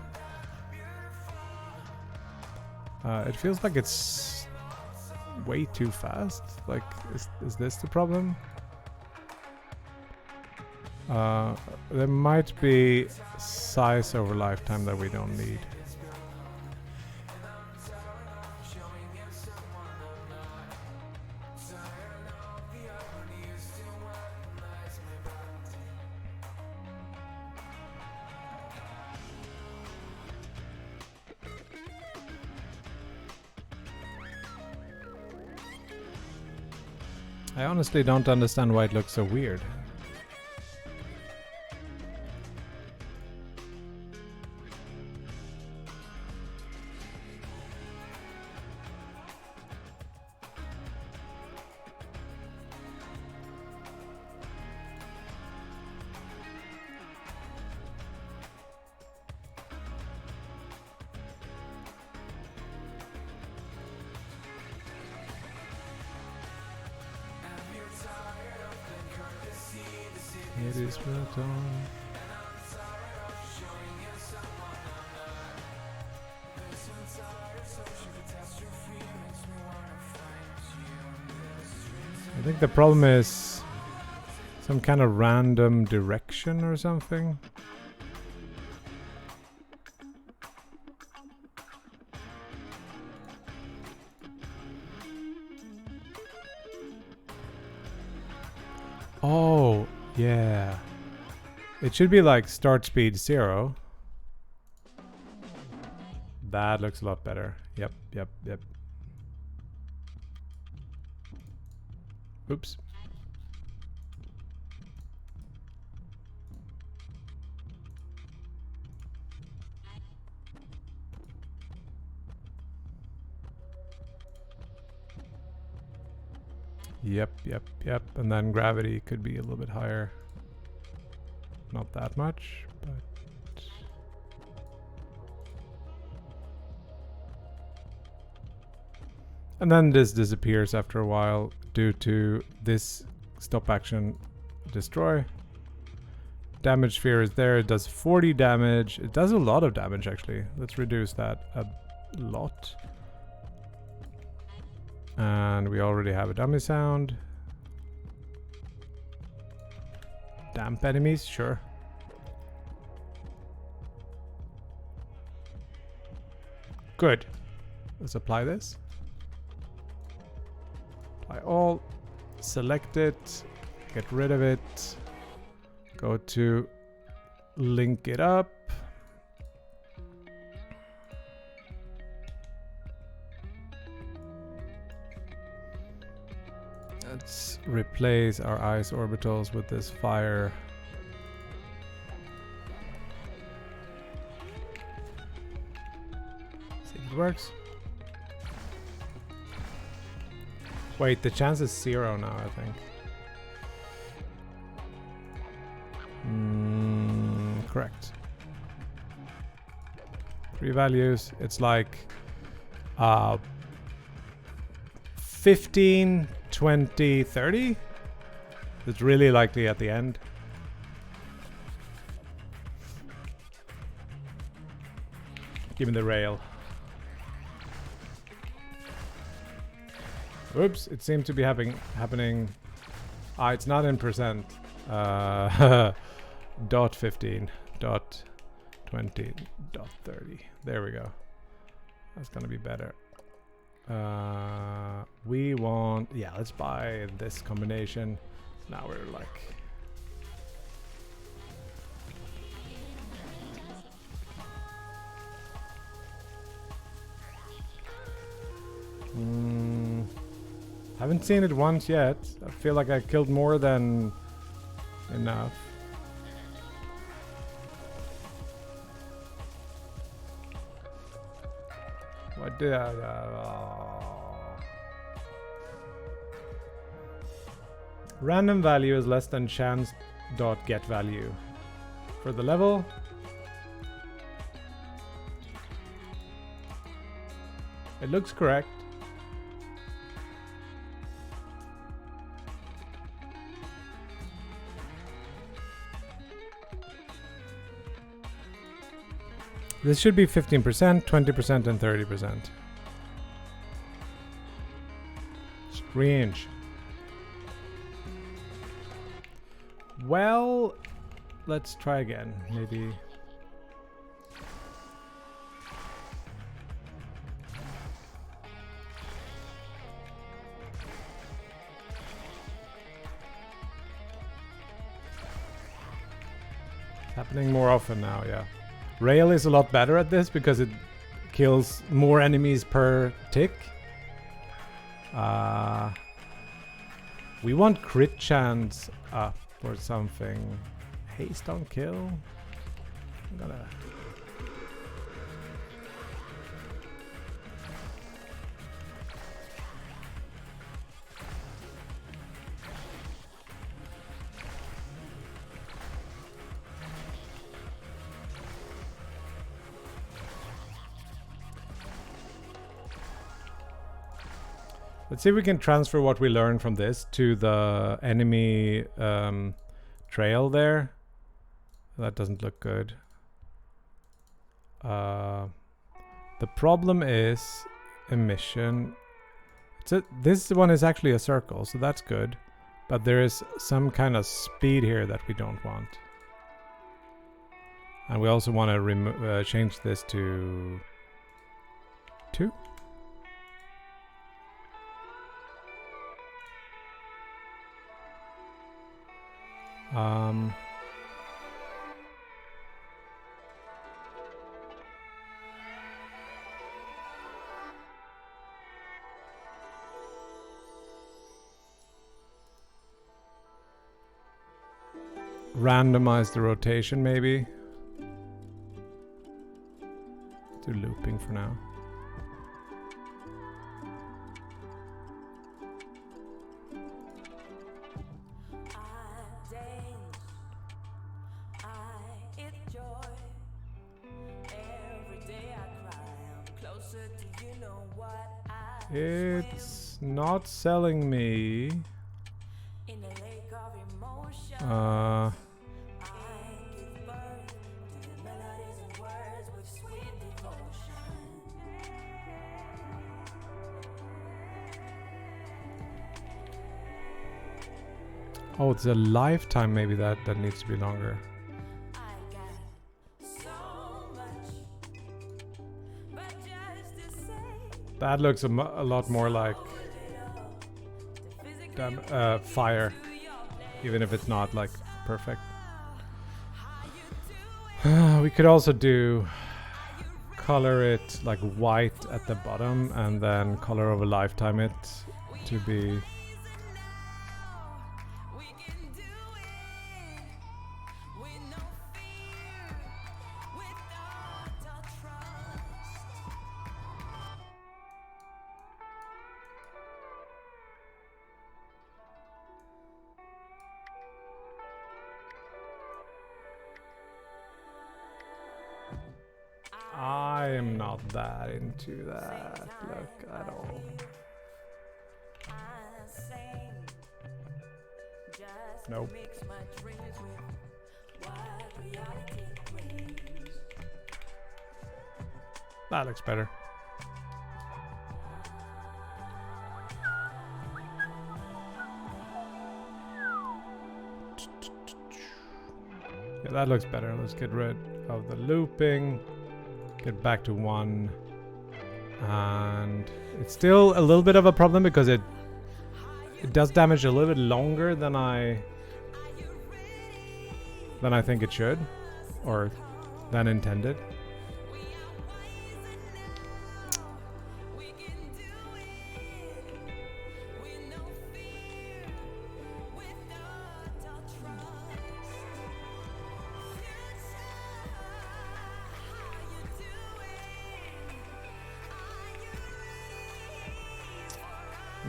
It feels like it's way too fast. Like, is this the problem? There might be size over lifetime that we don't need. I honestly don't understand why it looks so weird. It is built on. I think the problem is some kind of random direction or something. Oh, yeah. It should be like start speed 0. That looks a lot better. Yep. Oops. Yep. And then gravity could be a little bit higher. Not that much, but... And then this disappears after a while due to this stop action destroy. Damage sphere is there. It does 40 damage. It does a lot of damage actually. Let's reduce that a lot. And we already have a dummy sound. Damp enemies, sure. Good. Let's apply this. Apply all. Select it. Get rid of it. Go to link it up. Let's replace our ice orbitals with this fire. See if it works. Wait, the chance is 0 now, I think. Correct. 3 values. It's like 15, 20, 30. It's really likely at the end. Give me the rail. Oops, it seemed to be happening. It's not in percent. Dot 15, dot 20, dot 30. There we go. That's gonna be better. We want, yeah, let's buy this combination. Now we're like, haven't seen it once yet. I feel like I killed more than enough. What did I... Random value is less than chance dot get value. For the level... It looks correct. This should be 15%, 20%, and 30%. Strange. Well, let's try again. Maybe. Happening more often now, yeah. Rail is a lot better at this because it kills more enemies per tick. We want crit chance up or something. Haste on kill. I'm gonna... Let's see if we can transfer what we learned from this to the enemy trail there. That doesn't look good. The problem is emission. This one is actually a circle, so that's good. But there is some kind of speed here that we don't want. And we also want to change this to 2. Randomize the rotation, maybe. Do looping for now. It's not selling me. Oh, it's a lifetime maybe that needs to be longer. That looks a lot more like fire, even if it's not like perfect. We could also do color it like white at the bottom and then color over lifetime it to be I am not that into that look at all. Nope. That looks better. Yeah, that looks better. Let's get rid of the looping. Get back to 1. And it's still a little bit of a problem because it does damage a little bit longer than I think it should, or than intended.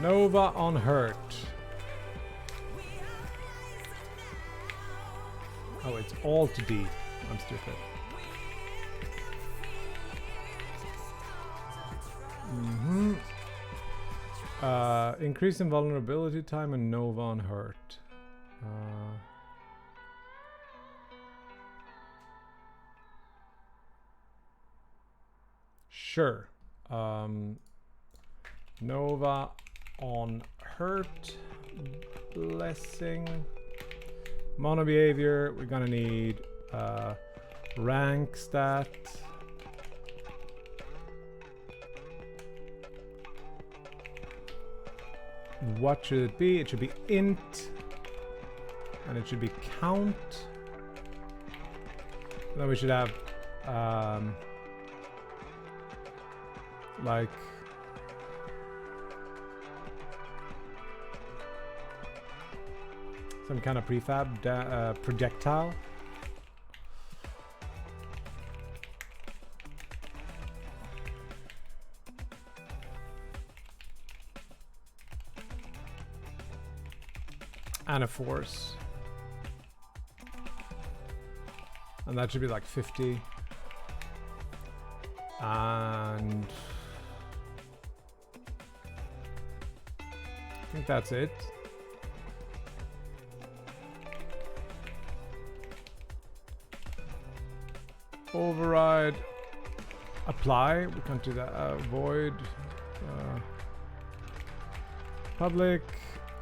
Nova on Hurt. Oh, it's Alt D. I'm stupid. Increase in vulnerability time and Nova on Hurt. Sure. Nova on Hurt. Blessing. Mono behavior. We're gonna need rank stat. What should it be? It should be int. And it should be count. And then we should have like some kind of prefab projectile. And a force. And that should be like 50. And I think that's it. override apply. We can't do that. Void public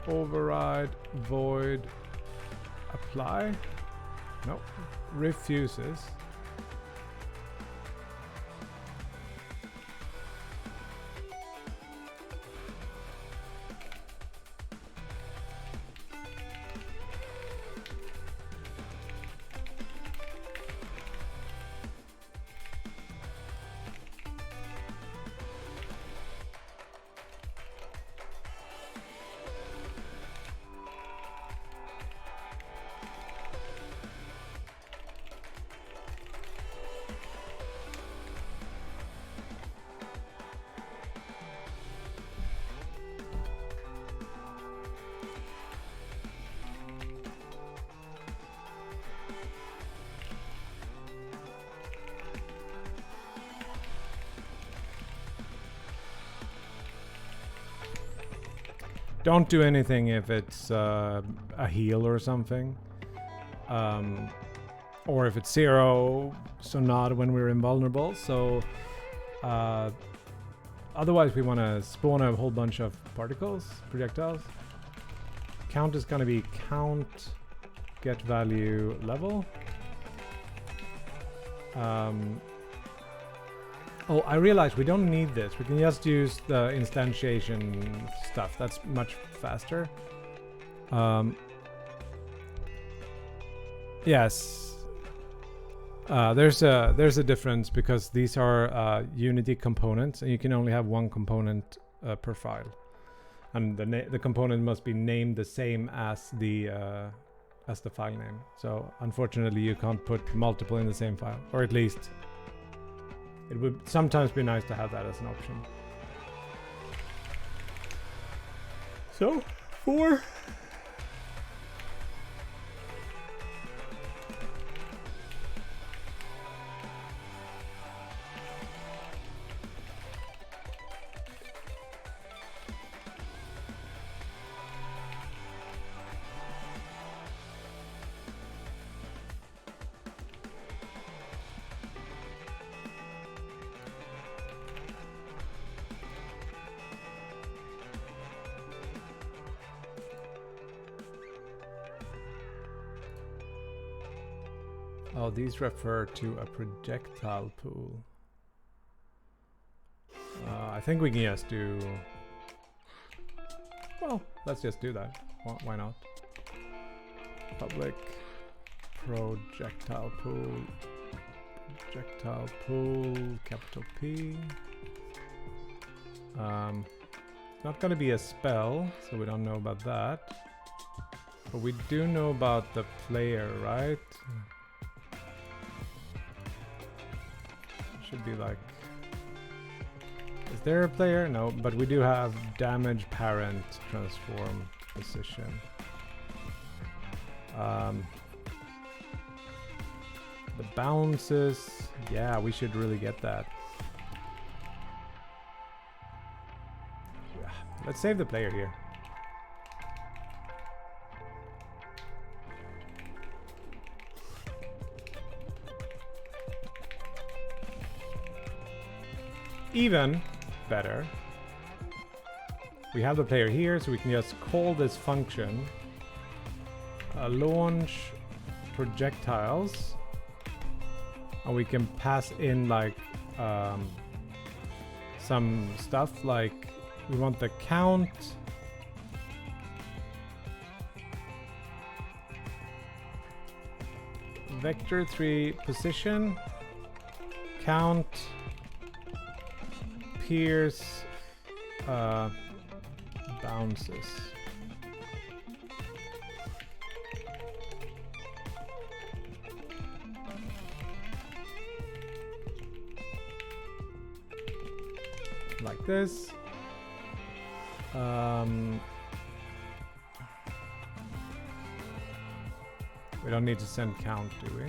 override void apply. Nope. Refuses. Don't do anything if it's a heal or something. Or if it's 0, so not when we're invulnerable. So otherwise we want to spawn a whole bunch of particles, projectiles. Count is going to be count get value level. Oh, I realized we don't need this. We can just use the instantiation stuff. That's much faster. Yes. There's a difference because these are Unity components, and you can only have one component per file, and the component must be named the same as the file name. So unfortunately, you can't put multiple in the same file, or at least. It would sometimes be nice to have that as an option. So, 4. Oh, these refer to a projectile pool. I think we can just do... Well, let's just do that. Why not? Public projectile pool. Projectile pool, capital P. Not going to be a spell, so we don't know about that. But we do know about the player, right? Should be like... Is there a player? No, but we do have damage parent transform position. The bounces... Yeah, we should really get that. Let's save the player here. Even better, we have the player here, so we can just call this function launch projectiles, and we can pass in like some stuff like we want the count, vector 3 position, count, pierce, bounces. Like this. We don't need to send count, do we?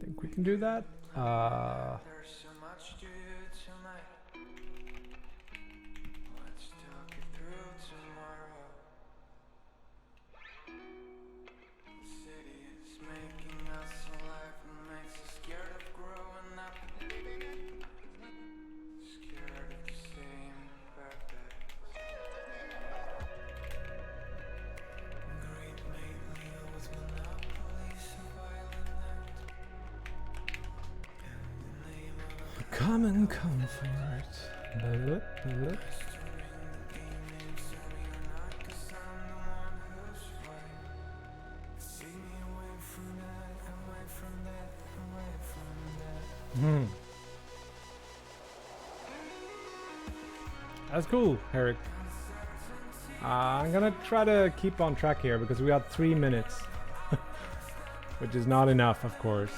think we can do that. Come and comfort. That's cool, Eric. I'm gonna try to keep on track here because we got 3 minutes, which is not enough, of course.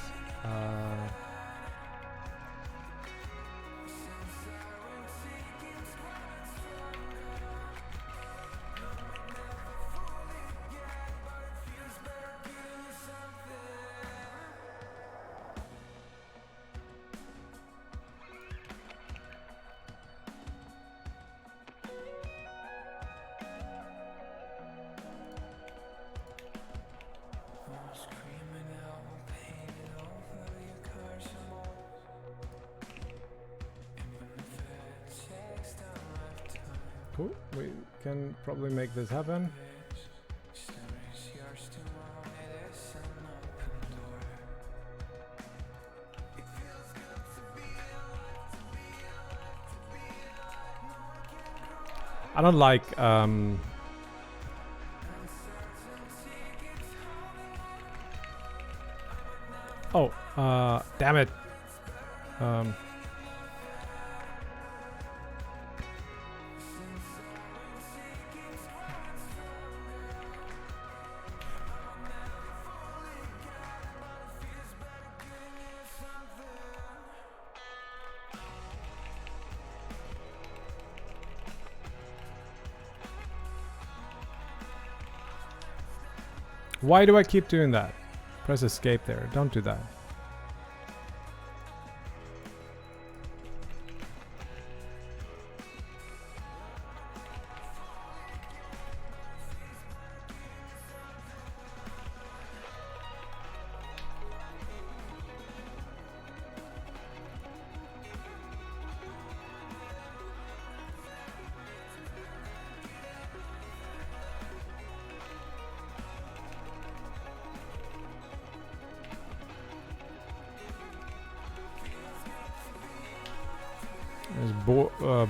Cool, we can probably make this happen. I don't like damn it. Why do I keep doing that? Press escape there. Don't do that.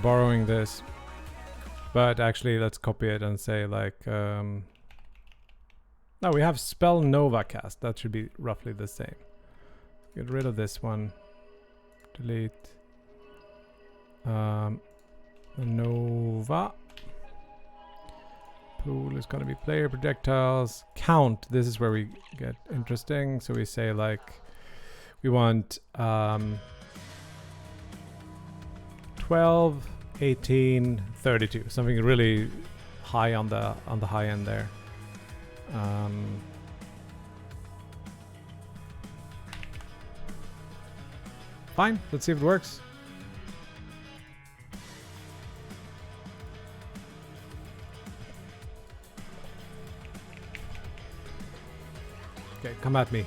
Borrowing this, but actually let's copy it and say like no, we have spell Nova cast. That should be roughly the same. Get rid of this one, delete the Nova. Pool is going to be player projectiles. Count, this is where we get interesting. So we say like we want 12, 18, 32. Something really high on the high end there. Fine, let's see if it works. Okay, come at me.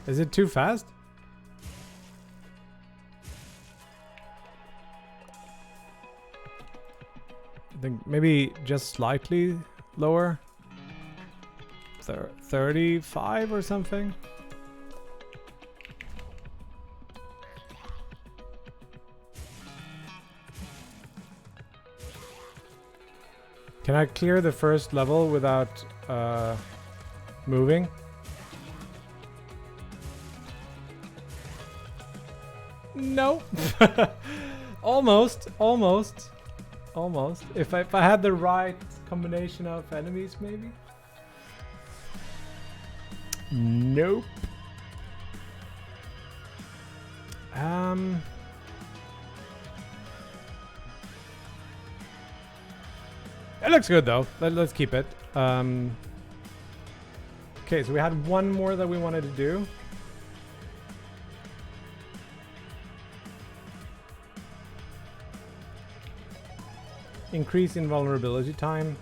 Is it too fast? I think maybe just slightly lower. 35 or something. Can I clear the first level without moving? No. Almost. If I had the right combination of enemies, maybe. Nope. It looks good though. Let's keep it. Okay, so we had one more that we wanted to do. Increase invulnerability time.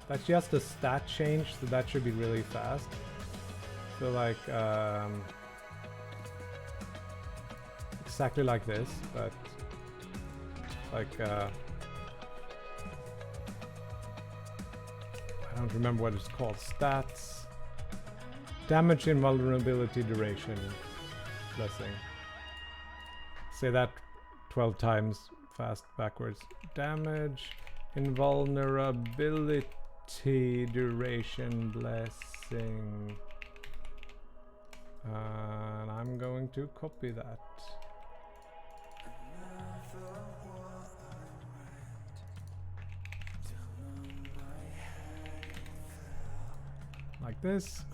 That's just a stat change, so that should be really fast. So like exactly like this, but like I don't remember what it's called. Stats, damage invulnerability duration, blessing. Say that 12 times fast backwards. Damage invulnerability duration blessing. And I'm going to copy that. Like this.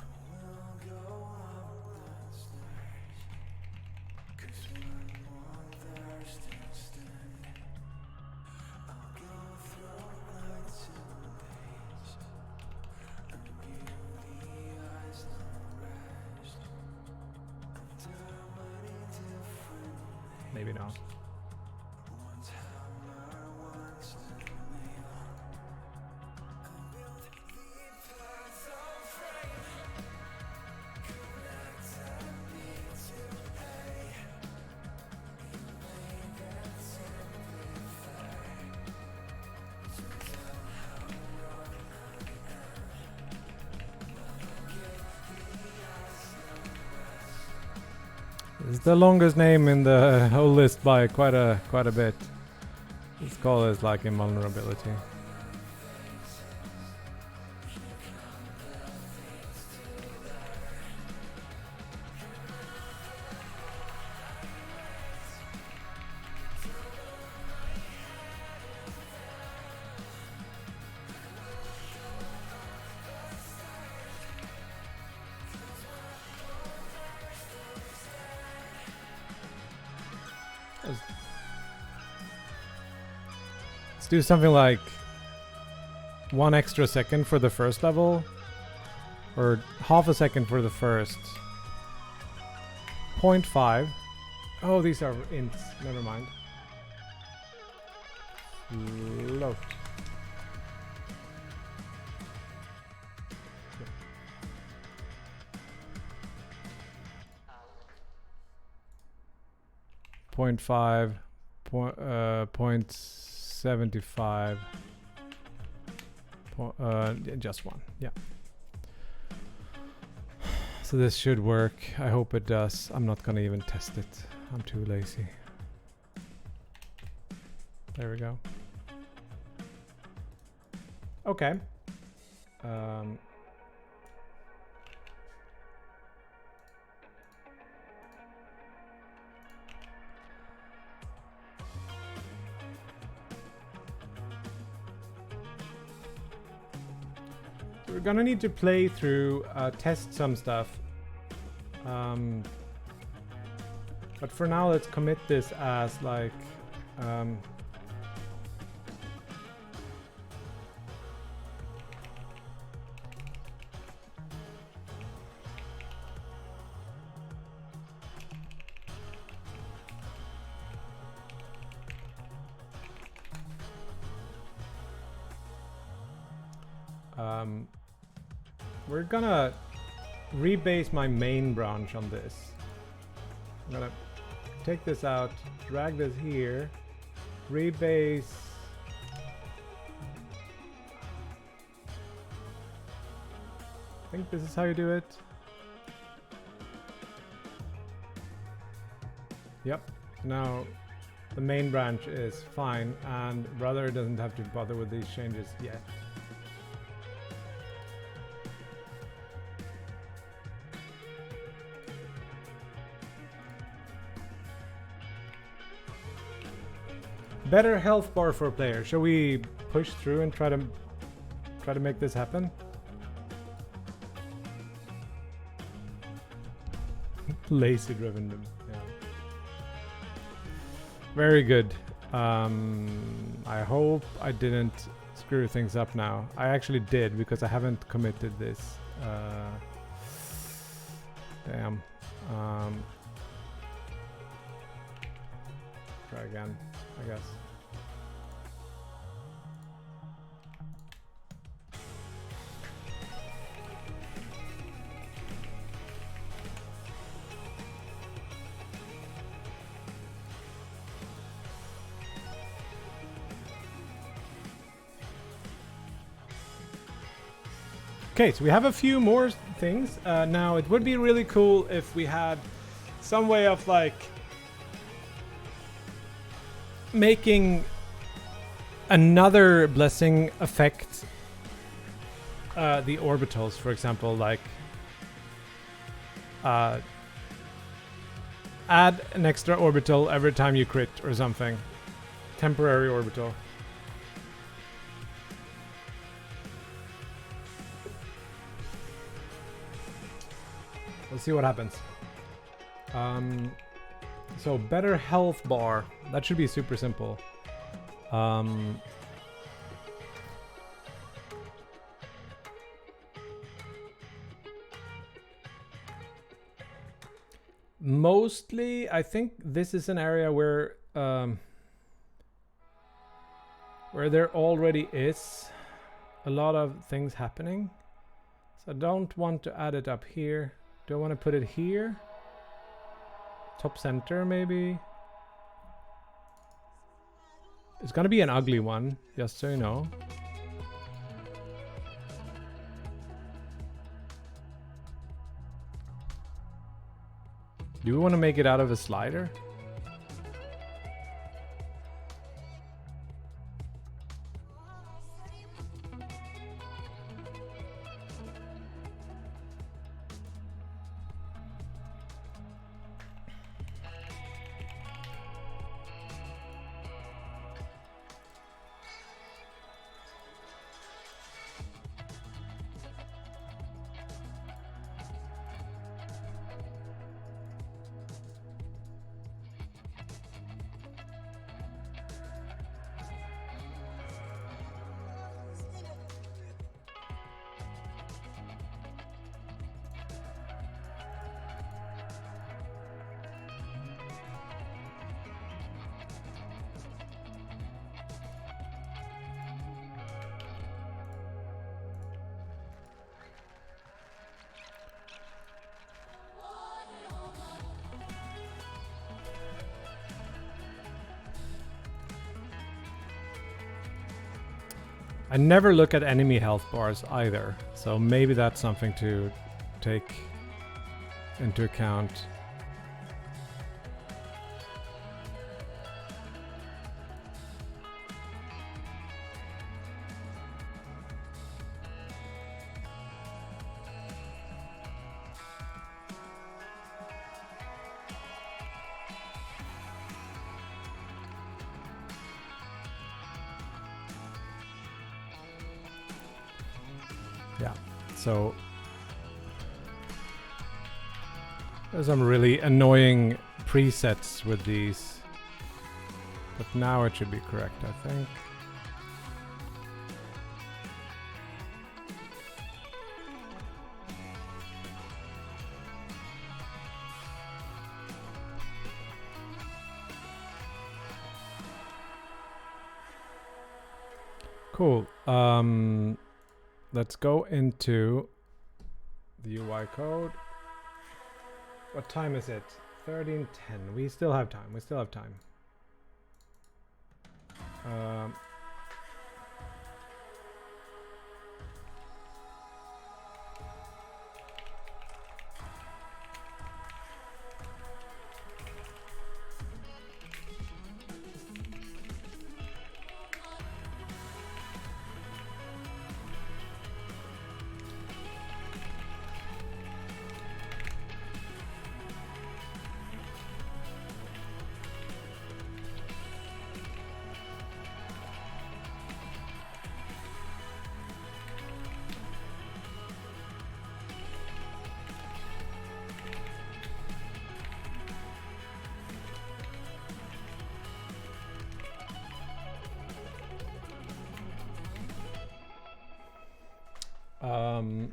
Maybe not. It's the longest name in the whole list by quite a bit. This call is like invulnerability. Let's do something like 1 extra second for the first level, or half a second for the first. 0.5. Oh, these are ints. Never mind. Float. Point 0.75. Just one. Yeah. So this should work. I hope it does. I'm not gonna even test it. I'm too lazy. There we go. Okay. We're gonna need to play through, test some stuff. But for now, let's commit this as like, we're gonna rebase my main branch on this. I'm gonna take this out, drag this here, rebase. I think this is how you do it. Yep. Now the main branch is fine, and Brother doesn't have to bother with these changes yet. Better health bar for a player. Shall we push through and try to make this happen? Lazy driven. Yeah. Very good. I hope I didn't screw things up now. I actually did because I haven't committed this. Damn. Try again, I guess. Okay, so we have a few more things. Now, it would be really cool if we had some way of like making another blessing affect the orbitals, for example, like add an extra orbital every time you crit or something. Temporary orbital. Let's see what happens. So better health bar. That should be super simple. Mostly, I think this is an area where there already is a lot of things happening. So I don't want to add it up here. Do I want to put it here? Top center, maybe? It's gonna be an ugly one, just so you know. Do we want to make it out of a slider? I never look at enemy health bars either, so maybe that's something to take into account. Yeah, so there's some really annoying presets with these, but now it should be correct, I think. Cool. Let's go into the UI code. What time is it? 13:10. We still have time. We still have time. Um,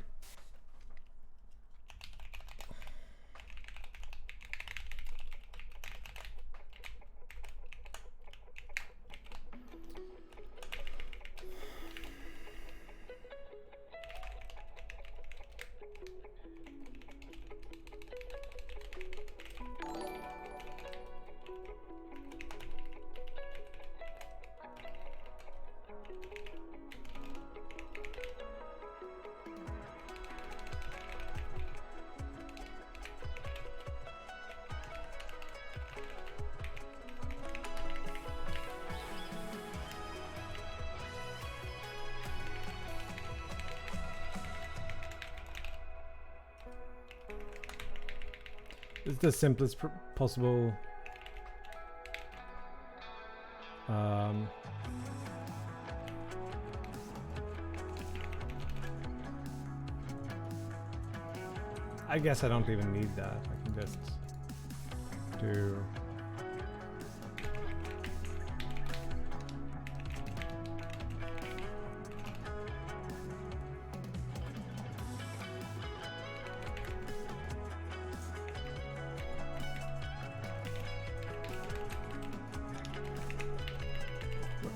It's the simplest possible. I guess I don't even need that. I can just do.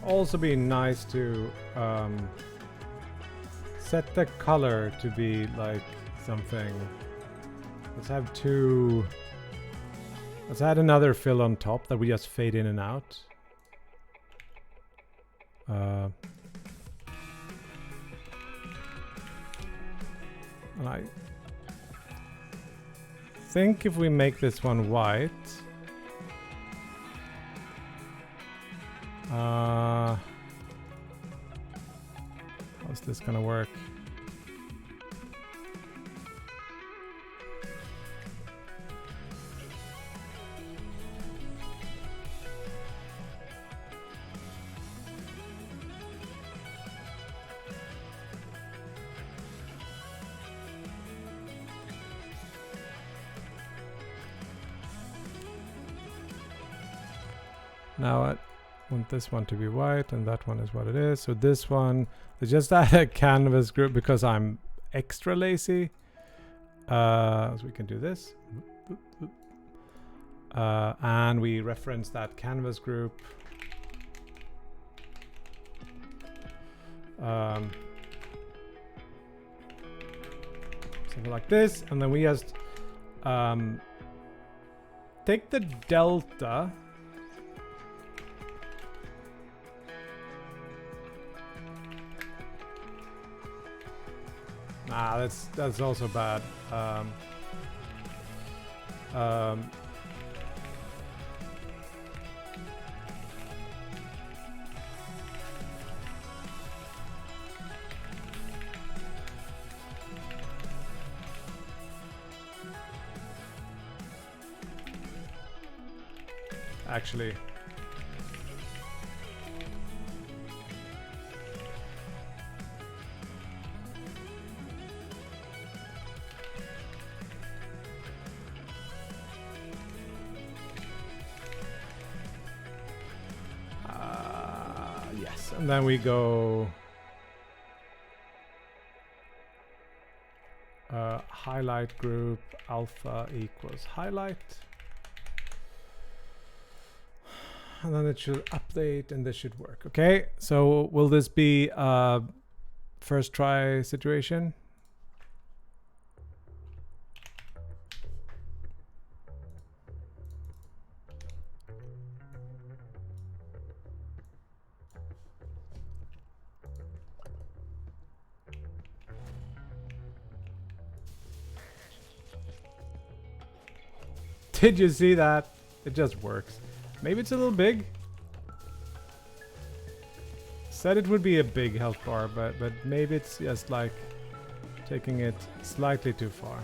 Also be nice to set the color to be like something. Let's have two. Let's add another fill on top that we just fade in and out. And I think if we make this one white. How's this gonna work? Now I want this one to be white and that one is what it is. So this one, I just add a canvas group because I'm extra lazy. So we can do this. And we reference that canvas group. Something like this. And then we just take the delta. Nah, that's also bad. Actually. Yes, and then we go highlight group alpha equals highlight. And then it should update and this should work. Okay, so will this be a first try situation? Did you see that? It just works. Maybe it's a little big. Said it would be a big health bar, but maybe it's just like taking it slightly too far.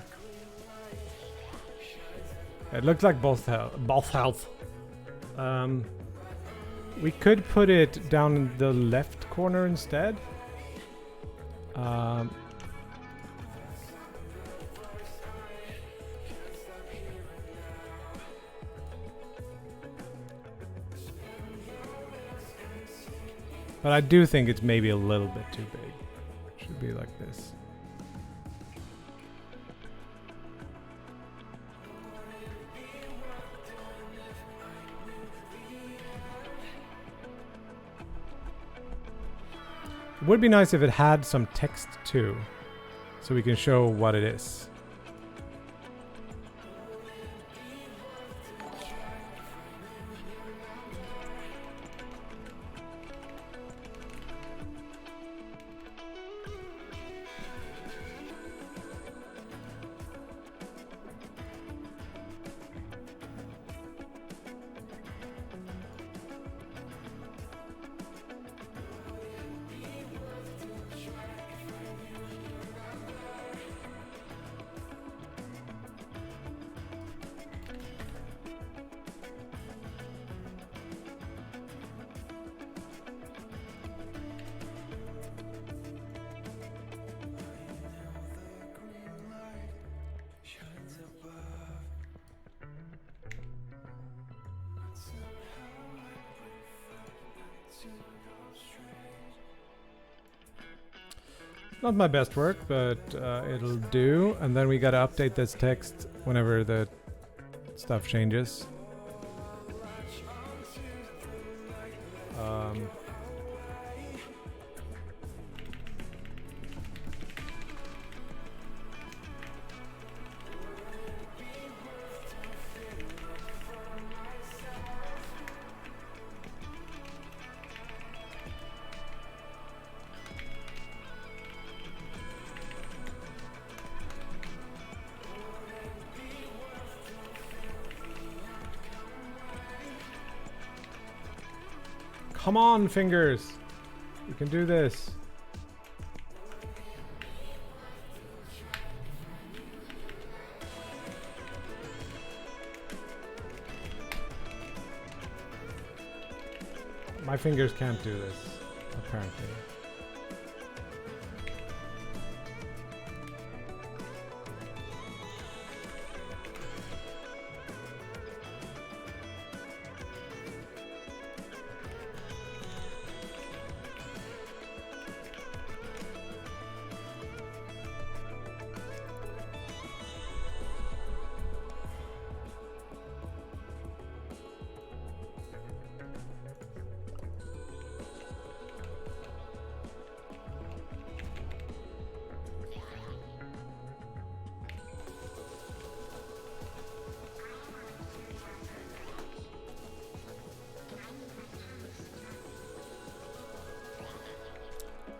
It looks like both health. We could put it down in the left corner instead. But I do think it's maybe a little bit too big. Should be like this. would be nice if it had some text too, so we can show what it is. Not my best work, but it'll do. And then we gotta update this text whenever the stuff changes. Come on, fingers! You can do this. My fingers can't do this, apparently.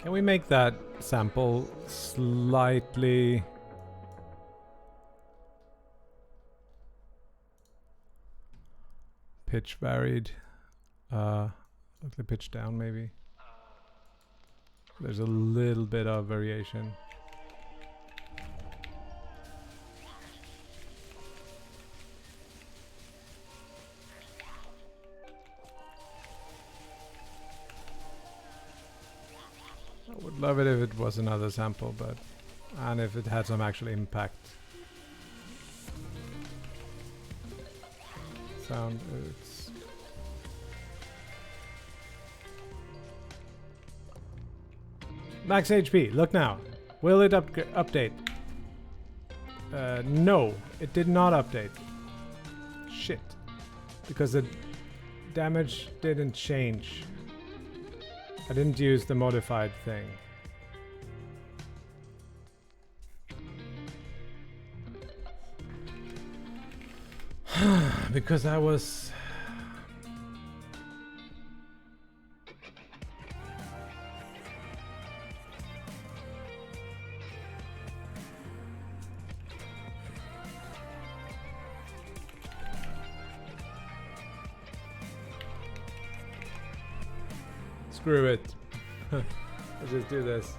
Can we make that sample slightly pitch varied? Slightly pitch down maybe. There's a little bit of variation. I would love it if it was another sample, but and if it had some actual impact. Sound it's max HP. Look now. Will it update? No, it did not update. Shit, because the damage didn't change. I didn't use the modified thing. Because I was... Screw it. Let's just do this.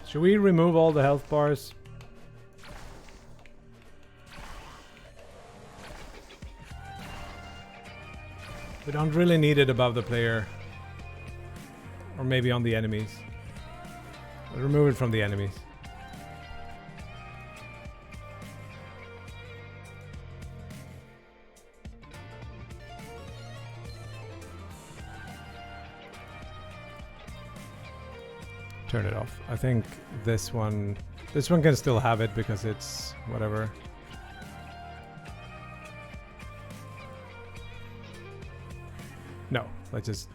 Should we remove all the health bars? We don't really need it above the player. Or maybe on the enemies. Remove it from the enemies. Turn it off. I think this one This one can still have it because it's whatever. No, let's just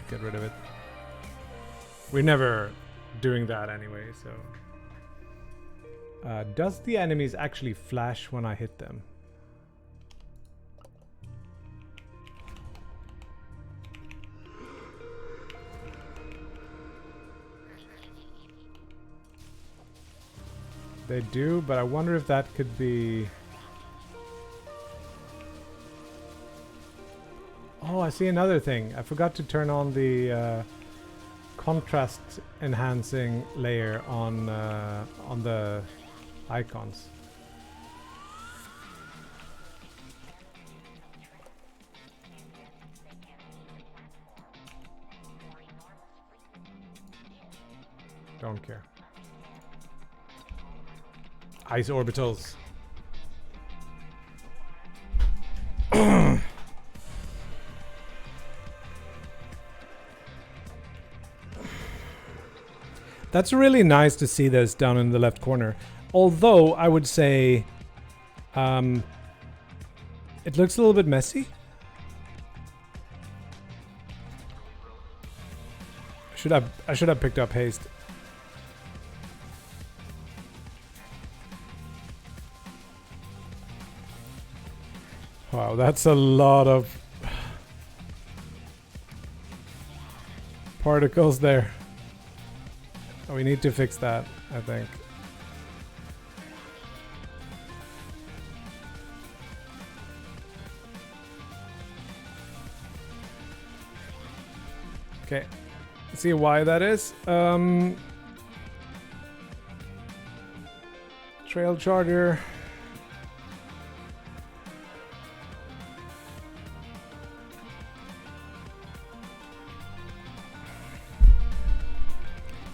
get rid of it. We're never doing that anyway, so. Does the enemies actually flash when I hit them? They do, but I wonder if that could be... Oh, I see another thing. I forgot to turn on the contrast enhancing layer on the icons. Don't care. Ice orbitals. That's really nice to see this down in the left corner. Although I would say it looks a little bit messy. I should have picked up haste. Wow, that's a lot of particles there. Oh, we need to fix that, I think. Okay, let's see why that is. Trail charger.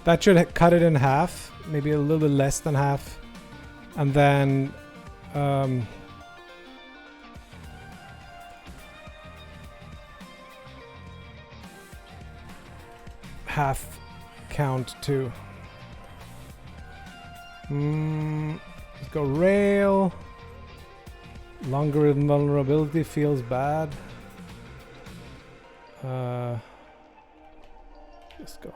That should cut it in half, maybe a little bit less than half. And then half count too. Let's go rail. Logarithm vulnerability feels bad. Let's go.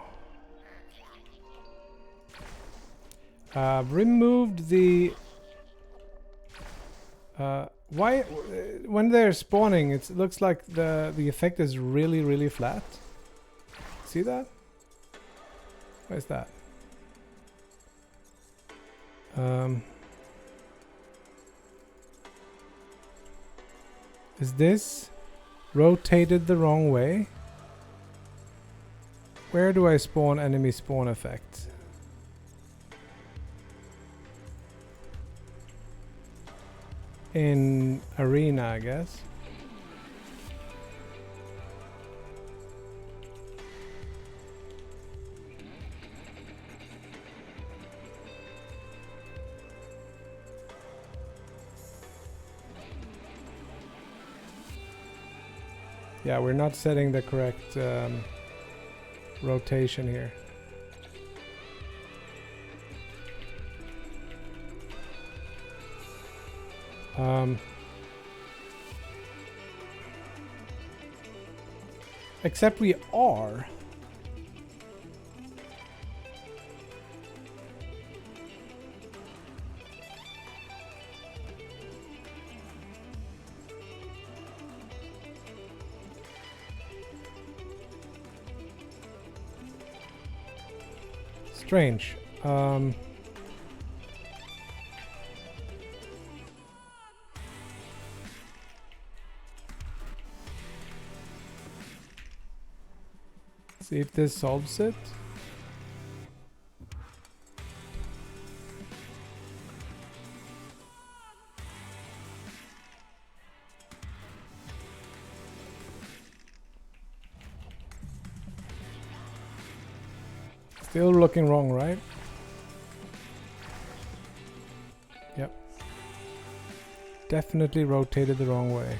Removed the why when they're spawning it looks like the effect is really flat. See that? Where's that? Is this rotated the wrong way? Where do I spawn enemy spawn effect? In arena, I guess. Yeah, we're not setting the correct rotation here. Except we are. Strange. See if this solves it. Still looking wrong, right? Yep. Definitely rotated the wrong way.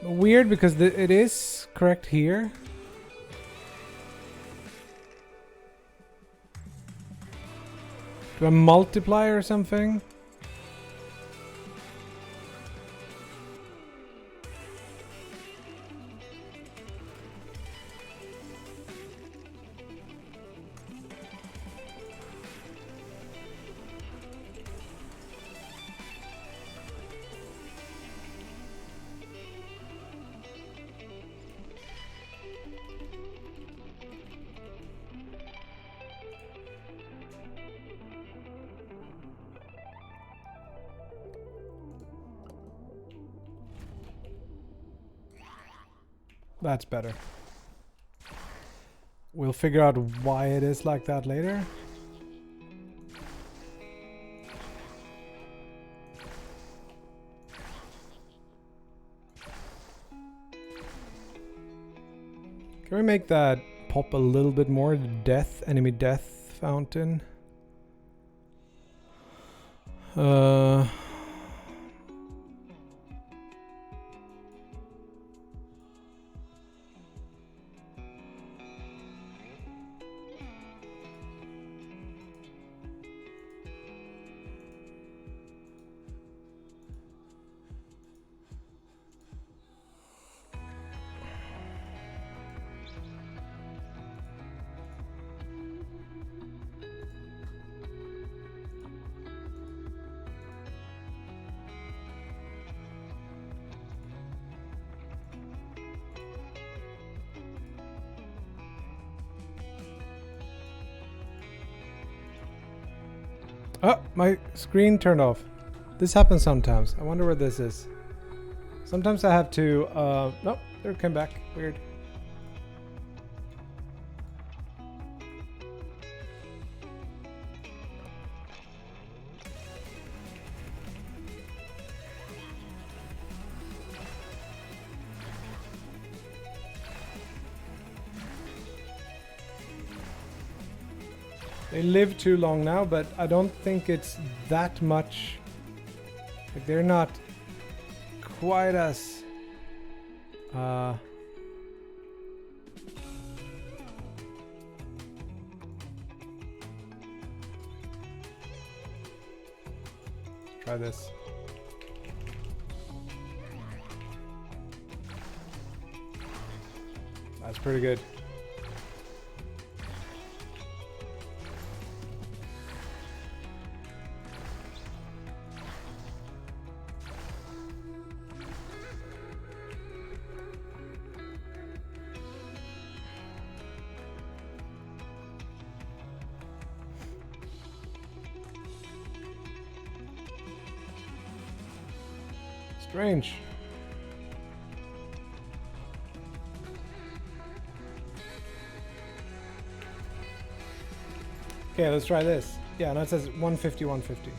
weird because it is correct here. Do I multiply or something? That's better. We'll figure out why it is like that later. Can we make that pop a little bit more? The death, enemy death fountain. Oh, my screen turned off. This happens sometimes. I wonder where this is. Sometimes I have to, nope, there it came back. Weird. They live too long now, but I don't think it's that much. Like they're not quite as try this. That's pretty good. Strange. Okay, let's try this. Yeah, now it says 150, 150.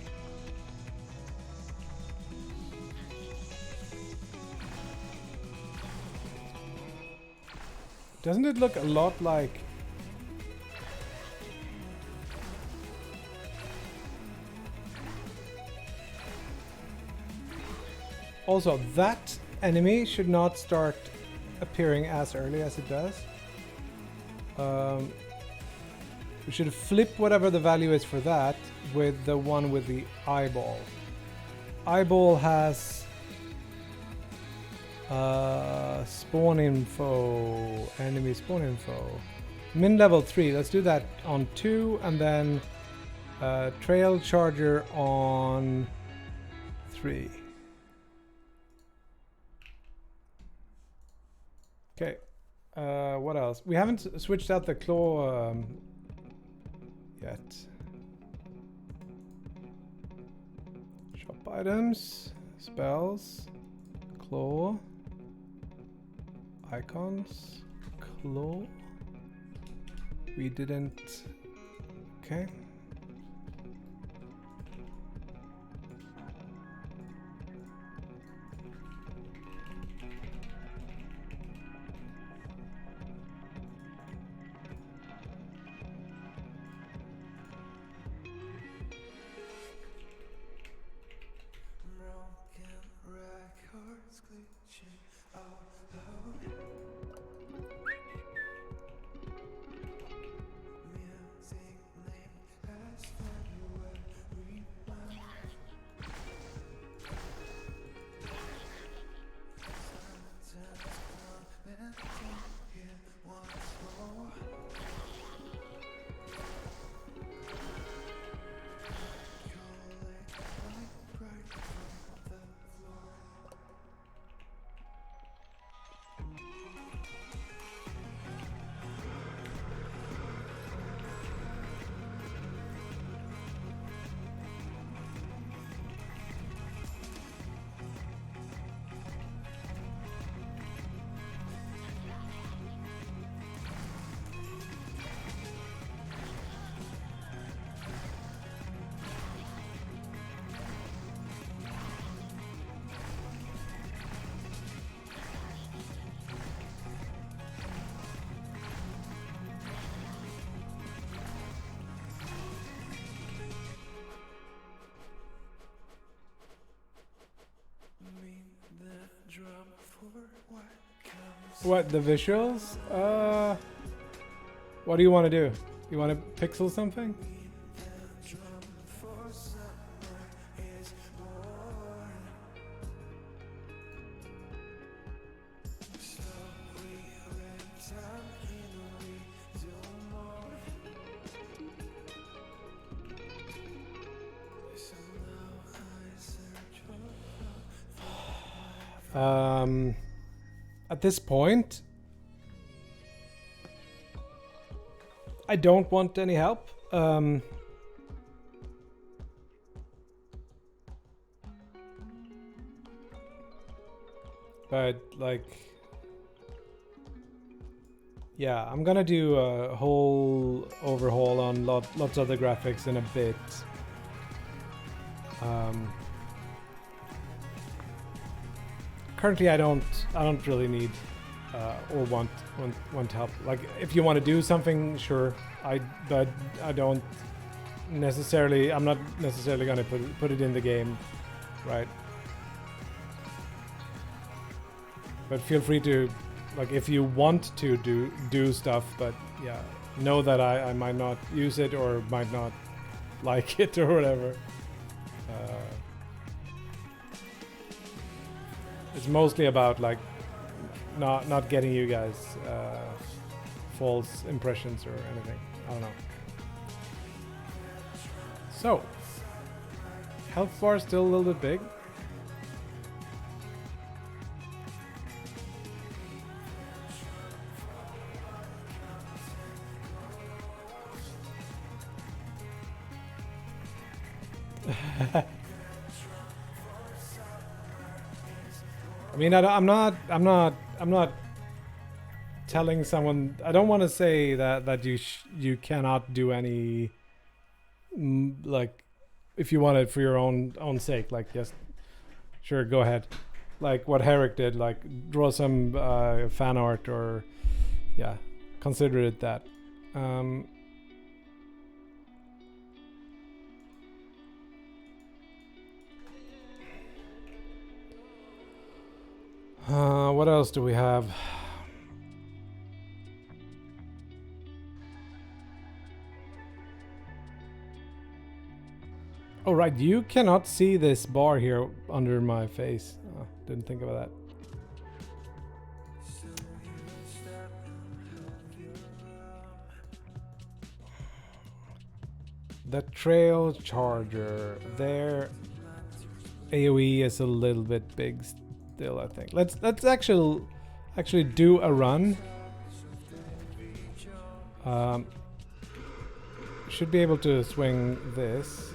Doesn't it look a lot like... Also, that enemy should not start appearing as early as it does. We should flip whatever the value is for that with the one with the eyeball. Eyeball has spawn info, enemy spawn info. Min level 3, let's do that on 2 and then trail charger on 3. Okay, what else? We haven't switched out the claw yet. Shop items, spells, claw, icons, claw. We didn't. Okay. What, the visuals? What do you want to do? You want to pixel something? At this point, I don't want any help. But like, yeah, I'm gonna do a whole overhaul on lots of the graphics in a bit. Currently, I don't really need or want help. Like, if you want to do something, sure. But I don't necessarily. I'm not necessarily gonna put it in the game, right? But feel free to, like, if you want to do stuff. But yeah, know that I might not use it or might not like it or whatever. It's mostly about like not getting you guys false impressions or anything. I don't know. So, health bar still a little bit big. I mean, I'm not telling someone. I don't want to say that you cannot do any, like, if you want it for your own sake. Like, just sure, go ahead. Like what Herrick did, like draw some fan art or yeah, consider it that. What else do we have? Oh right, you cannot see this bar here under my face. Oh, didn't think about that. The trail charger, their AoE is a little bit big still, I think. Let's actually do a run. Should be able to swing this.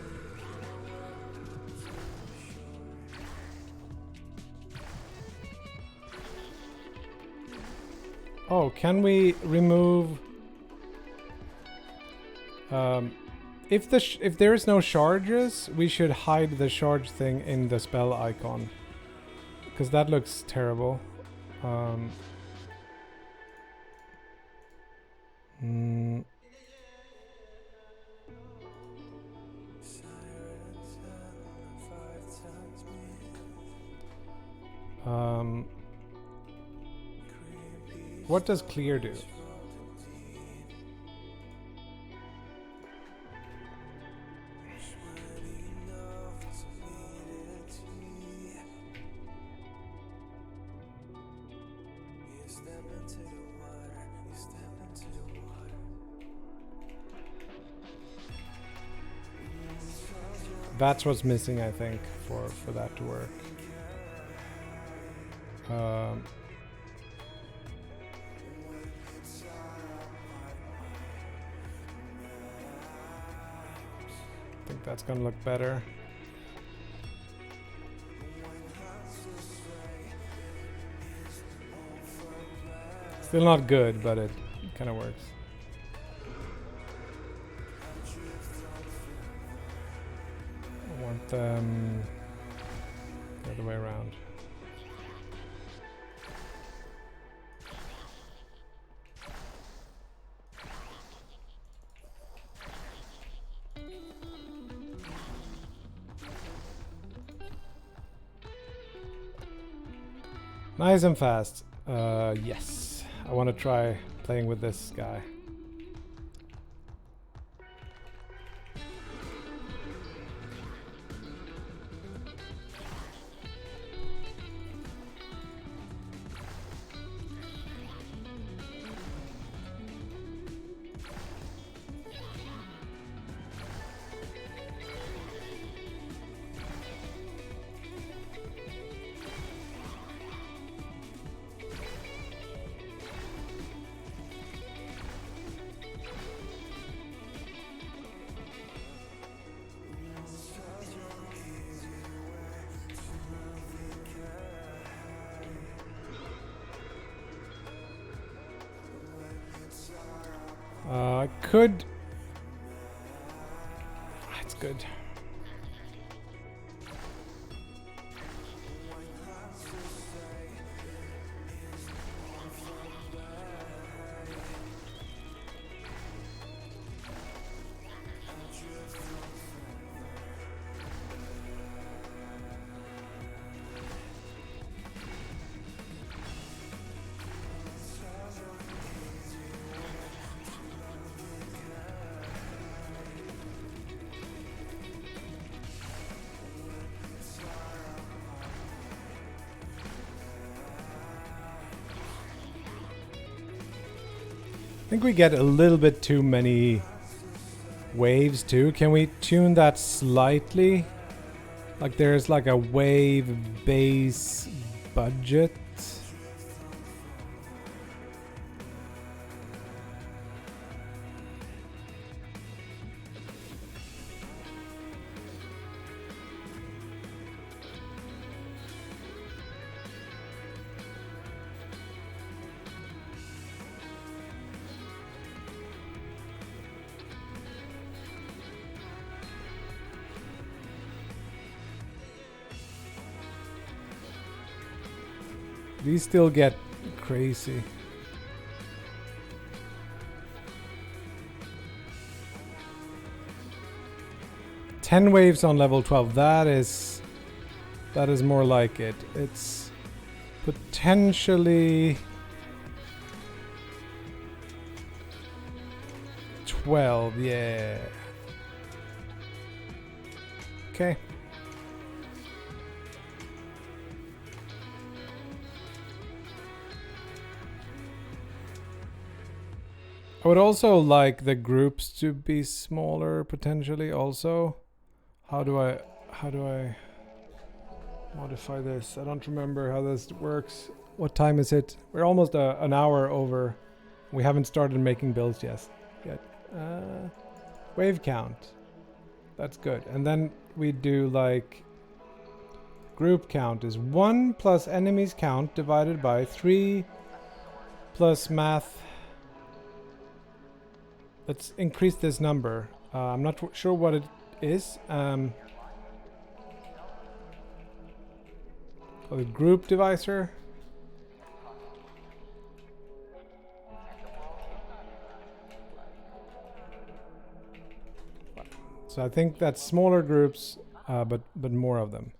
Oh, can we remove? If there is no charges, we should hide the charge thing in the spell icon, because that looks terrible. What does clear do? That's what's missing, I think, for that to work. I think that's gonna look better. Still not good, but it kind of works. I want them the other way around. Nice and fast. Yes. I want to try playing with this guy. I could... It's good. I think we get a little bit too many waves too. Can we tune that slightly? Like there's like a wave base budget. These still get crazy. Ten waves on level 12. That is more like it. It's potentially 12. Yeah. Okay. I would also like the groups to be smaller potentially also. How do I modify this? I don't remember how this works. What time is it? We're almost an hour over. We haven't started making builds yet. Wave count. That's good. And then we do like group count is 1 plus enemies count divided by 3 plus math. Let's increase this number. I'm not sure what it is. The group divisor. So I think that's smaller groups, but more of them.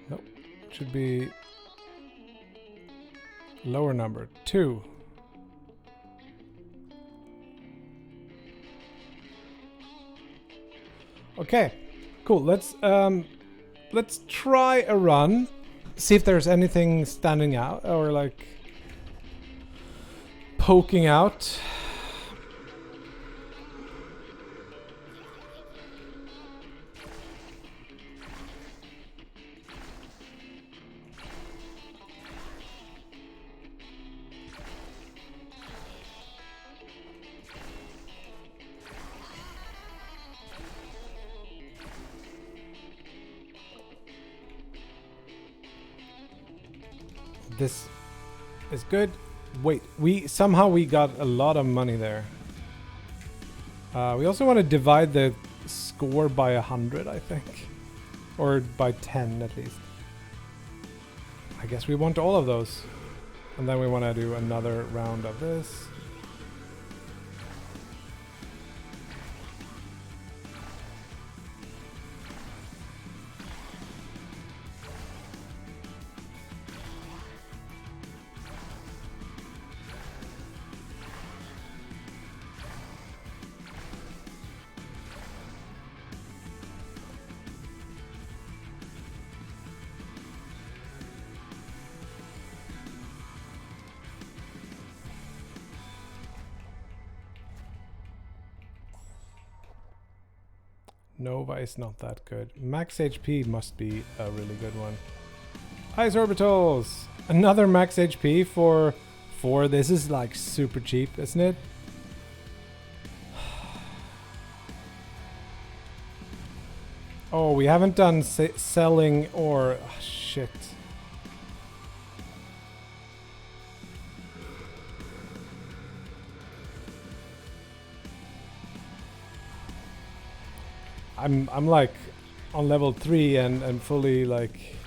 Nope, should be lower number 2. Okay, cool. Let's try a run. See if there's anything standing out or like poking out. This is good. Wait, we got a lot of money there. We also want to divide the score by 100, I think. Or by 10 at least. I guess we want all of those. And then we want to do another round of this. Nova is not that good. Max HP must be a really good one. Ice Orbitals! Another max HP for 4. This is like super cheap, isn't it? Oh, we haven't done selling or... Oh, shit. I'm like on level 3 and fully like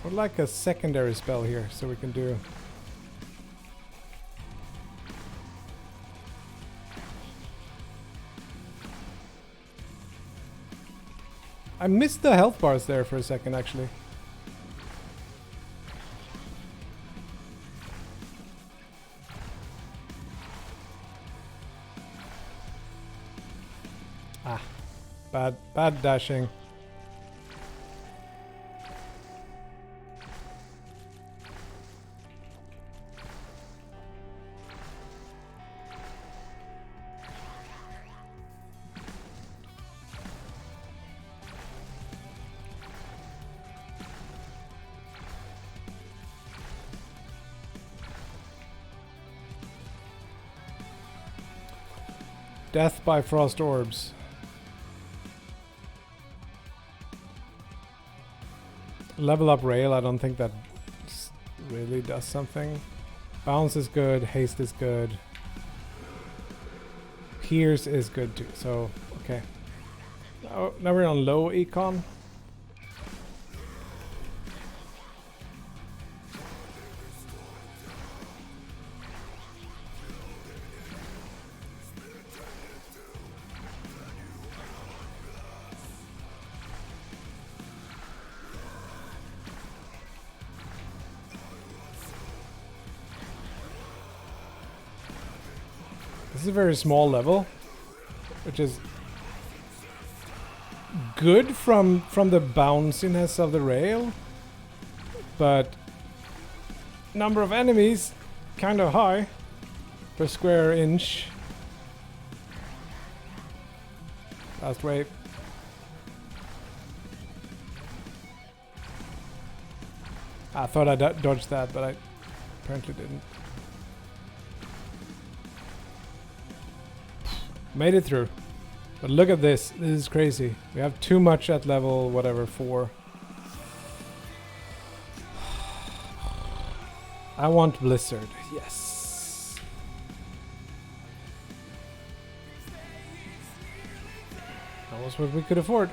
would like a secondary spell here so we can do I missed the health bars there for a second actually. Bad dashing. Death by frost orbs. Level up rail, I don't think that really does something. Bounce is good, haste is good. Pierce is good too, so okay. Now we're on low econ. This is a very small level, which is good from the bounciness of the rail, but number of enemies kind of high per square inch. Last wave. I thought I dodged that, but I apparently didn't. Made it through. But look at this. This is crazy. We have too much at level whatever 4. I want Blizzard. Yes. That was what we could afford.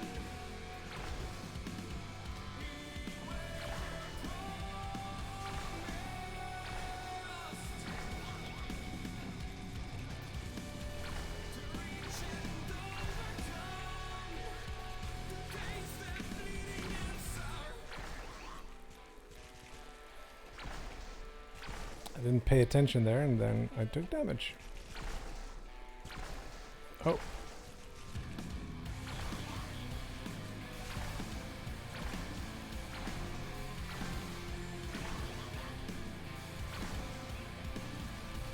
I didn't pay attention there, and then I took damage. Oh.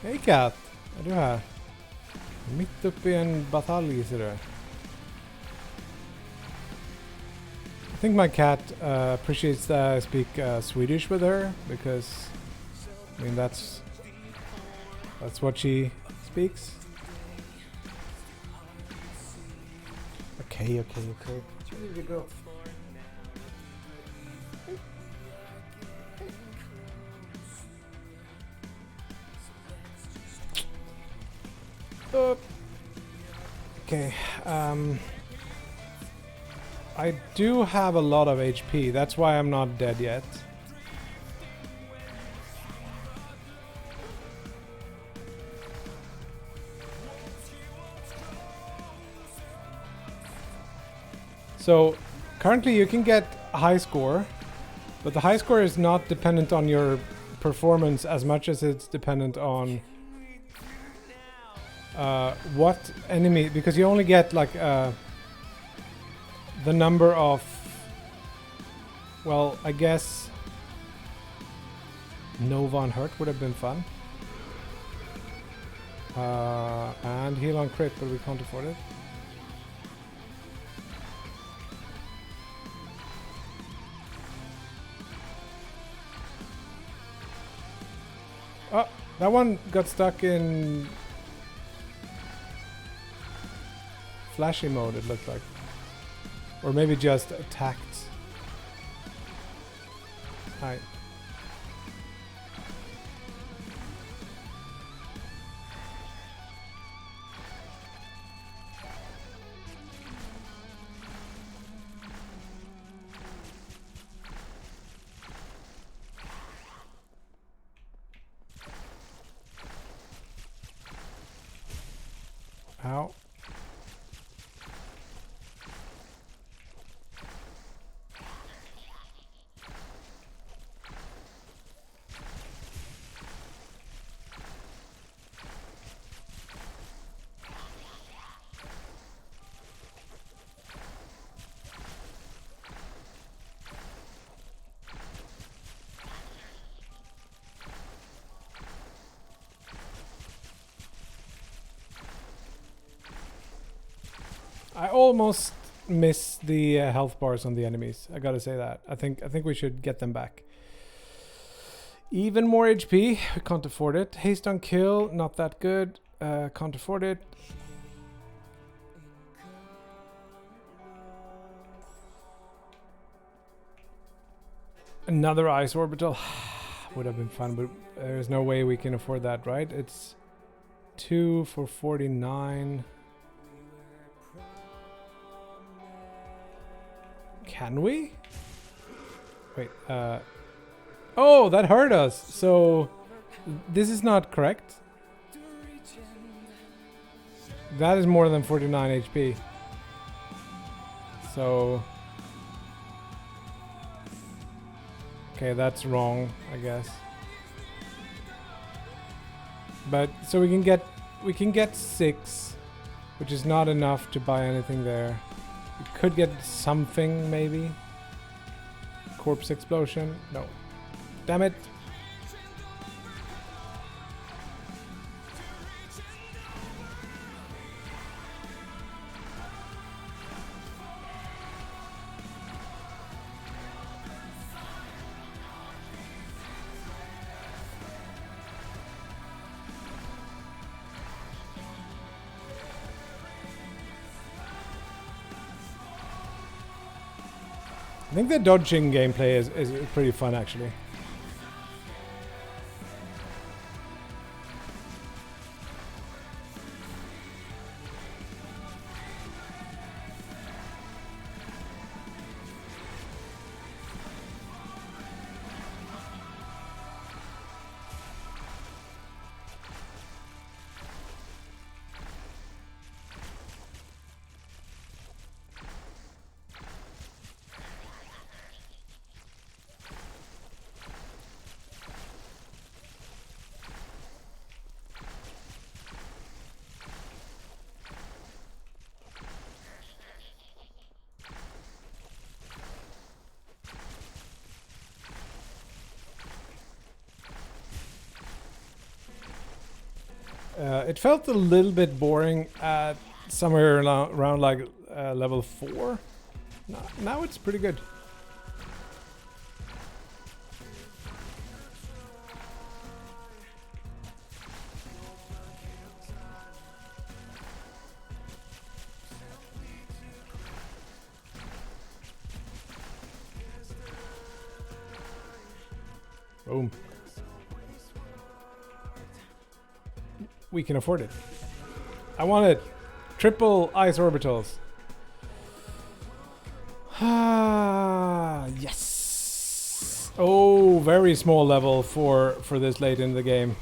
Hej katt! Är du här? Mitt uppe i en batalj ser du. I think my cat appreciates that I speak Swedish with her, because I mean that's what she speaks. Okay. Here we go. Okay. I do have a lot of HP. That's why I'm not dead yet. So currently you can get a high score, but the high score is not dependent on your performance as much as it's dependent on what enemy, because you only get like the number of, well, I guess Nova on Hurt would have been fun. And heal on crit, but we can't afford it. Oh, that one got stuck in flashy mode, it looked like. Or maybe just attacked. Hi. Ow. I almost missed the health bars on the enemies. I gotta say that. I think we should get them back. Even more HP. We can't afford it. Haste on kill. Not that good. Can't afford it. Another ice orbital. Would have been fun, but there's no way we can afford that, right? It's 2 for 49. Can we? Wait, oh, that hurt us. So this is not correct. That is more than 49 HP. So okay, that's wrong, I guess. But so we can get 6, which is not enough to buy anything there. We could get something, maybe. Corpse explosion. No. Damn it. I think the dodging gameplay is pretty fun, actually. It felt a little bit boring at somewhere around like level 4. Now it's pretty good. Boom. We can afford it. I want it. Triple ice orbitals. Ah, yes. Oh, very small level for this late in the game.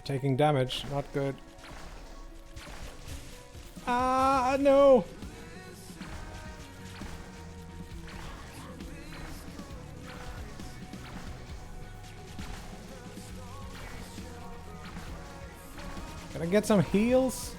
Taking damage, not good. Ah, no! Can I get some heals?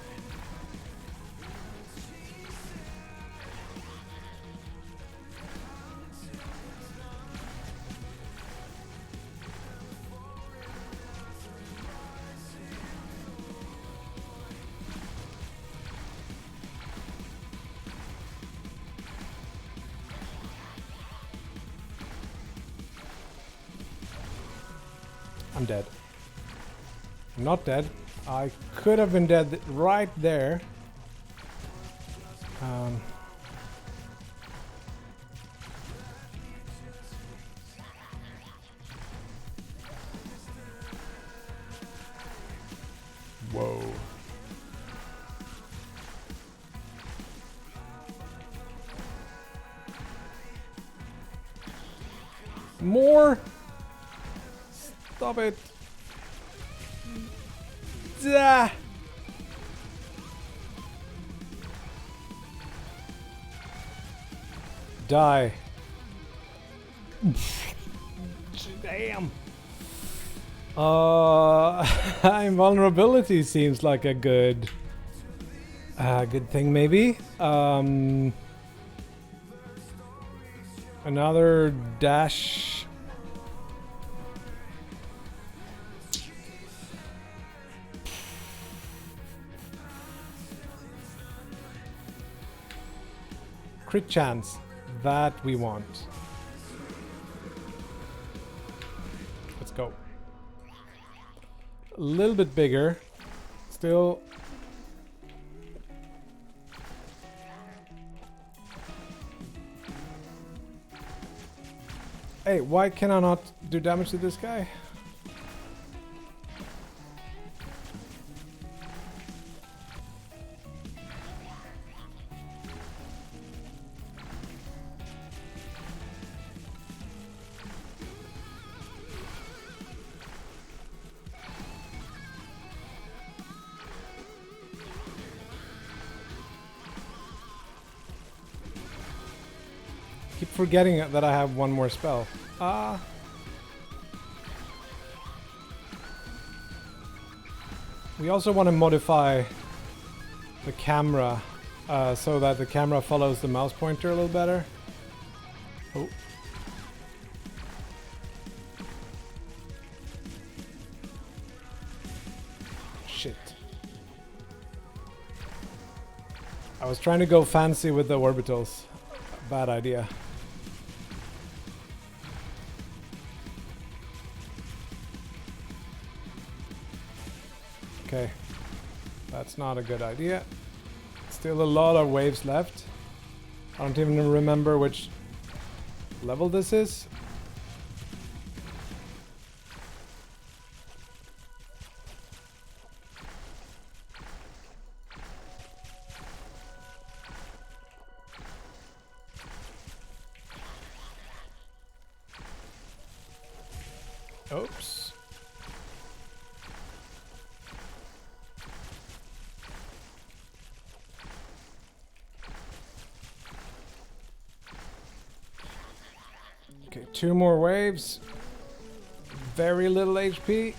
I'm dead. I'm not dead. I could have been dead right there. Whoa. More? Stop it. Ah. Die. Damn. Invulnerability seems like a good thing maybe. Another dash. Crit chance. That we want. Let's go. A little bit bigger. Still. Hey, why can I not do damage to this guy? Keep forgetting that I have one more spell. We also want to modify the camera so that the camera follows the mouse pointer a little better. Oh. Shit. I was trying to go fancy with the orbitals. Bad idea. Okay, that's not a good idea. Still a lot of waves left. I don't even remember which level this is. Oops. Okay, 2 more waves. Very little HP.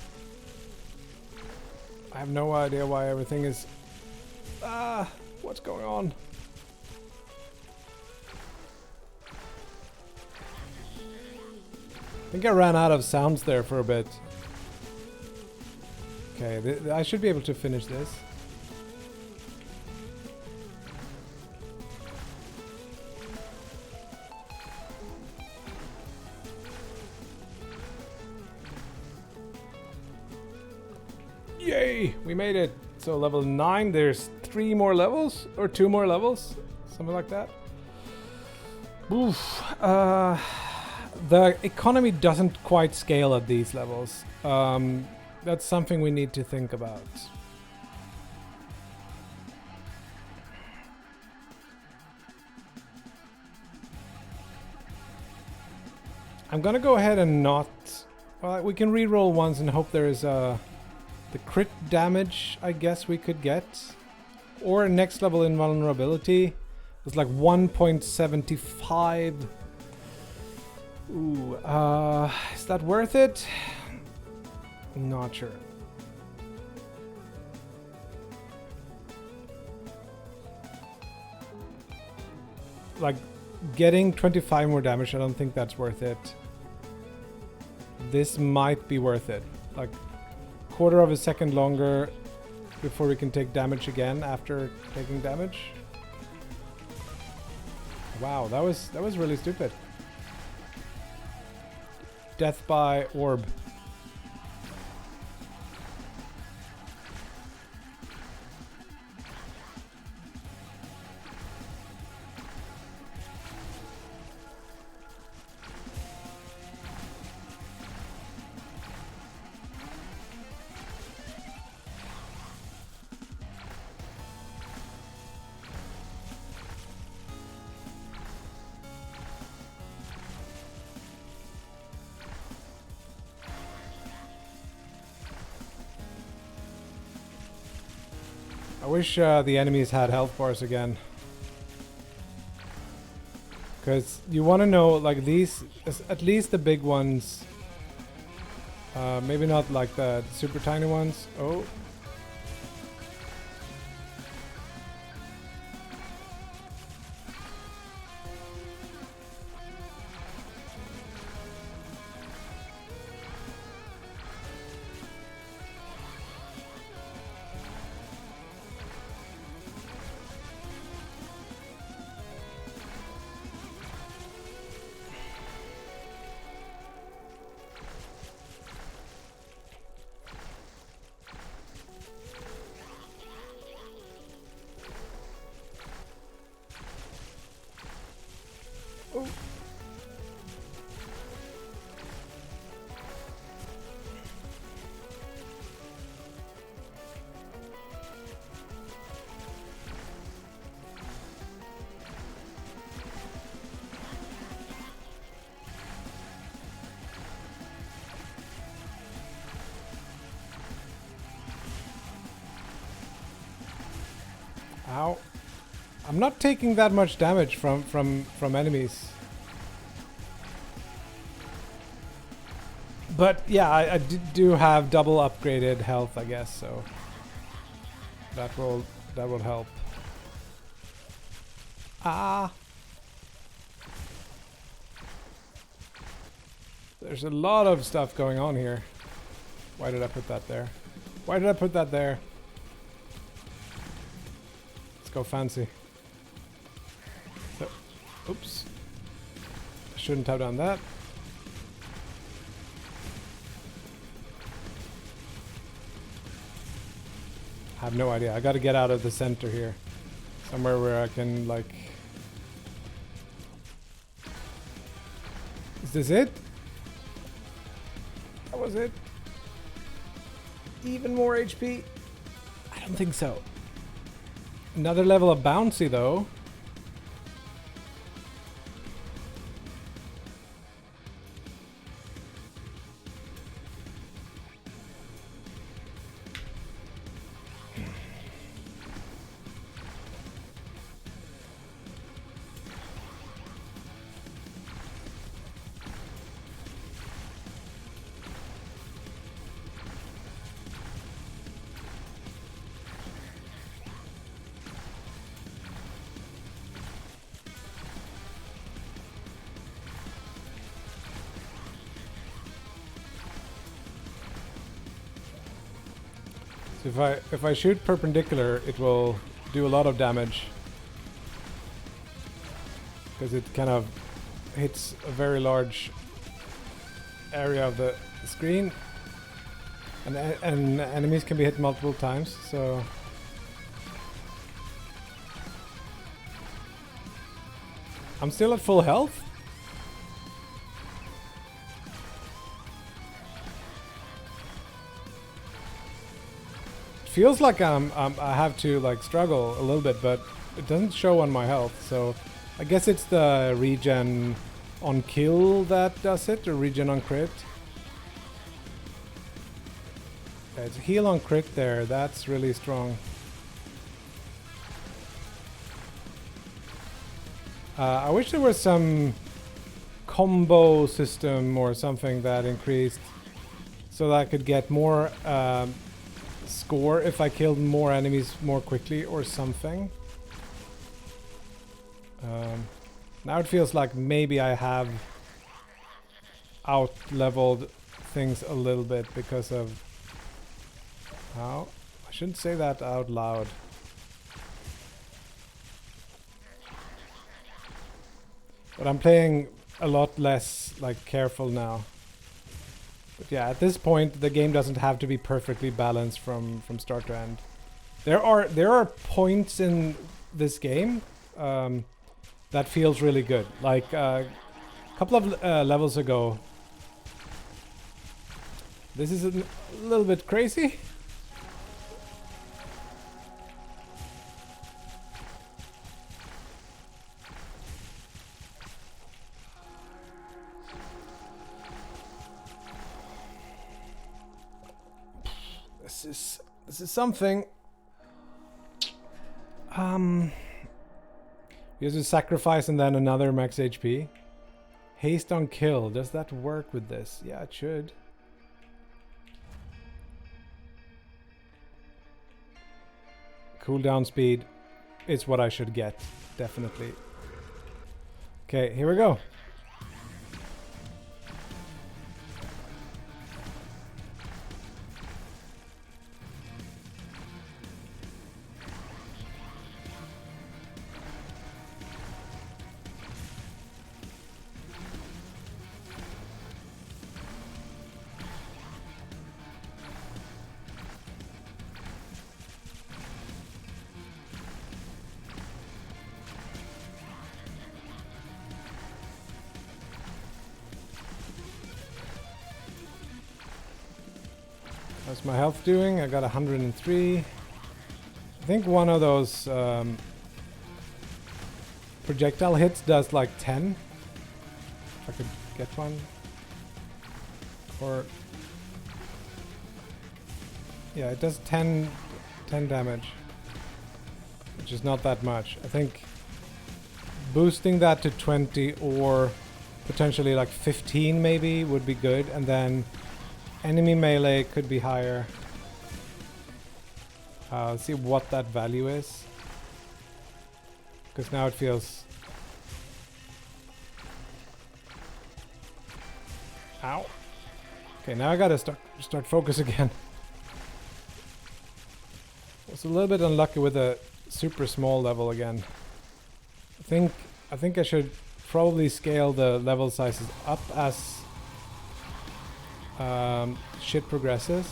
I have no idea why everything is... what's going on? I think I ran out of sounds there for a bit. Okay, I should be able to finish this. Yay! We made it. So level 9, there's 3 more levels? Or 2 more levels? Something like that. Oof. The economy doesn't quite scale at these levels. That's something we need to think about. I'm gonna go ahead and not... Well, we can reroll once and hope there is the crit damage, I guess we could get. Or a next level invulnerability. It's like 1.75. Ooh, is that worth it? Not sure. Like, getting 25 more damage, I don't think that's worth it. This might be worth it. Like, quarter of a second longer before we can take damage again after taking damage. Wow, that was really stupid. Death by orb. I wish the enemies had health bars again. Because you want to know, like these, at least the big ones. Maybe not like the super tiny ones. Oh. Ow. I'm not taking that much damage from enemies. But yeah, I do have double upgraded health, I guess, so that will help. Ah. There's a lot of stuff going on here. Why did I put that there? Why did I put that there? Let's go fancy. So, oops. Shouldn't have done that. I have no idea. I gotta get out of the center here. Somewhere where I can, like... Is this it? That was it? Even more HP? I don't think so. Another level of bouncy, though. So if I shoot perpendicular, it will do a lot of damage. Because it kind of hits a very large area of the screen. And enemies can be hit multiple times, so... I'm still at full health? Feels like I have to like struggle a little bit, but it doesn't show on my health, so I guess it's the regen on kill that does it, or regen on crit. Yeah, it's heal on crit there, that's really strong. I wish there was some combo system or something that increased so that I could get more score if I killed more enemies more quickly or something. Now it feels like maybe I have out-leveled things a little bit because of... Oh, I shouldn't say that out loud. But I'm playing a lot less like careful now. But yeah, at this point the game doesn't have to be perfectly balanced from start to end. There are points in this game that feels really good. Like a couple of levels ago. This is a little bit crazy. This is something. You have to sacrifice and then another max HP. Haste on kill. Does that work with this? Yeah, it should. Cooldown speed is what I should get, definitely. Okay, here we go. How's my health doing? I got 103. I think one of those projectile hits does like 10. If I could get one. Or... yeah, it does 10 damage. Which is not that much. I think boosting that to 20 or potentially like 15 maybe would be good. And then enemy melee could be higher. Let's see what that value is. Because now it feels... Ow. Okay, now I gotta start focus again. Was a little bit unlucky with a super small level again. I think I should probably scale the level sizes up as shit progresses.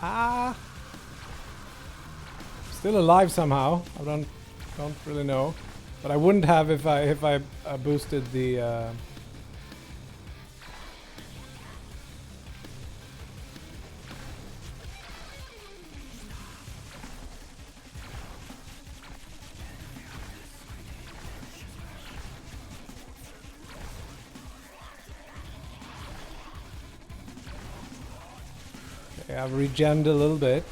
Ah, still alive somehow. I don't really know, but I wouldn't have if I boosted the. I've regened a little bit.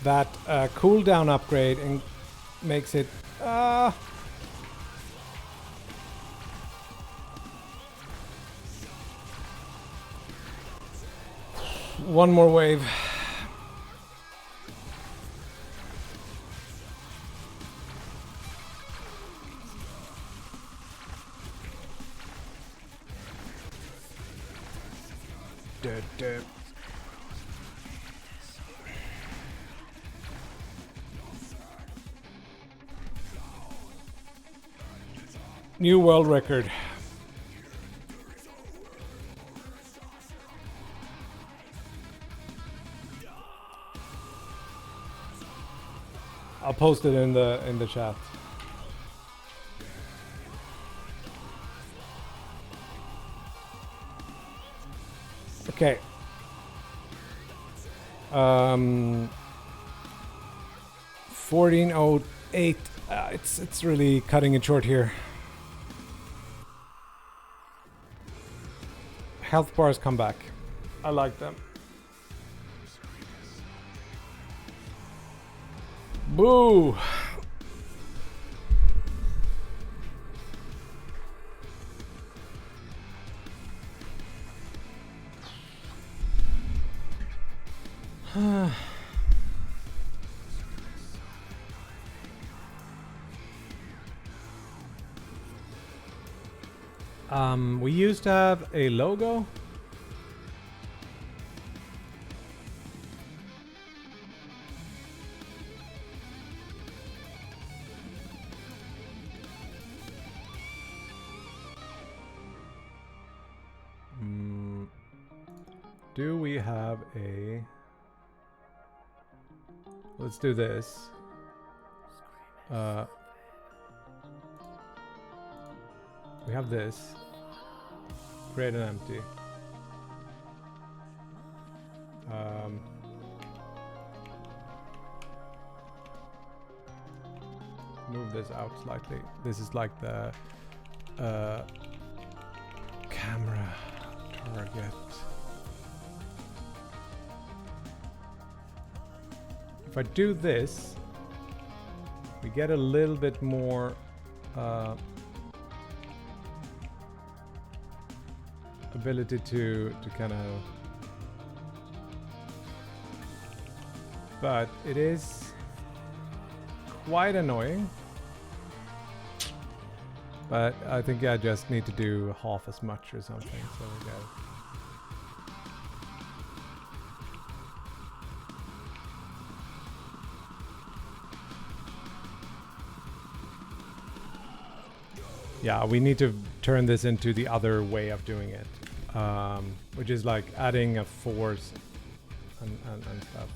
That cooldown upgrade makes it... one more wave. New world record. I'll post it in the chat. Okay. 1408. It's really cutting it short here. Health bars come back. I like them. Boo! We used to have a logo. Do we have a... Let's do this. We have this. Create an empty. Move this out slightly. This is like the camera target. If I do this, we get a little bit more ability to kind of, but it is quite annoying. But I think I just need to do half as much or something. So we go. Yeah, we need to turn this into the other way of doing it, which is like adding a force and stuff.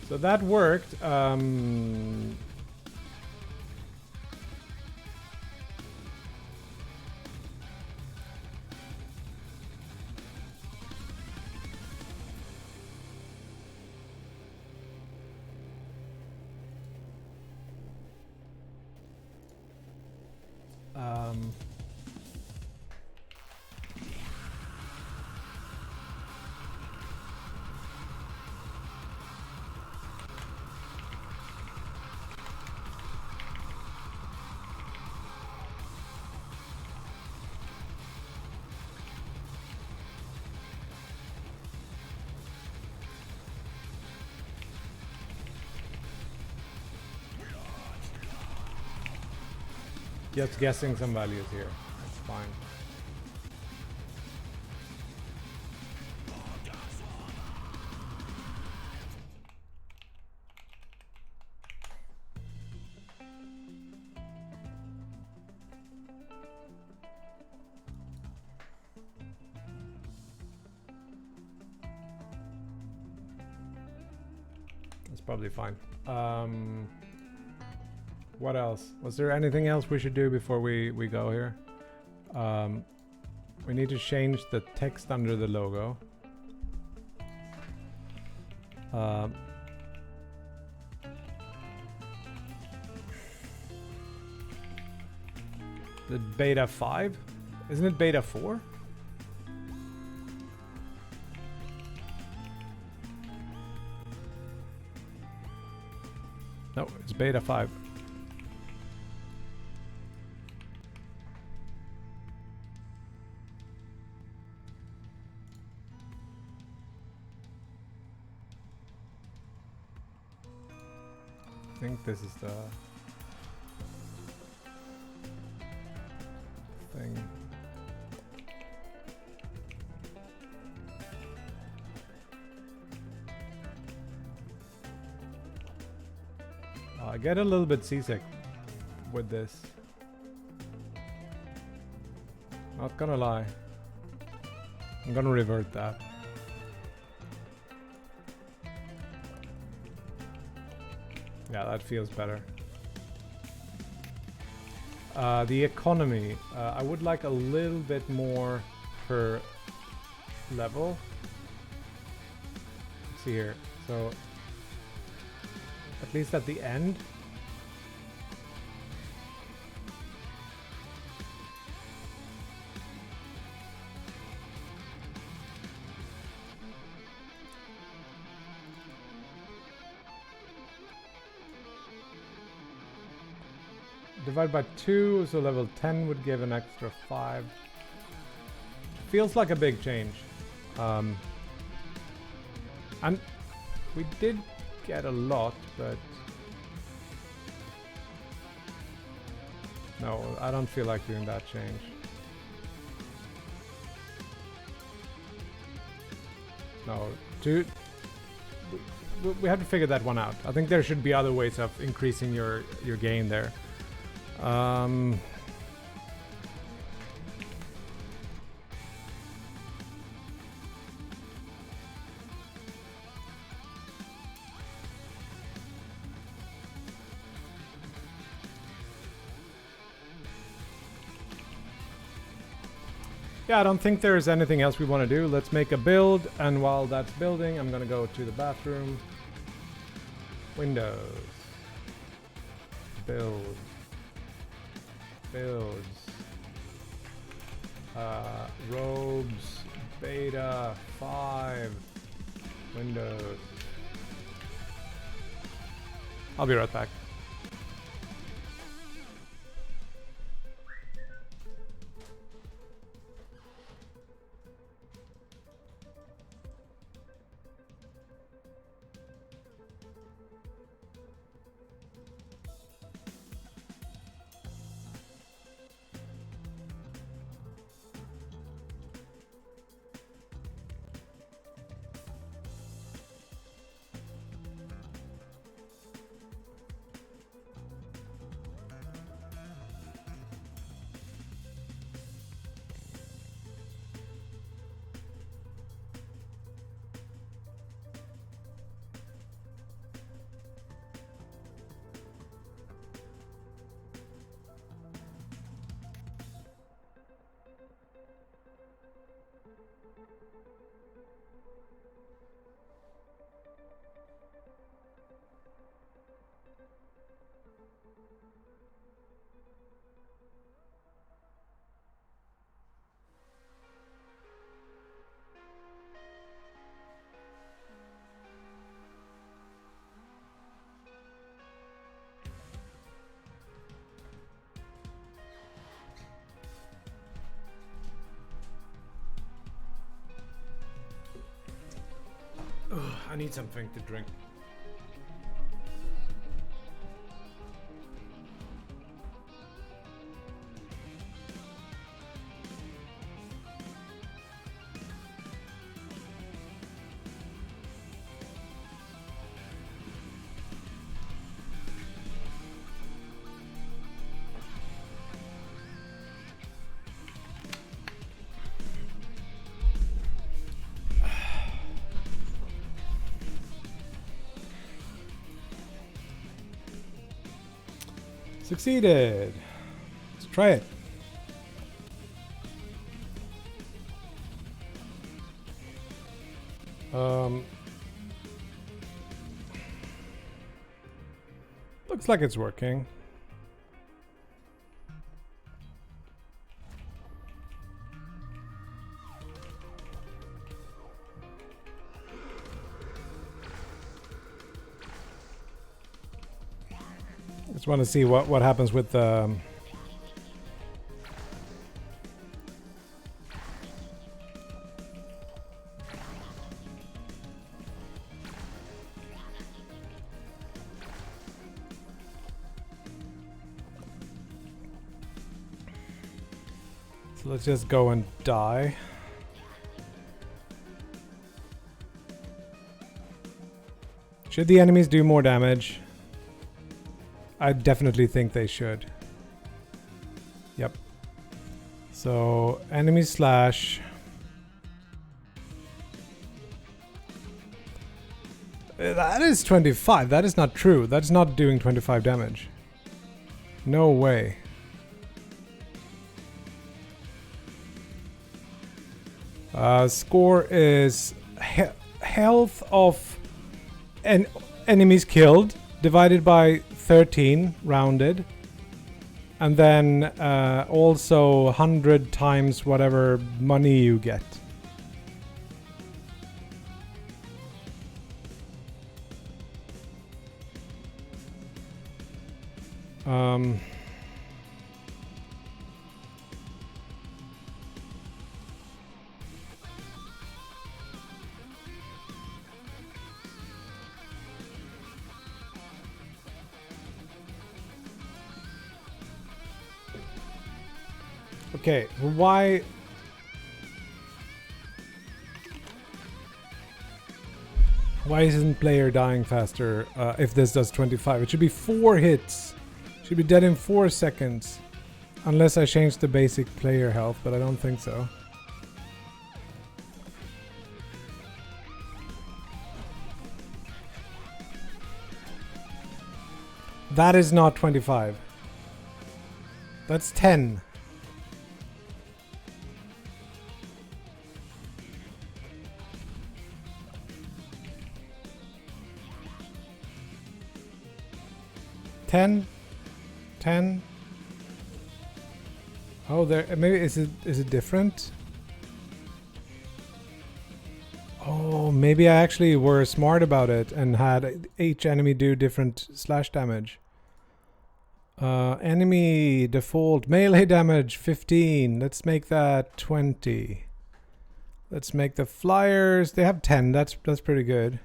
So that worked. Just guessing some values here. That's fine. That's probably fine. What else? Was there anything else we should do before we go here? We need to change the text under the logo. The beta 5? Isn't it beta 4? No, it's beta 5. I think this is the thing. I get a little bit seasick with this. Not gonna lie. I'm gonna revert that. Yeah, that feels better. The economy. I would like a little bit more per level. Let's see here. So, at least at the end. Divide by 2, so level 10 would give an extra 5. Feels like a big change. And we did get a lot, but no, I don't feel like doing that change. No, we have to figure that one out. I think there should be other ways of increasing your gain there. Yeah, I don't think there's anything else we want to do. Let's make a build, and while that's building, I'm gonna go to the bathroom. Windows. Build. Builds. Robes. Beta 5. Windows. I'll be right back. I need something to drink. Succeeded. Let's try it. Looks like it's working. Just want to see what happens with the so let's just go and die. Should the enemies do more damage? I definitely think they should. So enemy slash. That is 25. That is not true. That is not doing 25 damage. No way. Score is health of enemies killed divided by 13 rounded, and then also 100 times whatever money you get. Okay, why isn't player dying faster if this does 25? It should be 4 hits. Should be dead in 4 seconds. Unless I change the basic player health, but I don't think so. That is not 25. That's 10. Ten. Oh, there. Maybe is it different? Oh, maybe I actually were smart about it and had each enemy do different slash damage. Enemy default melee damage 15. Let's make that 20. Let's make the flyers. They have 10. That's pretty good.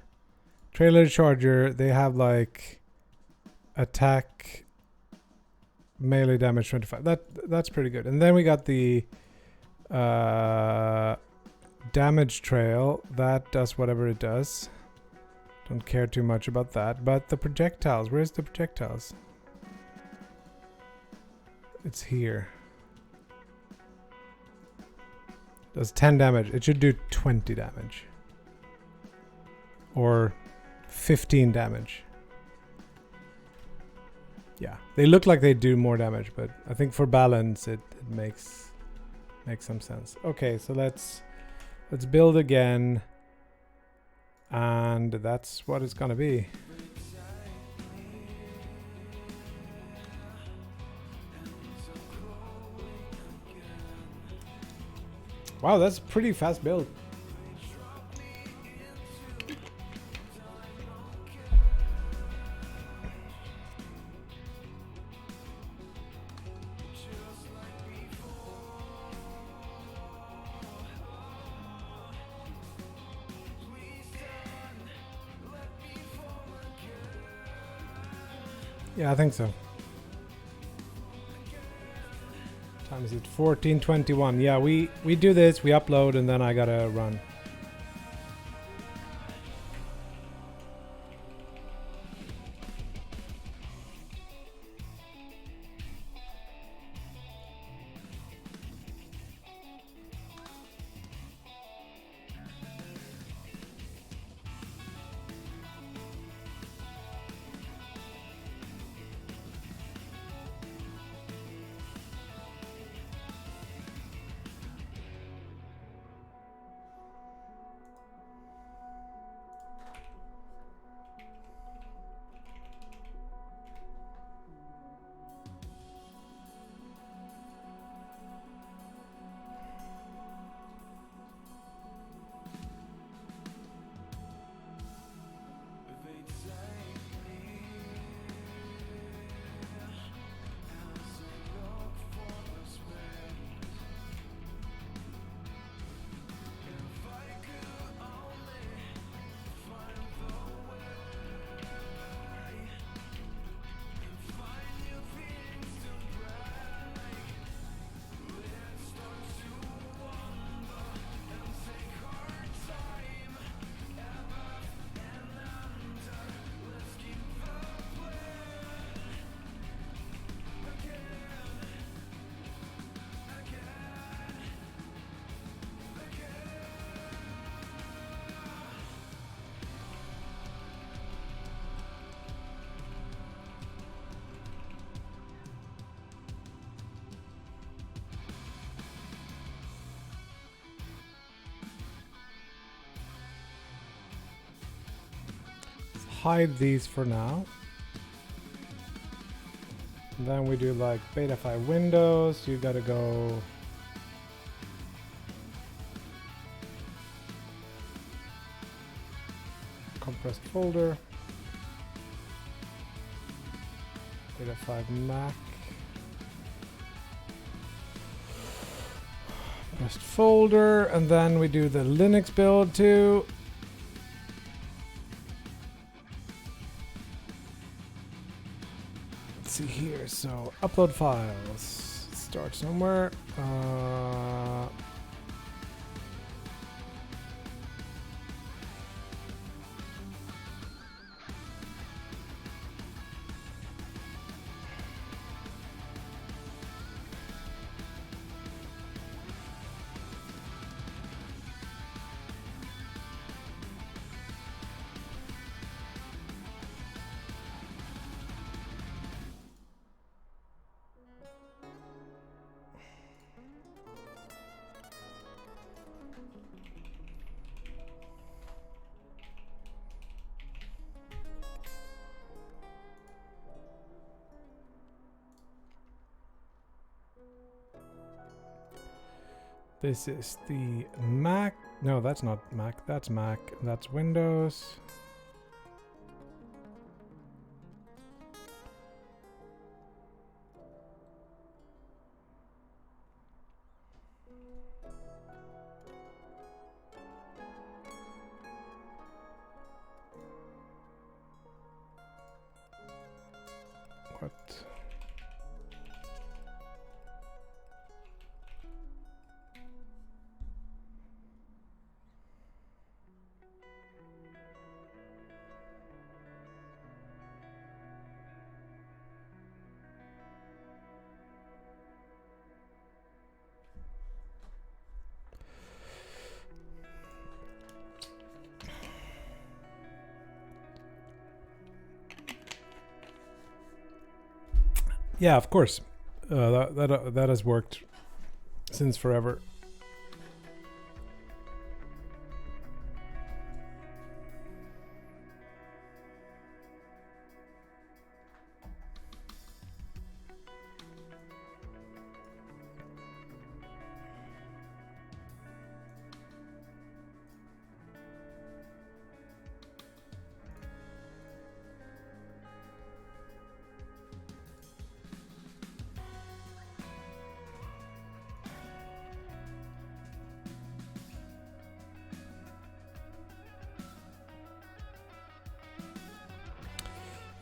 Trailer charger. They have like attack melee damage 25. That's pretty good. And then we got the damage trail. That does whatever it does. Don't care too much about that. But the projectiles. Where's the projectiles? It's here. Does 10 damage. It should do 20 damage. Or 15 damage. Yeah, they look like they do more damage, but I think for balance it makes some sense. Okay, so let's build again, and that's what it's gonna be. Wow, that's a pretty fast build. Yeah, I think so. Time is it? 14:21. Yeah, we do this, we upload, and then I gotta run. hide these for now. And then we do like beta 5 Windows. You gotta go compressed folder, beta 5 Mac, compressed folder, and then we do the Linux build too. Let's see here, so upload files, start somewhere. This is the Mac. No, that's not Mac. That's Mac. That's Windows. What? Yeah, of course. That has worked since forever.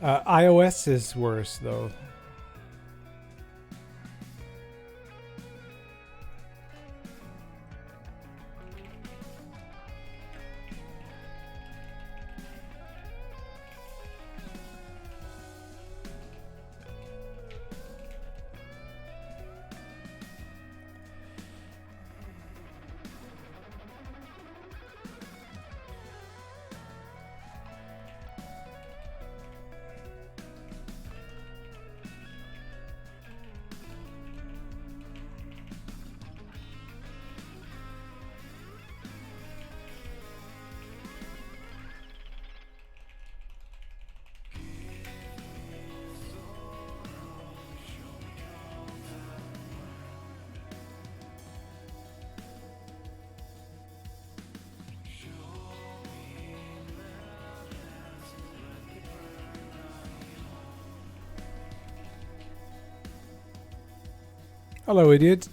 iOS is worse though. Hello, idiot.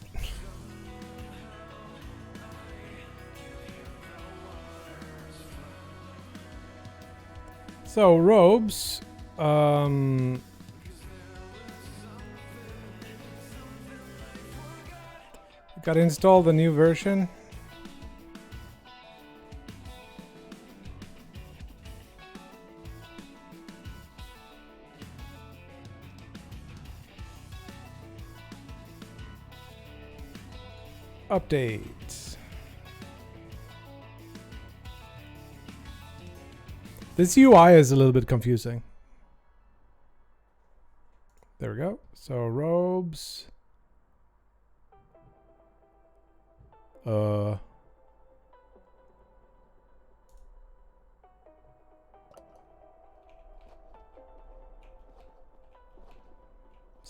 So, robes. Gotta install the new version. Update. This UI is a little bit confusing. There we go. So robes.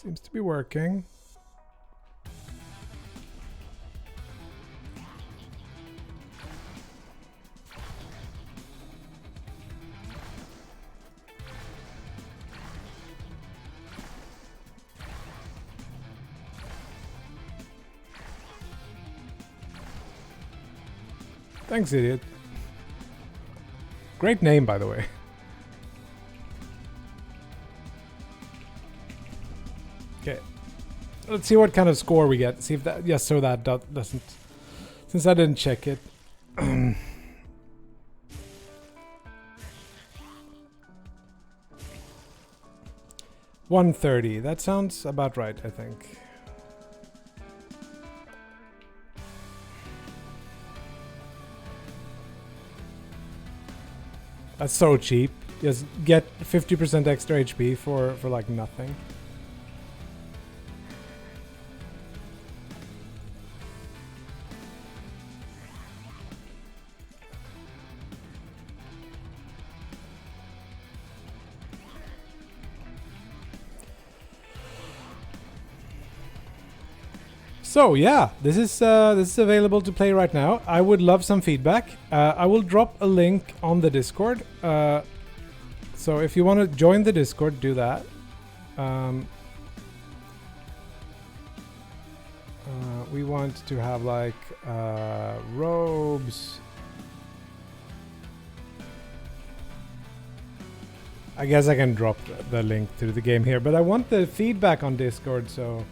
Seems to be working. Thanks, idiot. Great name, by the way. Okay. Let's see what kind of score we get. See if that... Yes, so that doesn't... Since I didn't check it. 130. That sounds about right, I think. That's so cheap. Just get 50% extra HP for like nothing. So yeah, this is available to play right now. I would love some feedback. I will drop a link on the Discord. So if you want to join the Discord, do that. We want to have like robes. I guess I can drop the link to the game here, but I want the feedback on Discord, so...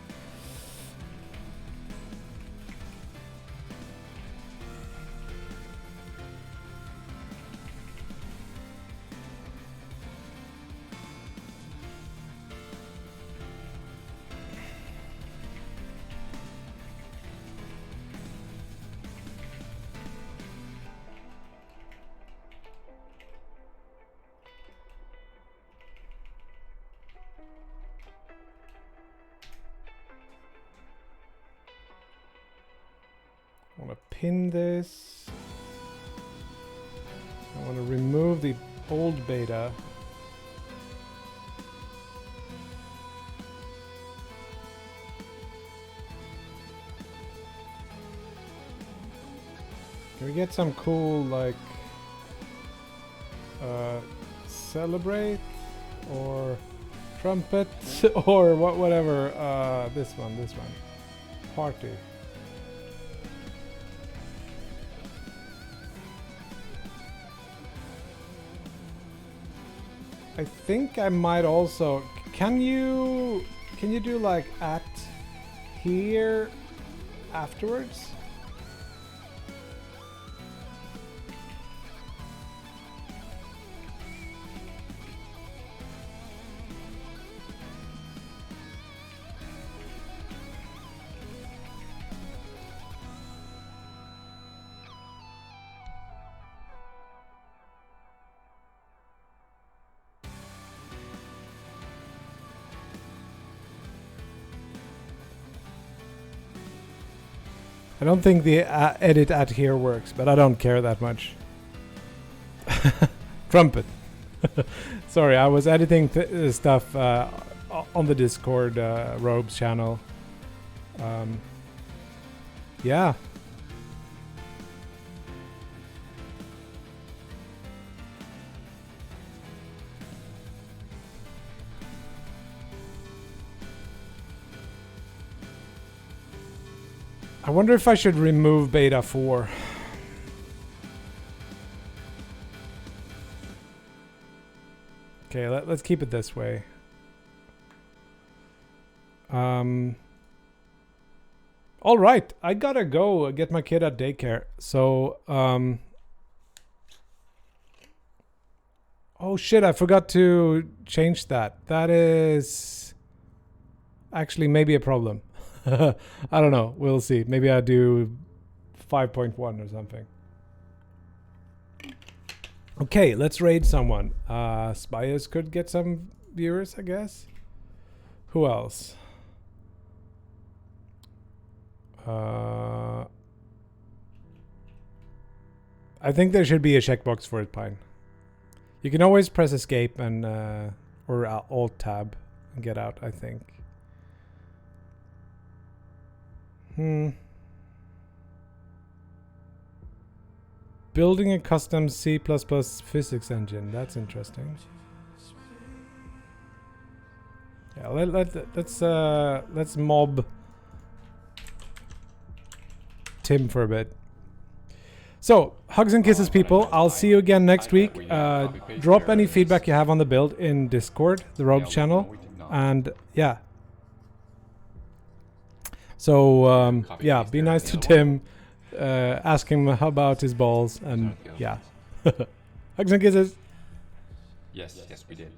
I want to pin this. I want to remove the old beta. Can we get some cool like celebrate or trumpet or whatever? This one. Party. I think I might also... Can you do like at here afterwards? I don't think the edit at here works, but I don't care that much. Trumpet. Sorry, I was editing stuff on the Discord Robes channel. Yeah. I wonder if I should remove beta 4. Okay, let's keep it this way. All right, I gotta go get my kid at daycare. So, oh shit, I forgot to change that. That is actually maybe a problem. I don't know. We'll see. Maybe I'll do 5.1 or something. Okay, let's raid someone. Spires could get some viewers, I guess. Who else? I think there should be a checkbox for it, Pine. You can always press escape and or alt tab and get out, I think. Building a custom C++ physics engine. That's interesting. Yeah, let's mob Tim for a bit. So, hugs and kisses, people. I'll see you again next week. Drop any feedback you have on the build in Discord, the Rogue channel, and yeah. So yeah, be nice to Tim. Ask him about his balls, and yeah. Hugs and kisses. Yes, we did.